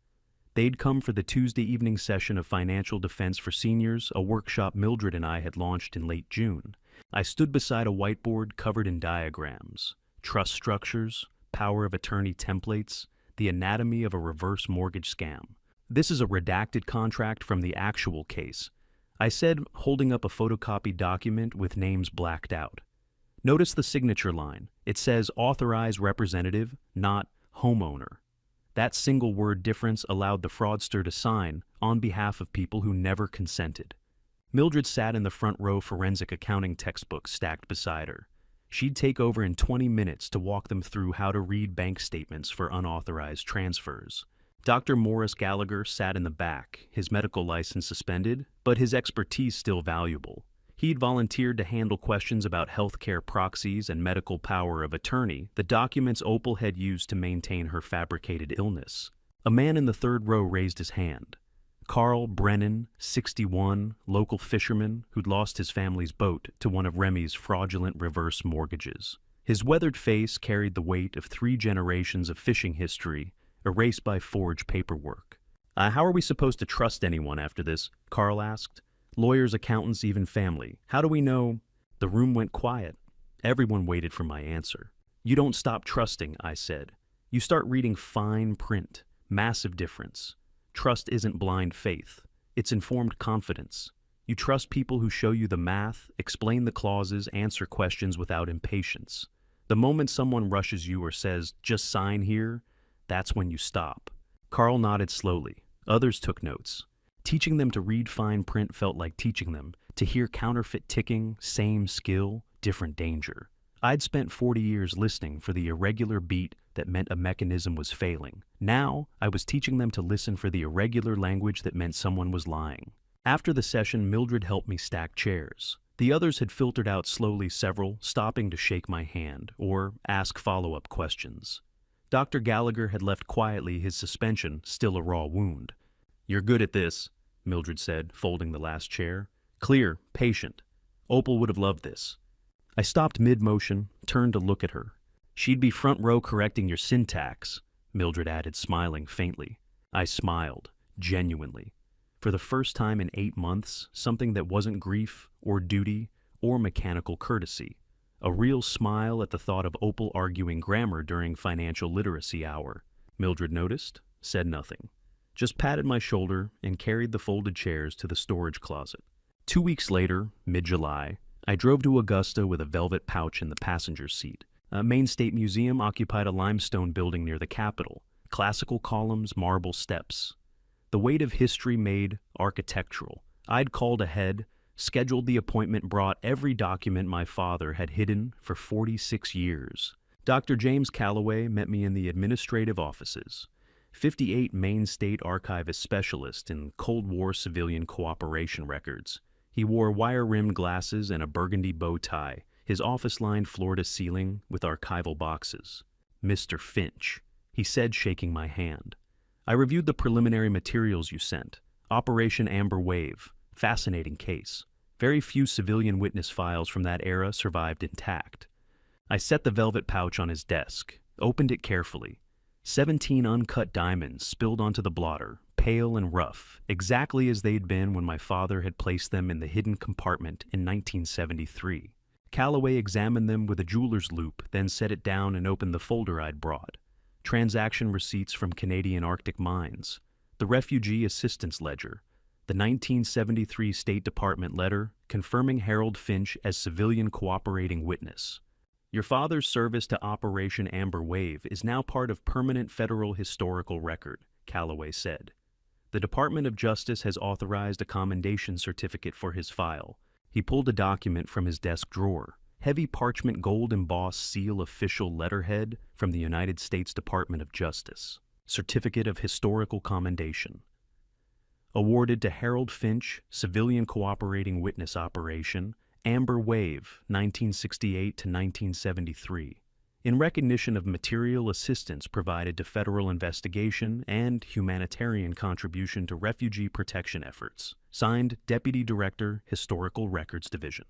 They'd come for the Tuesday evening session of Financial Defense for Seniors, a workshop Mildred and I had launched in late June. I stood beside a whiteboard covered in diagrams, trust structures, power of attorney templates, the anatomy of a reverse mortgage scam. "This is a redacted contract from the actual case," I said, holding up a photocopied document with names blacked out. "Notice the signature line. It says authorized representative, not homeowner. That single word difference allowed the fraudster to sign on behalf of people who never consented." Mildred sat in the front row forensic accounting textbook stacked beside her. She'd take over in 20 minutes to walk them through how to read bank statements for unauthorized transfers. Dr. Morris Gallagher sat in the back, his medical license suspended, but his expertise still valuable. He'd volunteered to handle questions about healthcare proxies and medical power of attorney, the documents Opal had used to maintain her fabricated illness. A man in the third row raised his hand. Carl Brennan, 61, local fisherman who'd lost his family's boat to one of Remy's fraudulent reverse mortgages. His weathered face carried the weight of 3 generations of fishing history, erased by forged paperwork. How are we supposed to trust anyone after this? Carl asked. Lawyers, accountants, even family. How do we know? The room went quiet. Everyone waited for my answer. You don't stop trusting, I said. You start reading fine print. Massive difference. Trust isn't blind faith. It's informed confidence. You trust people who show you the math, explain the clauses, answer questions without impatience. The moment someone rushes you or says, just sign here, that's when you stop. Carl nodded slowly. Others took notes. Teaching them to read fine print felt like teaching them to hear counterfeit ticking, same skill, different danger. I'd spent 40 years listening for the irregular beat that meant a mechanism was failing. Now, I was teaching them to listen for the irregular language that meant someone was lying. After the session, Mildred helped me stack chairs. The others had filtered out slowly, several stopping to shake my hand or ask follow-up questions. Dr. Gallagher had left quietly, his suspension still a raw wound. You're good at this, Mildred said, folding the last chair. Clear, patient. Opal would have loved this. I stopped mid-motion, turned to look at her. She'd be front row correcting your syntax, Mildred added, smiling faintly. I smiled, genuinely. For the first time in 8 months, something that wasn't grief or duty or mechanical courtesy. A real smile at the thought of Opal arguing grammar during financial literacy hour. Mildred noticed, said nothing. Just patted my shoulder and carried the folded chairs to the storage closet. 2 weeks later, mid-July, I drove to Augusta with a velvet pouch in the passenger seat. Maine State Museum occupied a limestone building near the Capitol. Classical columns, marble steps. The weight of history made architectural. I'd called ahead, scheduled the appointment, brought every document my father had hidden for 46 years. Dr. James Calloway met me in the administrative offices. 58 Maine State Archivist specialist in Cold War civilian cooperation records. He wore wire-rimmed glasses and a burgundy bow tie, his office lined floor to ceiling with archival boxes. Mr. Finch, he said, shaking my hand. I reviewed the preliminary materials you sent. Operation Amber Wave. Fascinating case. Very few civilian witness files from that era survived intact. I set the velvet pouch on his desk, opened it carefully. 17 uncut diamonds spilled onto the blotter, pale and rough, exactly as they'd been when my father had placed them in the hidden compartment in 1973. Calloway examined them with a jeweler's loupe, then set it down and opened the folder I'd brought. Transaction receipts from Canadian Arctic mines, the Refugee Assistance Ledger, the 1973 State Department letter confirming Harold Finch as civilian cooperating witness. Your father's service to Operation Amber Wave is now part of permanent federal historical record, Calloway said. The Department of Justice has authorized a commendation certificate for his file. He pulled a document from his desk drawer. Heavy parchment gold embossed seal official letterhead from the United States Department of Justice. Certificate of Historical Commendation. Awarded to Harold Finch, Civilian Cooperating Witness Operation, Amber Wave, 1968 to 1973. In recognition of material assistance provided to federal investigation and humanitarian contribution to refugee protection efforts. Signed, Deputy Director, Historical Records Division.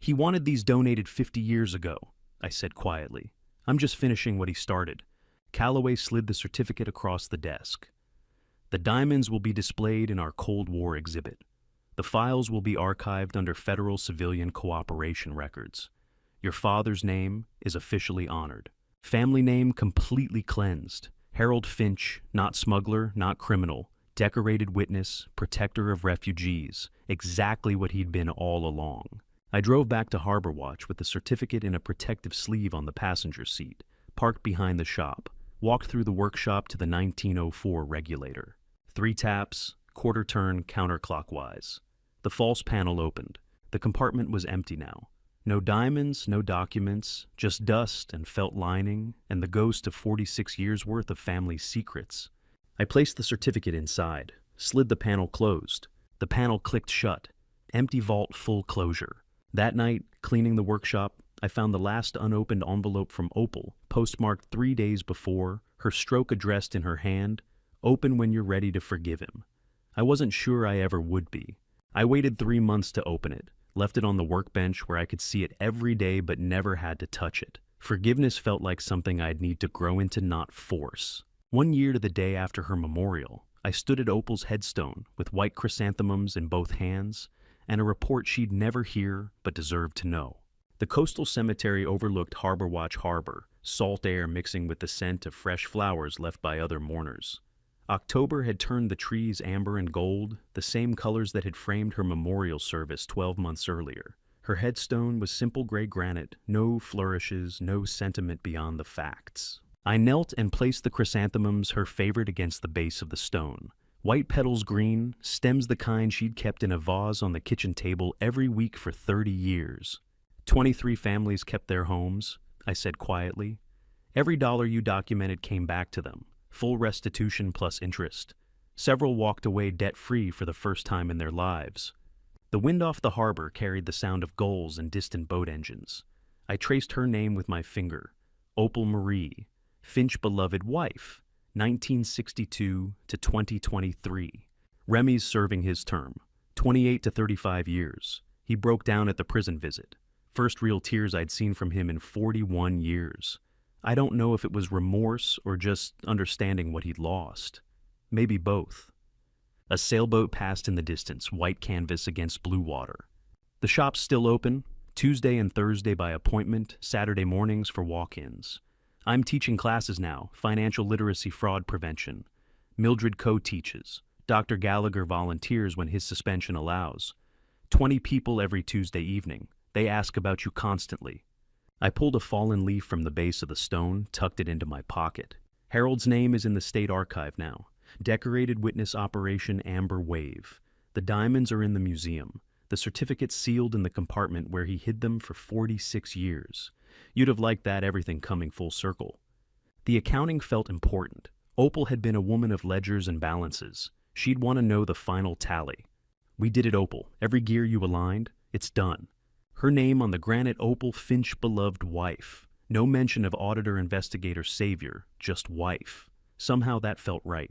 He wanted these donated 50 years ago, I said quietly. I'm just finishing what he started. Calloway slid the certificate across the desk. The diamonds will be displayed in our Cold War exhibit. The files will be archived under federal civilian cooperation records. Your father's name is officially honored. Family name completely cleansed. Harold Finch, not smuggler, not criminal. Decorated witness, protector of refugees. Exactly what he'd been all along. I drove back to Harbor Watch with the certificate in a protective sleeve on the passenger seat, parked behind the shop, walked through the workshop to the 1904 regulator. 3 taps, quarter turn counterclockwise. The false panel opened. The compartment was empty now. No diamonds, no documents, just dust and felt lining and the ghost of 46 years' worth of family secrets. I placed the certificate inside, slid the panel closed. The panel clicked shut. Empty vault, full closure. That night, cleaning the workshop, I found the last unopened envelope from Opal, postmarked 3 days before, her stroke addressed in her hand, "Open when you're ready to forgive him." I wasn't sure I ever would be. I waited 3 months to open it, left it on the workbench where I could see it every day but never had to touch it. Forgiveness felt like something I'd need to grow into, not force. 1 year to the day after her memorial, I stood at Opal's headstone with white chrysanthemums in both hands and a report she'd never hear but deserved to know. The coastal cemetery overlooked Harbor Watch Harbor, salt air mixing with the scent of fresh flowers left by other mourners. October had turned the trees amber and gold, the same colors that had framed her memorial service 12 months earlier. Her headstone was simple gray granite, no flourishes, no sentiment beyond the facts. I knelt and placed the chrysanthemums, her favorite, against the base of the stone. White petals green, stems the kind she'd kept in a vase on the kitchen table every week for 30 years. 23 families kept their homes, I said quietly. Every dollar you documented came back to them, full restitution plus interest. Several walked away debt-free for the first time in their lives. The wind off the harbor carried the sound of gulls and distant boat engines. I traced her name with my finger. Opal Marie, Finch beloved wife, 1962 to 2023. Remy's serving his term, 28 to 35 years. He broke down at the prison visit. First real tears I'd seen from him in 41 years. I don't know if it was remorse or just understanding what he'd lost. Maybe both. A sailboat passed in the distance, white canvas against blue water. The shop's still open, Tuesday and Thursday by appointment, Saturday mornings for walk-ins. I'm teaching classes now, financial literacy, fraud prevention. Mildred co-teaches. Dr. Gallagher volunteers when his suspension allows. 20 people every Tuesday evening. They ask about you constantly. I pulled a fallen leaf from the base of the stone, tucked it into my pocket. Harold's name is in the state archive now. Decorated witness Operation Amber Wave. The diamonds are in the museum. The certificates sealed in the compartment where he hid them for 46 years. You'd have liked that, everything coming full circle. The accounting felt important. Opal had been a woman of ledgers and balances. She'd want to know the final tally. We did it, Opal. Every gear you aligned, it's done. Her name on the granite Opal, Finch beloved wife. No mention of auditor, investigator, savior, just wife. Somehow that felt right.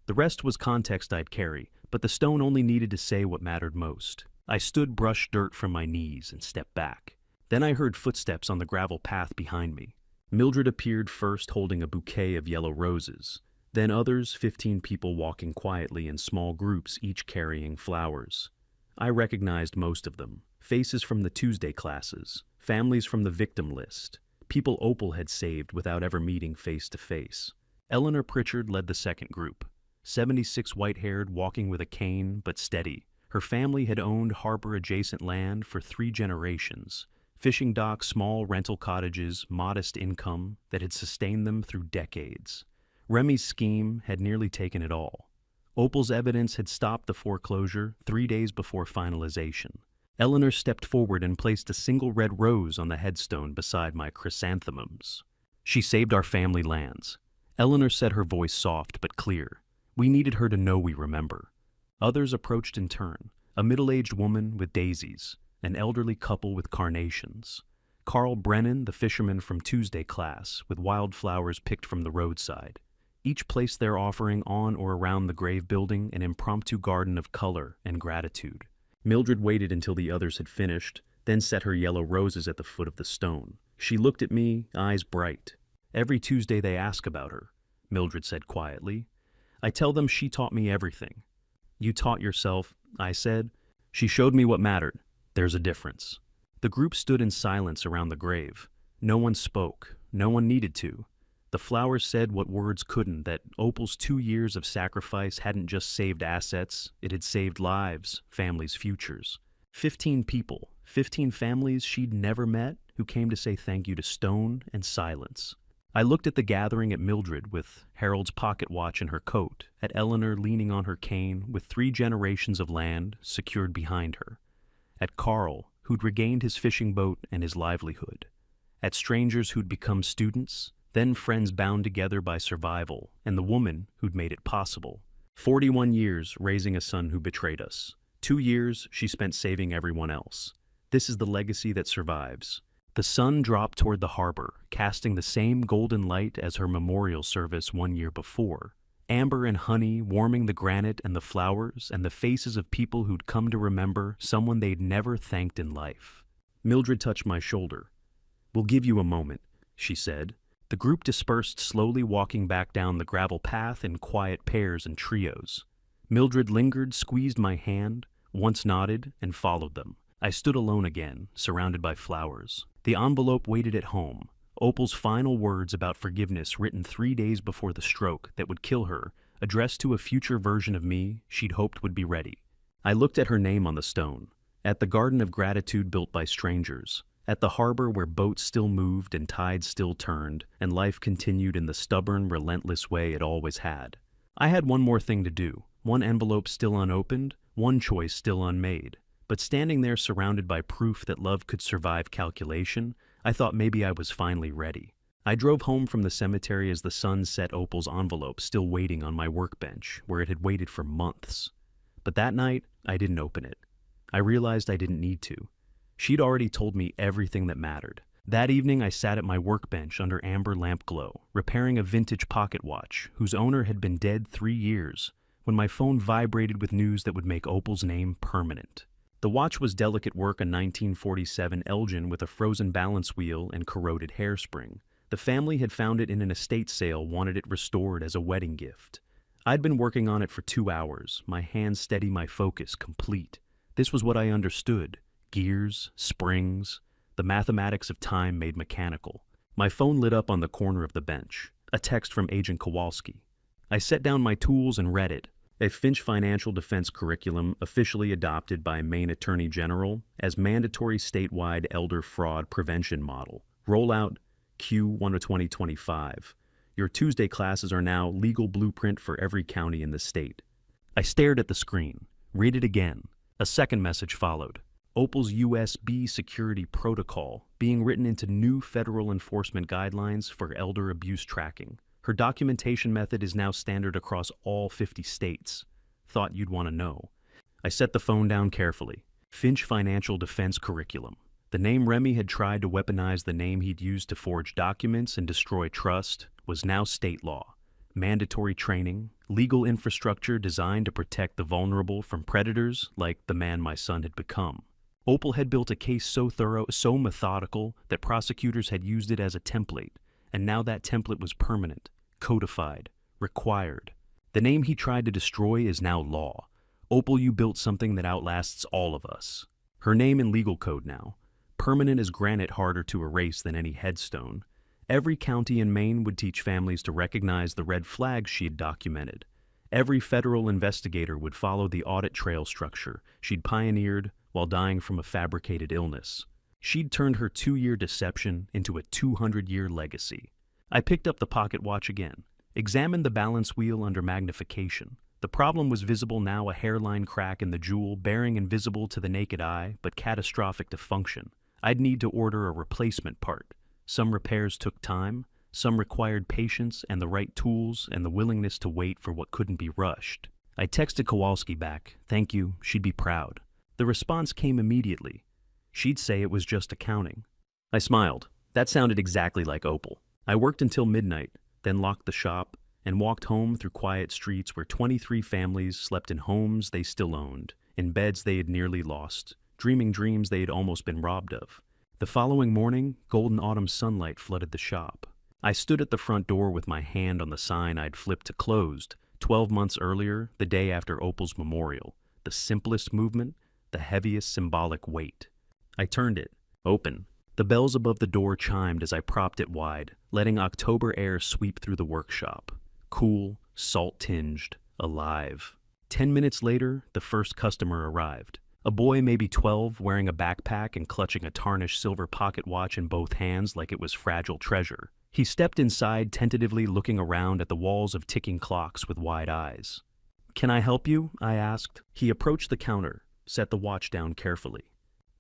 The rest was context I'd carry, but the stone only needed to say what mattered most. I stood, brushed dirt from my knees, and stepped back. Then I heard footsteps on the gravel path behind me. Mildred appeared first, holding a bouquet of yellow roses. Then others, 15 people walking quietly in small groups, each carrying flowers. I recognized most of them. Faces from the Tuesday classes, families from the victim list, people Opal had saved without ever meeting face to face. Eleanor Pritchard led the second group. 76, white-haired, walking with a cane, but steady. Her family had owned harbor-adjacent land for 3 generations. Fishing docks, small rental cottages, modest income that had sustained them through decades. Remy's scheme had nearly taken it all. Opal's evidence had stopped the foreclosure 3 days before finalization. Eleanor stepped forward and placed a single red rose on the headstone beside my chrysanthemums. She saved our family lands. Eleanor said, her voice soft but clear. We needed her to know we remember. Others approached in turn. A middle-aged woman with daisies, an elderly couple with carnations. Carl Brennan, the fisherman from Tuesday class, with wildflowers picked from the roadside. Each placed their offering on or around the grave, building an impromptu garden of color and gratitude. Mildred waited until the others had finished, then set her yellow roses at the foot of the stone. She looked at me, eyes bright. Every Tuesday they ask about her, Mildred said quietly. I tell them she taught me everything. You taught yourself, I said. She showed me what mattered. There's a difference. The group stood in silence around the grave. No one spoke. No one needed to. The flowers said what words couldn't, that Opal's 2 years of sacrifice hadn't just saved assets, it had saved lives, families' futures. 15 people, 15 families she'd never met, who came to say thank you to stone and silence. I looked at the gathering at Mildred with Harold's pocket watch in her coat, at Eleanor leaning on her cane with 3 generations of land secured behind her, at Carl, who'd regained his fishing boat and his livelihood, at strangers who'd become students, then friends bound together by survival, and the woman who'd made it possible. 41 years raising a son who betrayed us. 2 years she spent saving everyone else. This is the legacy that survives. The sun dropped toward the harbor, casting the same golden light as her memorial service 1 year before. Amber and honey warming the granite and the flowers and the faces of people who'd come to remember someone they'd never thanked in life. Mildred touched my shoulder. "We'll give you a moment," she said. The group dispersed, slowly walking back down the gravel path in quiet pairs and trios. Mildred lingered, squeezed my hand, once nodded, and followed them. I stood alone again, surrounded by flowers. The envelope waited at home. Opal's final words about forgiveness written 3 days before the stroke that would kill her, addressed to a future version of me she'd hoped would be ready. I looked at her name on the stone, at the garden of gratitude built by strangers, at the harbor where boats still moved and tides still turned, and life continued in the stubborn, relentless way it always had. I had one more thing to do, one envelope still unopened, one choice still unmade. But standing there surrounded by proof that love could survive calculation, I thought maybe I was finally ready. I drove home from the cemetery as the sun set Opal's envelope still waiting on my workbench, where it had waited for months. But that night, I didn't open it. I realized I didn't need to. She'd already told me everything that mattered. That evening, I sat at my workbench under amber lamp glow, repairing a vintage pocket watch whose owner had been dead 3 years, when my phone vibrated with news that would make Opal's name permanent. The watch was delicate work, a 1947 Elgin with a frozen balance wheel and corroded hairspring. The family had found it in an estate sale, wanted it restored as a wedding gift. I'd been working on it for 2 hours, my hands steady, my focus complete. This was what I understood. Gears, springs, the mathematics of time made mechanical. My phone lit up on the corner of the bench. A text from Agent Kowalski. I set down my tools and read it. A Finch financial defense curriculum officially adopted by Maine Attorney General as mandatory statewide elder fraud prevention model. Rollout Q1 of 2025. Your Tuesday classes are now legal blueprint for every county in the state. I stared at the screen. Read it again. A second message followed. Opal's USB security protocol being written into new federal enforcement guidelines for elder abuse tracking. Her documentation method is now standard across all 50 states. Thought you'd want to know. I set the phone down carefully. Finch Financial Defense Curriculum. The name Remy had tried to weaponize the name he'd used to forge documents and destroy trust was now state law. Mandatory training, legal infrastructure designed to protect the vulnerable from predators like the man my son had become. Opal had built a case so thorough, so methodical, that prosecutors had used it as a template. And now that template was permanent, codified, required. The name he tried to destroy is now law. Opal, you built something that outlasts all of us. Her name in legal code now. Permanent as granite, harder to erase than any headstone. Every county in Maine would teach families to recognize the red flags she had documented. Every federal investigator would follow the audit trail structure she'd pioneered while dying from a fabricated illness. She'd turned her 2-year deception into a 200-year legacy. I picked up the pocket watch again, examined the balance wheel under magnification. The problem was visible now, a hairline crack in the jewel, bearing invisible to the naked eye, but catastrophic to function. I'd need to order a replacement part. Some repairs took time, some required patience and the right tools and the willingness to wait for what couldn't be rushed. I texted Kowalski back, "Thank you, she'd be proud." The response came immediately. She'd say it was just accounting. I smiled. That sounded exactly like Opal. I worked until midnight, then locked the shop, and walked home through quiet streets where 23 families slept in homes they still owned, in beds they had nearly lost, dreaming dreams they had almost been robbed of. The following morning, golden autumn sunlight flooded the shop. I stood at the front door with my hand on the sign I'd flipped to closed 12 months earlier, the day after Opal's memorial. The simplest movement, the heaviest symbolic weight. I turned it. Open. The bells above the door chimed as I propped it wide, letting October air sweep through the workshop. Cool, salt-tinged, alive. 10 minutes later, the first customer arrived. A boy maybe 12 wearing a backpack and clutching a tarnished silver pocket watch in both hands like it was fragile treasure. He stepped inside, tentatively looking around at the walls of ticking clocks with wide eyes. "Can I help you?" I asked. He approached the counter, set the watch down carefully.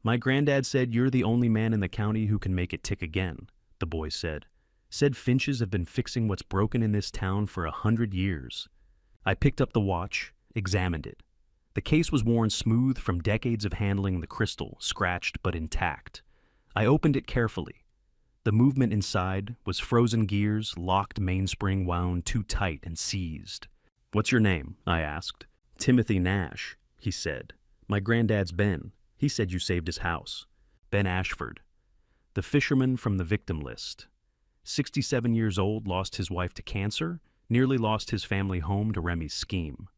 "My granddad said you're the only man in the county who can make it tick again," the boy said. "Said Finches have been fixing what's broken in this town for 100 years. I picked up the watch, examined it. The case was worn smooth from decades of handling the crystal, scratched but intact. I opened it carefully. The movement inside was frozen gears, locked mainspring wound too tight and seized. "What's your name?" I asked. "Timothy Nash," he said. "My granddad's Ben. He said you saved his house." "Ben Ashford." The fisherman from the victim list. 67 years old, lost his wife to cancer, nearly lost his family home to Remy's scheme.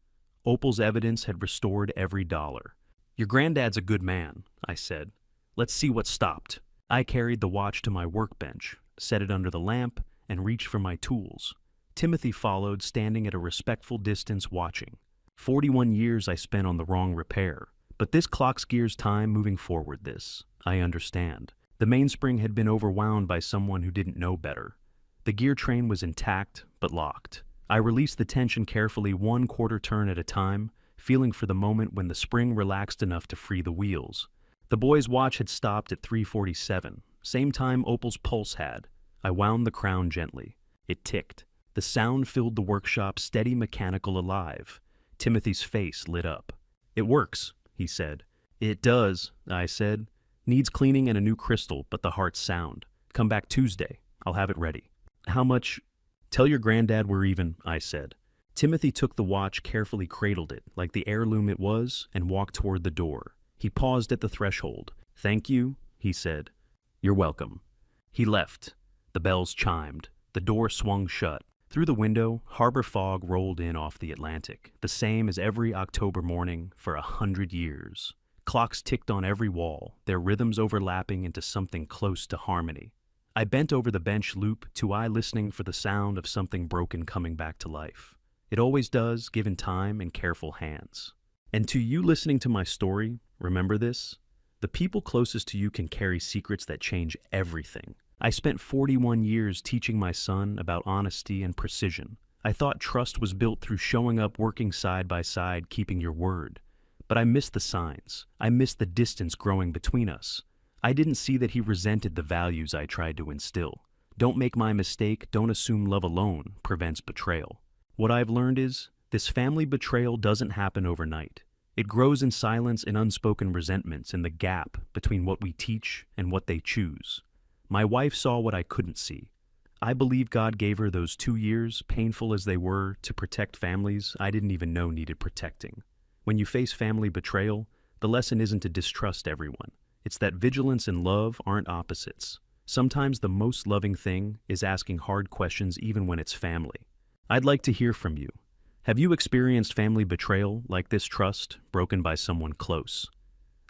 Opal's evidence had restored every dollar. "Your granddad's a good man," I said. "Let's see what stopped." I carried the watch to my workbench, set it under the lamp, and reached for my tools. Timothy followed, standing at a respectful distance watching. 41 years I spent on the wrong repair, but this clock's gears time moving forward this. I understand. The mainspring had been overwound by someone who didn't know better. The gear train was intact, but locked. I released the tension carefully, 1/4 turn at a time, feeling for the moment when the spring relaxed enough to free the wheels. The boy's watch had stopped at 3:47, same time Opal's pulse had. I wound the crown gently. It ticked. The sound filled the workshop, steady, mechanical, alive. Timothy's face lit up. "It works," he said. "It does," I said. "Needs cleaning and a new crystal, but the heart's sound. Come back Tuesday. I'll have it ready." "How much?" "Tell your granddad we're even," I said. Timothy took the watch, carefully cradled it, like the heirloom it was, and walked toward the door. He paused at the threshold. "Thank you," he said. "You're welcome." He left. The bells chimed. The door swung shut. Through the window, harbor fog rolled in off the Atlantic, the same as every October morning for 100 years. Clocks ticked on every wall, their rhythms overlapping into something close to harmony. I bent over the bench loop, to eye listening for the sound of something broken coming back to life. It always does, given time and careful hands. And to you listening to my story, remember this: the people closest to you can carry secrets that change everything. I spent 41 years teaching my son about honesty and precision. I thought trust was built through showing up, working side by side, keeping your word. But I missed the signs. I missed the distance growing between us. I didn't see that he resented the values I tried to instill. Don't make my mistake, don't assume love alone prevents betrayal. What I've learned is, this family betrayal doesn't happen overnight. It grows in silence and unspoken resentments in the gap between what we teach and what they choose. My wife saw what I couldn't see. I believe God gave her those 2 years, painful as they were, to protect families I didn't even know needed protecting. When you face family betrayal, the lesson isn't to distrust everyone. It's that vigilance and love aren't opposites. Sometimes the most loving thing is asking hard questions even when it's family. I'd like to hear from you. Have you experienced family betrayal like this trust broken by someone close?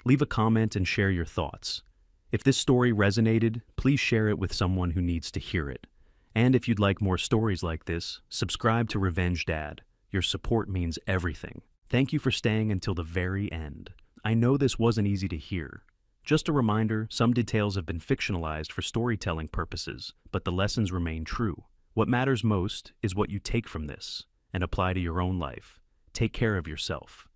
Leave a comment and share your thoughts. If this story resonated, please share it with someone who needs to hear it. And if you'd like more stories like this, subscribe to Revenge Dad. Your support means everything. Thank you for staying until the very end. I know this wasn't easy to hear. Just a reminder, some details have been fictionalized for storytelling purposes, but the lessons remain true. What matters most is what you take from this and apply to your own life. Take care of yourself.